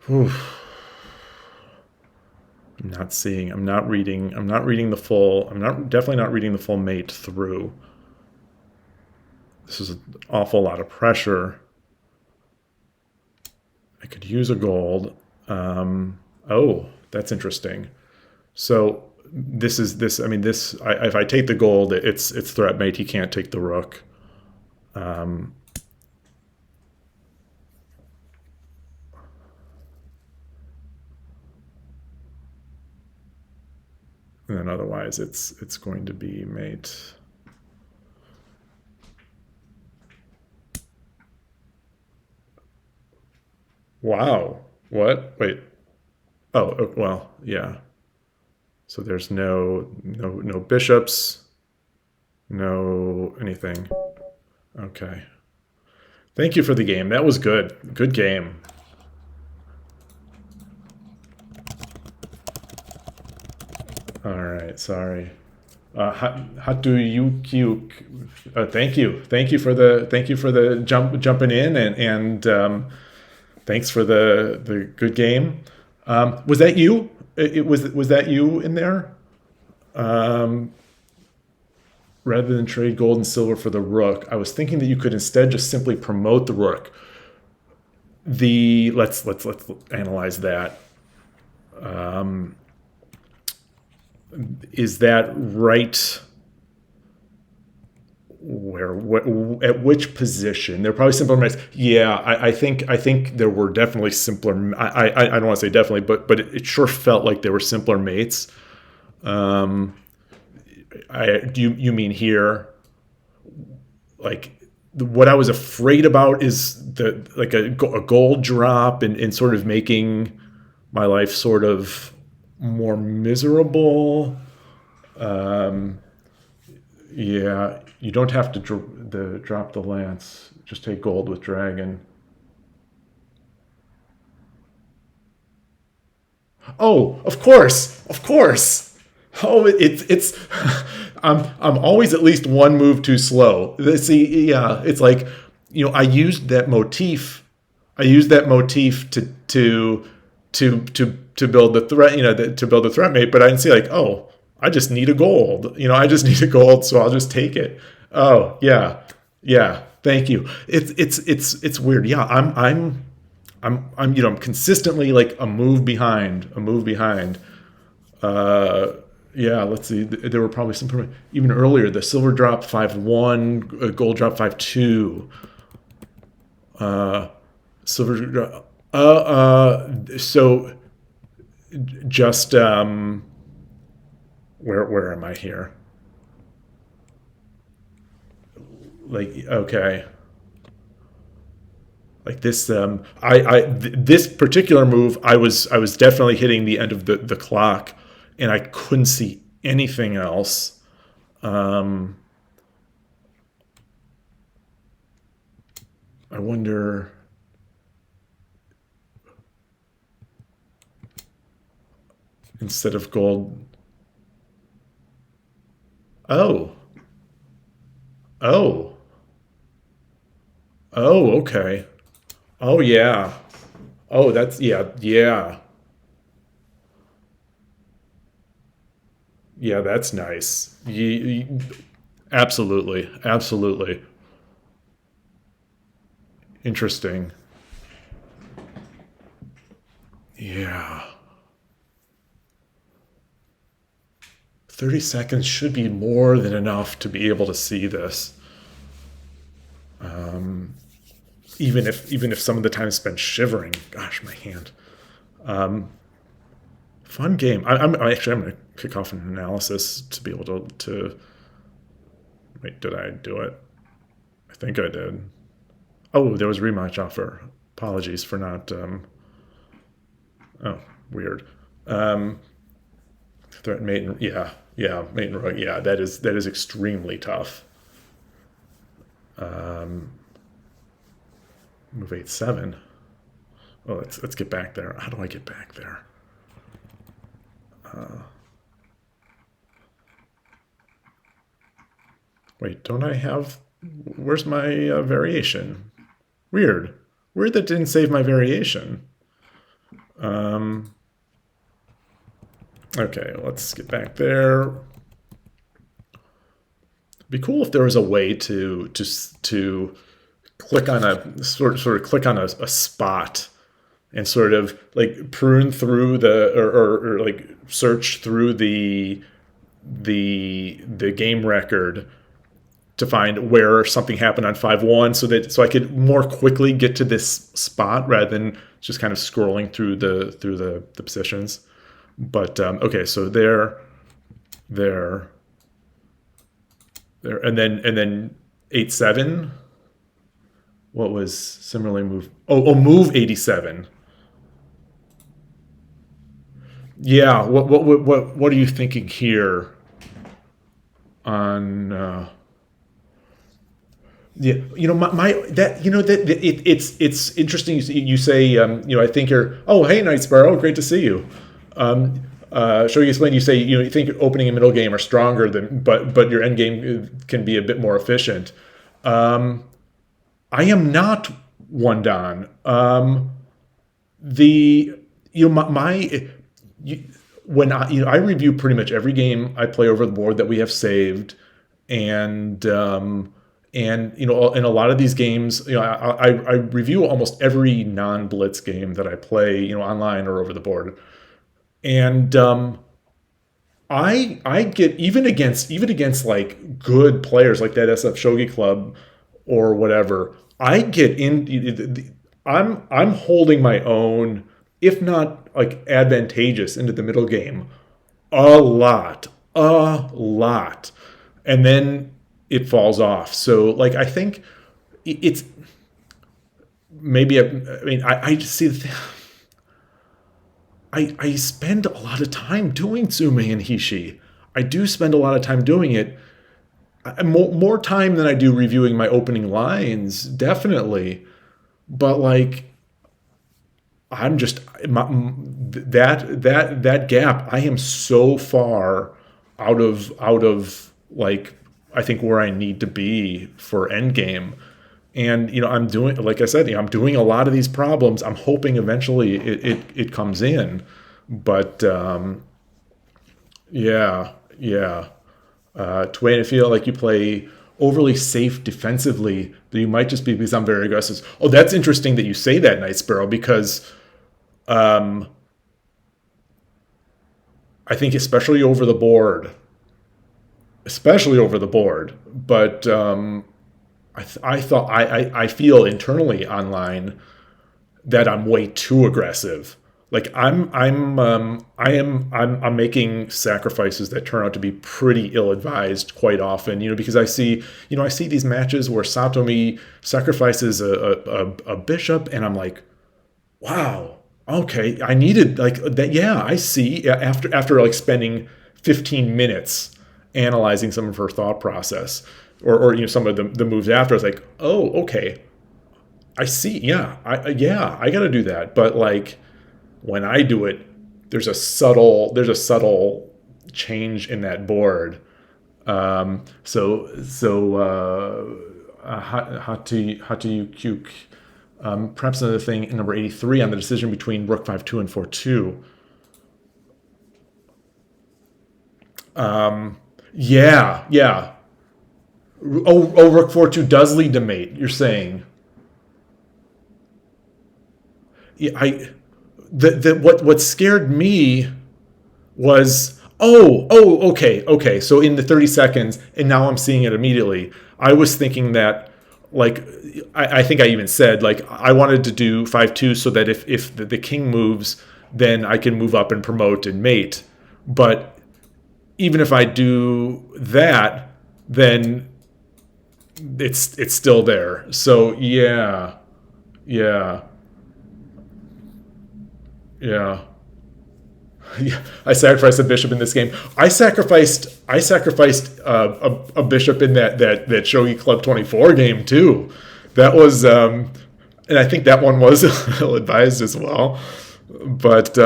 Whew. I'm not reading the full, definitely not reading the full mate through. This is an awful lot of pressure. I could use a gold. Oh, that's interesting. So this is this. I mean, this. If I take the gold, it's threat mate. He can't take the rook. Um, and then otherwise, it's going to be mate. Wow. What? Wait. Oh, well, yeah. So there's no bishops, no anything. Okay. Thank you for the game. That was good. Good game. All right. Sorry. Hatu Yukyuk. Thank you for the jumping in and thanks for the good game. Was that you? Was that you in there? Um, Rather than trade gold and silver for the rook, I was thinking that you could instead just simply promote the rook. The let's analyze that. Um, is that right? Where what, at which position? They're probably simpler mates. Yeah, I think there were definitely simpler. I don't want to say definitely, but it sure felt like there were simpler mates. Um, do you mean here? Like what I was afraid about is the like a gold drop and sort of making my life sort of more miserable. Um, yeah, you don't have to drop the lance. Just take gold with dragon. Oh, of course, of course. Oh, it's I'm always at least one move too slow. See, yeah, it's like I used that motif. I used that motif to build the threat. To build the threat mate. But I didn't see like, oh, I just need a gold. I just need a gold, so I'll just take it. Oh yeah, yeah. Thank you. It's weird. Yeah, I'm consistently like a move behind. Yeah, let's see. There were probably some even earlier. The silver drop 5-1, gold drop 5-2, silver drop. So just where am I here? Like okay, like this this particular move, I was definitely hitting the end of the clock, and I couldn't see anything else. Um, I wonder instead of gold. Oh, oh, oh, okay. Oh yeah. Oh, that's yeah, yeah, yeah. That's nice. Absolutely, absolutely interesting. Yeah, 30 seconds should be more than enough to be able to see this. Even if some of the time spent shivering. Gosh, my hand. Fun game. I'm going to kick off an analysis to be able to wait. Did I do it? I think I did. Oh, there was rematch offer. Apologies for not. Oh, weird. Um, threat mate. Yeah, yeah, mate and rook. Yeah, that is extremely tough. Move 8-7. Oh, let's get back there. How do I get back there? Wait, don't I have? Where's my variation? Weird. Weird that didn't save my variation. Okay, let's get back there. It'd be cool if there was a way to click on a sort of click on a spot and sort of like prune through the or like search through the game record to find where something happened on 5-1 so I could more quickly get to this spot rather than just kind of scrolling through the positions. But okay, so there, there, and then 8-7. What was similarly move? Oh, move 87. Yeah. What are you thinking here on? Yeah, my that that it's interesting. You say I think you're. Oh, hey, Night Sparrow, great to see you. Shogi explained. You say you think opening and middle game are stronger than, but your end game can be a bit more efficient. I am not one Don. The my you, when I review pretty much every game I play over the board that we have saved, and in a lot of these games, I review almost every non-blitz game that I play, online or over the board, and I get even against like good players like that SF Shogi Club or whatever. I get in. I'm holding my own, if not like advantageous into the middle game a lot, and then it falls off. So like I think it's maybe I mean I just see I spend a lot of time doing Tsume and Hishi. I do spend a lot of time doing it. More time than I do reviewing my opening lines, definitely. But like, I'm just that gap. I am so far out of like I think where I need to be for endgame. And I'm doing, like I said, I'm doing a lot of these problems. I'm hoping eventually it comes in, but yeah, yeah. To make it feel like you play overly safe defensively, that you might just be because I'm very aggressive. Oh, that's interesting that you say that, Night Sparrow, because I think especially over the board. But I thought I feel internally online that I'm way too aggressive. Like I'm making sacrifices that turn out to be pretty ill-advised quite often. Because I see these matches where Satomi sacrifices a bishop, and I'm like, wow, okay, I needed like that. Yeah, I see. After like spending 15 minutes analyzing some of her thought process, or some of the moves after, I was like, oh, okay, I see. Yeah, I got to do that. But like when I do it, there's a subtle change in that board. Hatu Cuke. Perhaps another thing in number 83 on the decision between Rook 5-2 and 4-2. Yeah, yeah. Rook 4-2 does lead to mate. You're saying, yeah, what scared me was, okay. So in the 30 seconds, and now I'm seeing it immediately. I was thinking that, like, I think I even said, like, I wanted to do 5-2 so that if the king moves, then I can move up and promote and mate. But even if I do that, then it's still there. So yeah, yeah. Yeah, I sacrificed a bishop in this game. I sacrificed a bishop in that Shogi Club 24 game too. That was, and I think that one was ill advised as well. But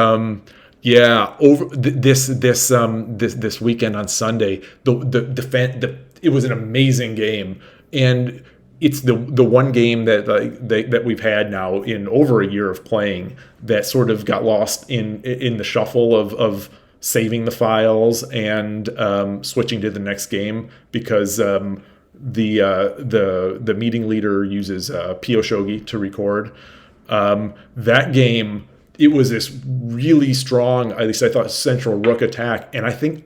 yeah, over this weekend on Sunday, it was an amazing game, and it's the one game that that we've had now in over a year of playing that sort of got lost in the shuffle of saving the files and switching to the next game because the meeting leader uses Pio Shogi to record. That game, it was this really strong, at least I thought, central rook attack, and I think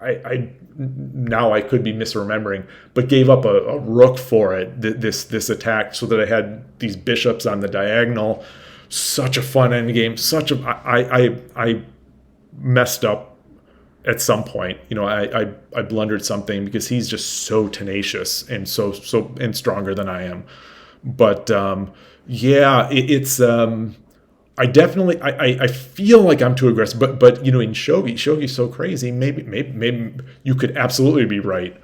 I now I could be misremembering, but gave up a rook for it. This attack, so that I had these bishops on the diagonal. Such a fun end game. I messed up at some point. I blundered something because he's just so tenacious and so and stronger than I am. But yeah, it's I feel like I'm too aggressive, but in shogi's so crazy. Maybe you could absolutely be right.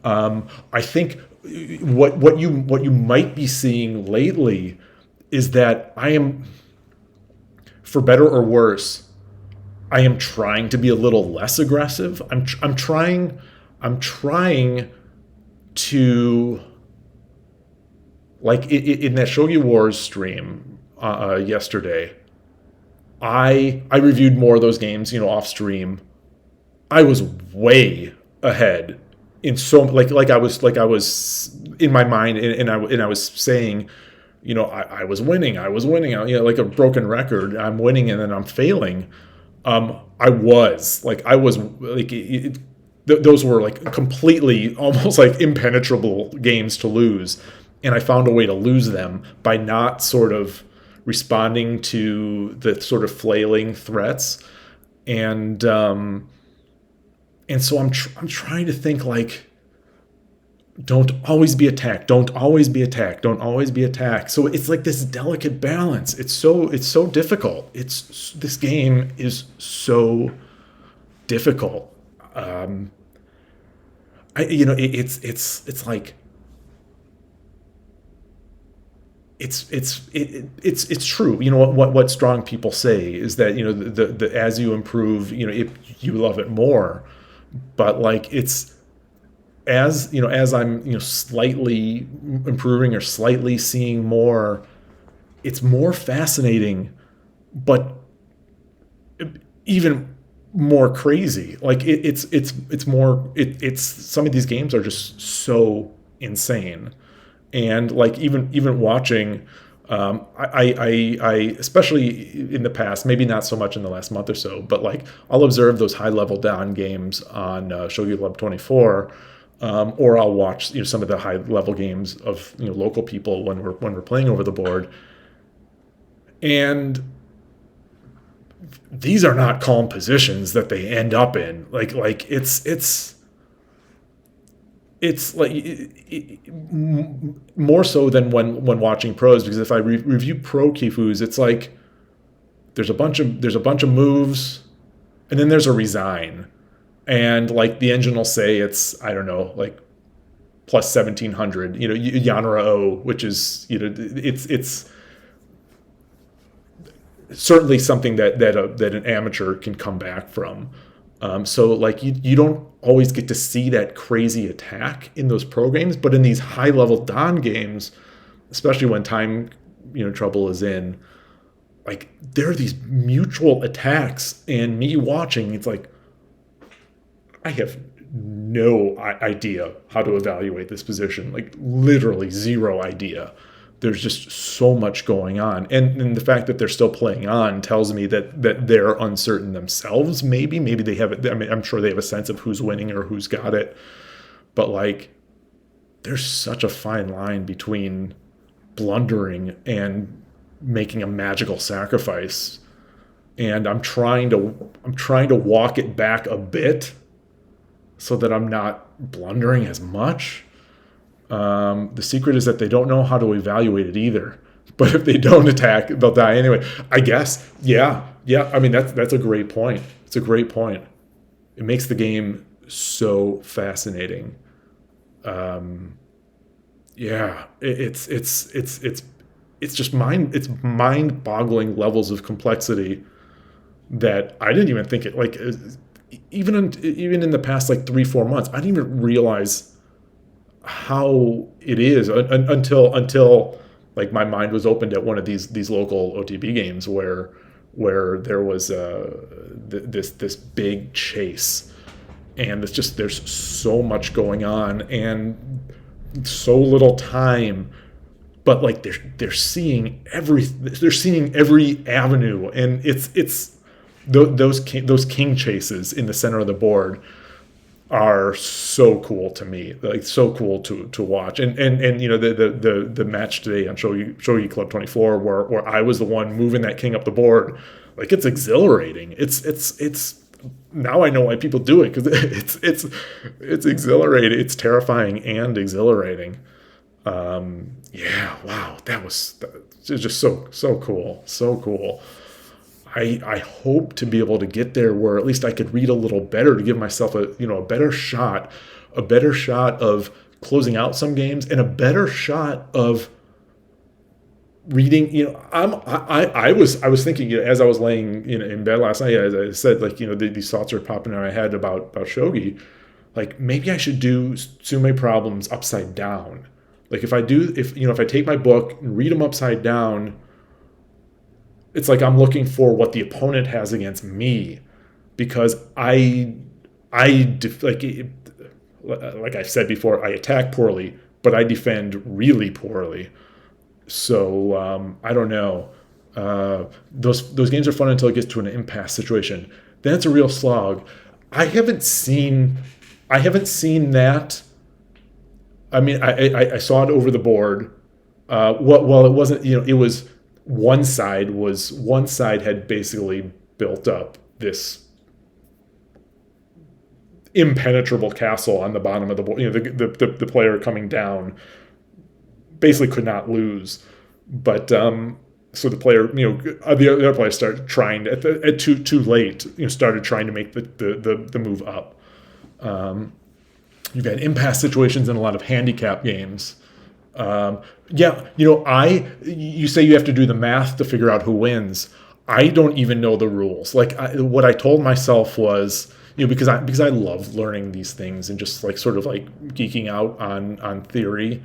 I think what you might be seeing lately is that I am, for better or worse, I am trying to be a little less aggressive. I'm trying to, like, in that Shogi Wars stream yesterday, I reviewed more of those games, off stream. I was way ahead in so, like I was in my mind, and I was saying, I was winning, like a broken record. I'm winning, and then I'm failing. Those were like completely, almost like impenetrable games to lose, and I found a way to lose them by not sort of responding to the sort of flailing threats. And so I'm trying to think, like, don't always be attacked, don't always be attacked, don't always be attacked. So it's like this delicate balance. It's so difficult. This game is so difficult. It's like, it's true. What strong people say is that, the as you improve, you love it more. But like, it's, as I'm, slightly improving or slightly seeing more, it's more fascinating, but even more crazy. Like, it's more, it's some of these games are just so insane. And like, even watching I especially in the past, maybe not so much in the last month or so, but like I'll observe those high level Don games on Shogi Club 24, or I'll watch some of the high level games of local people when we're playing over the board, and these are not calm positions that they end up in. Like it's like more so than when watching pros, because if I review pro Kifus, it's like there's a bunch of moves, and then there's a resign, and like the engine will say it's, I don't know, like plus 1700, Yanra O, which is it's certainly something that an amateur can come back from. So like you don't always get to see that crazy attack in those pro games, but in these high level Don games, especially when time trouble is in, like there are these mutual attacks, and me watching, it's like I have no idea how to evaluate this position, like literally zero idea. There's just so much going on, and the fact that they're still playing on tells me that they're uncertain themselves. Maybe they have it. I mean, I'm sure they have a sense of who's winning or who's got it, but like there's such a fine line between blundering and making a magical sacrifice, and I'm trying to walk it back a bit so that I'm not blundering as much. The secret is that they don't know how to evaluate it either. But if they don't attack, they'll die anyway. I guess. Yeah. Yeah. I mean, that's a great point. It's a great point. It makes the game so fascinating. Yeah. It's just mind-boggling levels of complexity that I didn't even think it, like, even in the past like 3-4 months, I didn't even realize how it is until like my mind was opened at one of these local OTB games where there was this big chase, and it's just there's so much going on and so little time, but like they're seeing every avenue, and it's those king chases in the center of the board are so cool to me, like so cool to watch. And the match today on Shogi Club 24, where I was the one moving that king up the board, like it's exhilarating. It's now I know why people do it, because it's exhilarating. It's terrifying and exhilarating. Yeah, wow, that was just so cool, so cool. I hope to be able to get there where at least I could read a little better to give myself a better shot of closing out some games, and a better shot of reading. I was thinking, as I was laying in bed last night, as I said, like these thoughts are popping in my head about shogi. Like maybe I should do sume problems upside down. Like if I take my book and read them upside down, it's like I'm looking for what the opponent has against me, because like I've said before, I attack poorly, but I defend really poorly. So I don't know. Those games are fun until it gets to an impasse situation. Then it's a real slog. I haven't seen that. I mean, I saw it over the board. Well, it wasn't. It was one side had basically built up this impenetrable castle on the bottom of the board. The player coming down basically could not lose, but so the player, the other player started trying at too late. Started trying to make the move up. You've had impasse situations in a lot of handicap games. Yeah, you say you have to do the math to figure out who wins. I don't even know the rules. Like what I told myself was, because I love learning these things and just like sort of like geeking out on theory.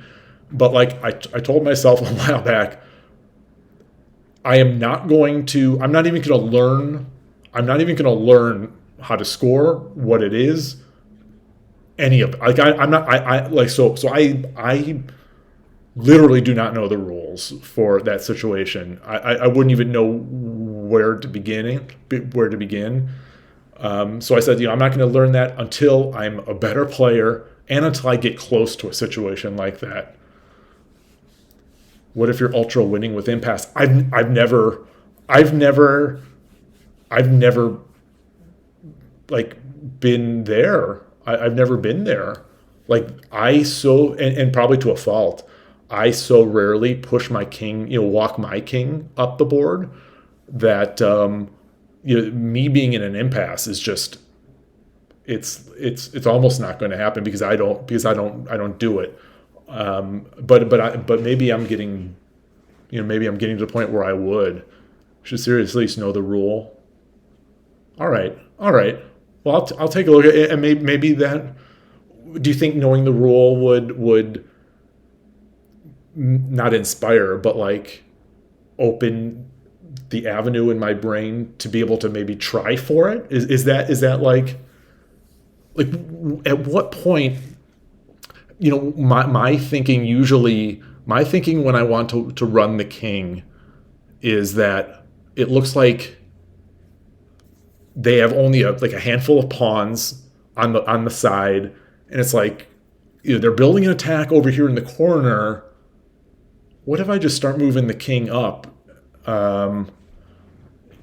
But like I told myself a while back, I'm not even going to learn how to score, what it is, any of it. Like I'm not, I like, so I literally do not know the rules for that situation. I wouldn't even know where to begin. So I said, I'm not going to learn that until I'm a better player and until I get close to a situation like that. What if you're ultra winning with impasse? I've never, I've never like been there. I've never been there. Like and probably to a fault. I so rarely push my king, walk my king up the board that me being in an impasse is just it's almost not going to happen because I don't do it. But maybe I'm getting to the point where I should seriously know the rule. All right. Well, I'll take a look at it, and maybe that. Do you think knowing the rule would not inspire, but like open the avenue in my brain to be able to maybe try for it? Is that like at what point? My thinking when I want to run the king is that it looks like they have only a handful of pawns on the side, and it's like they're building an attack over here in the corner. What if I just start moving the king up?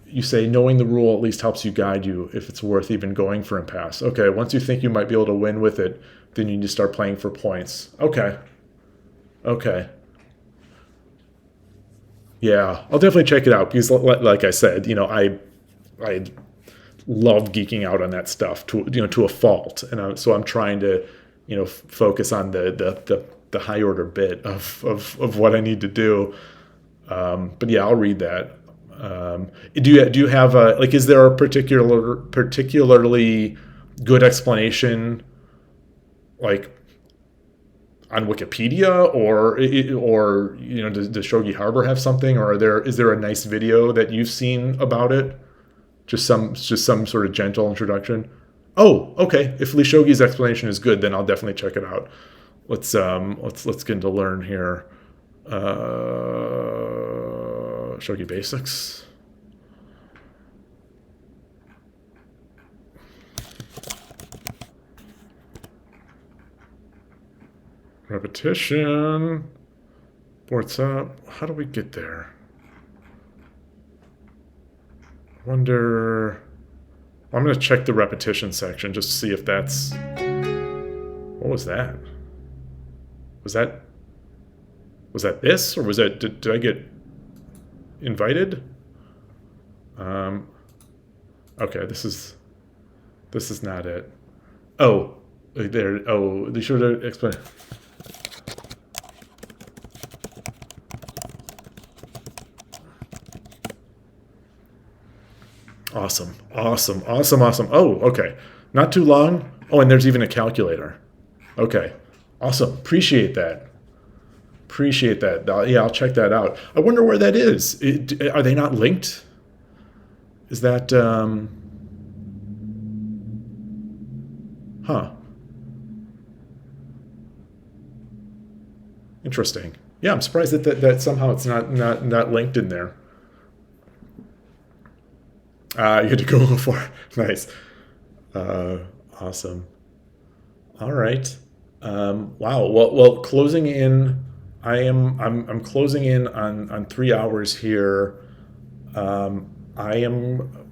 You say knowing the rule at least helps you guide you if it's worth even going for impasse. Okay, once you think you might be able to win with it, then you need to start playing for points. Okay. Yeah, I'll definitely check it out because, like I said, I love geeking out on that stuff to a fault, and so I'm trying to focus on the high order bit of what I need to do. But yeah, I'll read that. Do you have is there a particularly good explanation like on Wikipedia or does Shogi Harbor have something, or is there a nice video that you've seen about it? Just some sort of gentle introduction. Oh, okay. If Lishogi's explanation is good, then I'll definitely check it out. Let's get into learn here. Shogi basics. Repetition. What's up? How do we get there? I wonder. I'm going to check the repetition section just to see if that's. What was that? Was that this, or was that? Did I get invited? Okay, this is not it. Oh, there. Oh, they should have explained. Awesome. Oh, okay. Not too long. Oh, and there's even a calculator. Okay. Awesome. Appreciate that. Yeah, I'll check that out. I wonder where that is. Are they not linked? Is that huh. Interesting. Yeah, I'm surprised that somehow it's not linked in there. You had to Google for it. Nice. Awesome. All right. Wow. Well, closing in. I'm closing in on 3 hours here. I am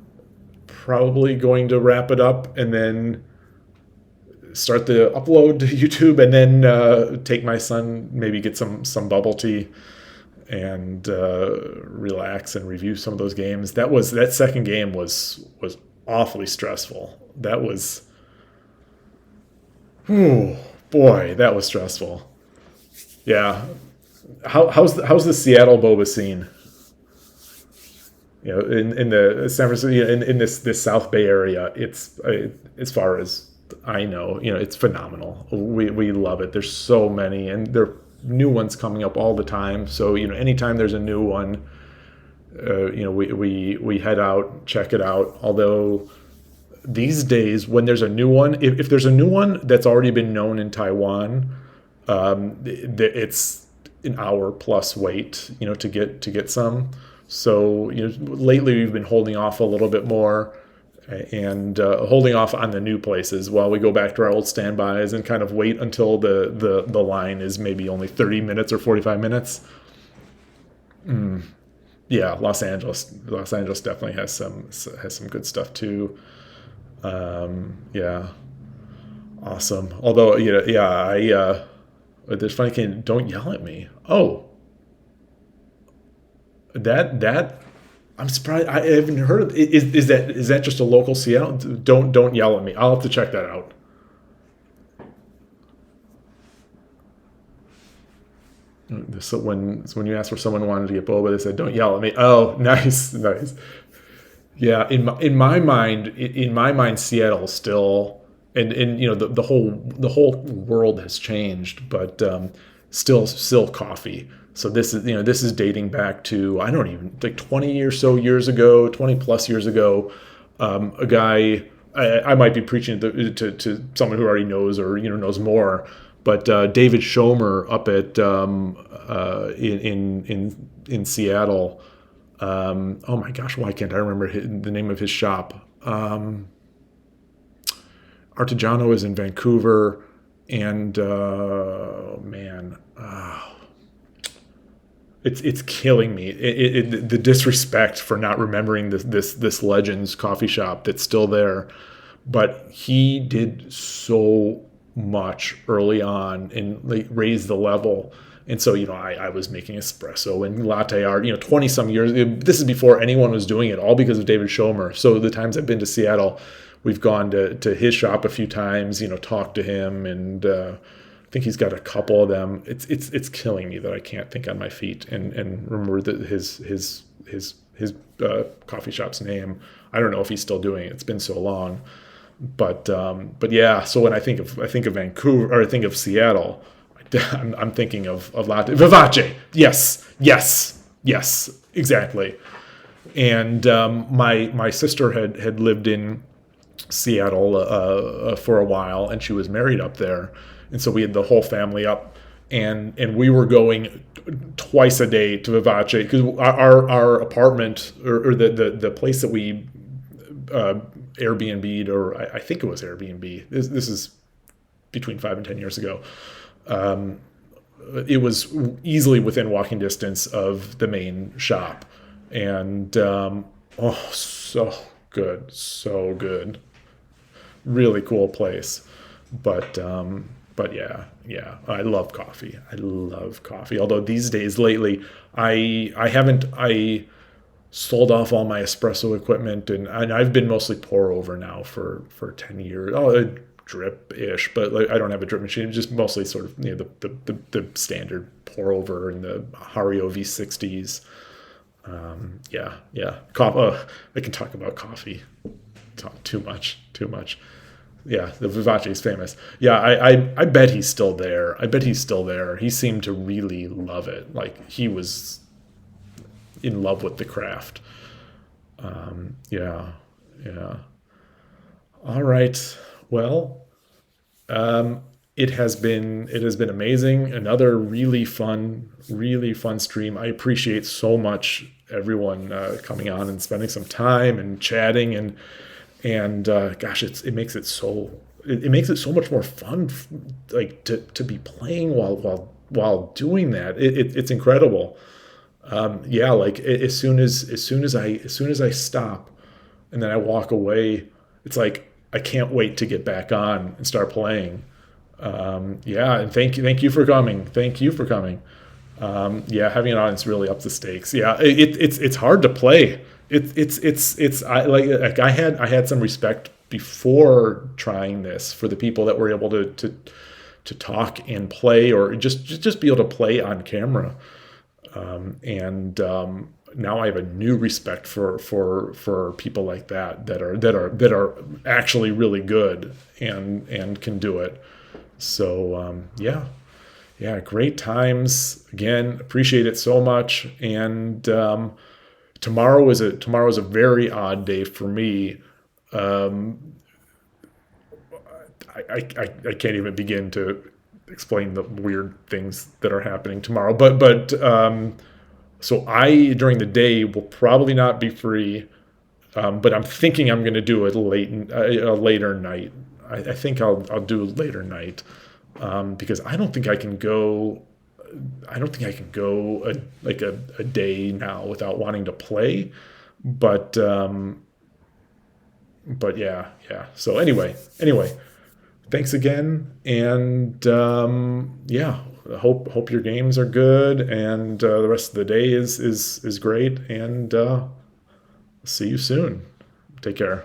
probably going to wrap it up and then start the upload to YouTube, and then take my son, maybe get some bubble tea, and relax and review some of those games. That second game was awfully stressful. That was, oh boy, that was stressful. Yeah, how's the Seattle boba scene? In the San Francisco, in this South Bay area, it's as far as I know, it's phenomenal. We love it. There's so many, and there are new ones coming up all the time. So anytime there's a new one, we head out, check it out. Although these days, when there's a new one, if there's a new one that's already been known in Taiwan, it's an hour plus wait, to get some. So lately we've been holding off a little bit more and holding off on the new places while we go back to our old standbys and kind of wait until the line is maybe only 30 minutes or 45 minutes. Yeah, Los Angeles definitely has some good stuff too. Yeah, awesome. Although yeah, there's funny thing. Don't yell at me. Oh, that I'm surprised. I haven't heard of. Is that just a local Seattle? Don't yell at me. I'll have to check that out. So when you asked for someone who wanted to get boba, they said, "Don't yell at me." Oh, nice, nice. Yeah, in my mind, Seattle still, and the whole world has changed, but still coffee. So this is dating back to, I don't even, like 20 or so years ago, 20 plus years ago. A guy, I might be preaching to someone who already knows or knows more, but David Schomer up at in Seattle. Oh my gosh, why can't I remember the name of his shop? Artigiano is in Vancouver, and man, it's killing me. The disrespect for not remembering this Legends coffee shop that's still there, but he did so much early on and like raised the level. And so, I was making espresso and latte art, 20 some years. This is before anyone was doing it, all because of David Schomer. So the times I've been to Seattle, we've gone to his shop a few times, talked to him, and I think he's got a couple of them. It's killing me that I can't think on my feet and remember his coffee shop's name. I don't know if he's still doing it. It's been so long. But yeah. So when I think of Vancouver, or I think of Seattle, I'm thinking of latte vivace. Yes, yes, yes, exactly. And my sister had lived in Seattle for a while, and she was married up there, and so we had the whole family up, and we were going twice a day to Vivace because our apartment, or the place that we Airbnb'd, or I think it was Airbnb. This is between 5 and 10 years ago. It was easily within walking distance of the main shop, and oh, so good, so good, really cool place. But yeah, I love coffee. I love coffee. Although these days, lately, I sold off all my espresso equipment, and I've been mostly pour over now for 10 years. Oh, a drip ish, but like, I don't have a drip machine. It's just mostly sort of the standard pour over and the Hario V60s. Yeah, yeah. I can talk about coffee. Talk too much, too much. Yeah, the Vivace is famous. Yeah, I bet he's still there. I bet he's still there. He seemed to really love it. Like he was in love with the craft. Yeah, yeah. All right. Well, it has been amazing. Another really fun stream. I appreciate so much everyone coming on and spending some time and chatting, and gosh, it makes it so much more fun, like to be playing while doing that. It's incredible. Yeah, like as soon as I stop and then I walk away, it's like I can't wait to get back on and start playing. Yeah, and thank you for coming. Thank you for coming. Yeah, having an audience really ups the stakes. Yeah, it's hard to play. It's I had some respect before trying this for the people that were able to talk and play, or just be able to play on camera. And now I have a new respect for people like that are actually really good and can do it. So yeah, yeah, great times again. Appreciate it so much. And tomorrow is a very odd day for me. Um, I can't even begin explain the weird things that are happening tomorrow. But so I during the day will probably not be free. But I'm thinking I'm going to do a later night. I think I'll do a later night because I don't think I can go. I don't think I can go a day now without wanting to play. But but yeah. So anyway, thanks again, and yeah, hope your games are good, and the rest of the day is great, and see you soon. Take care.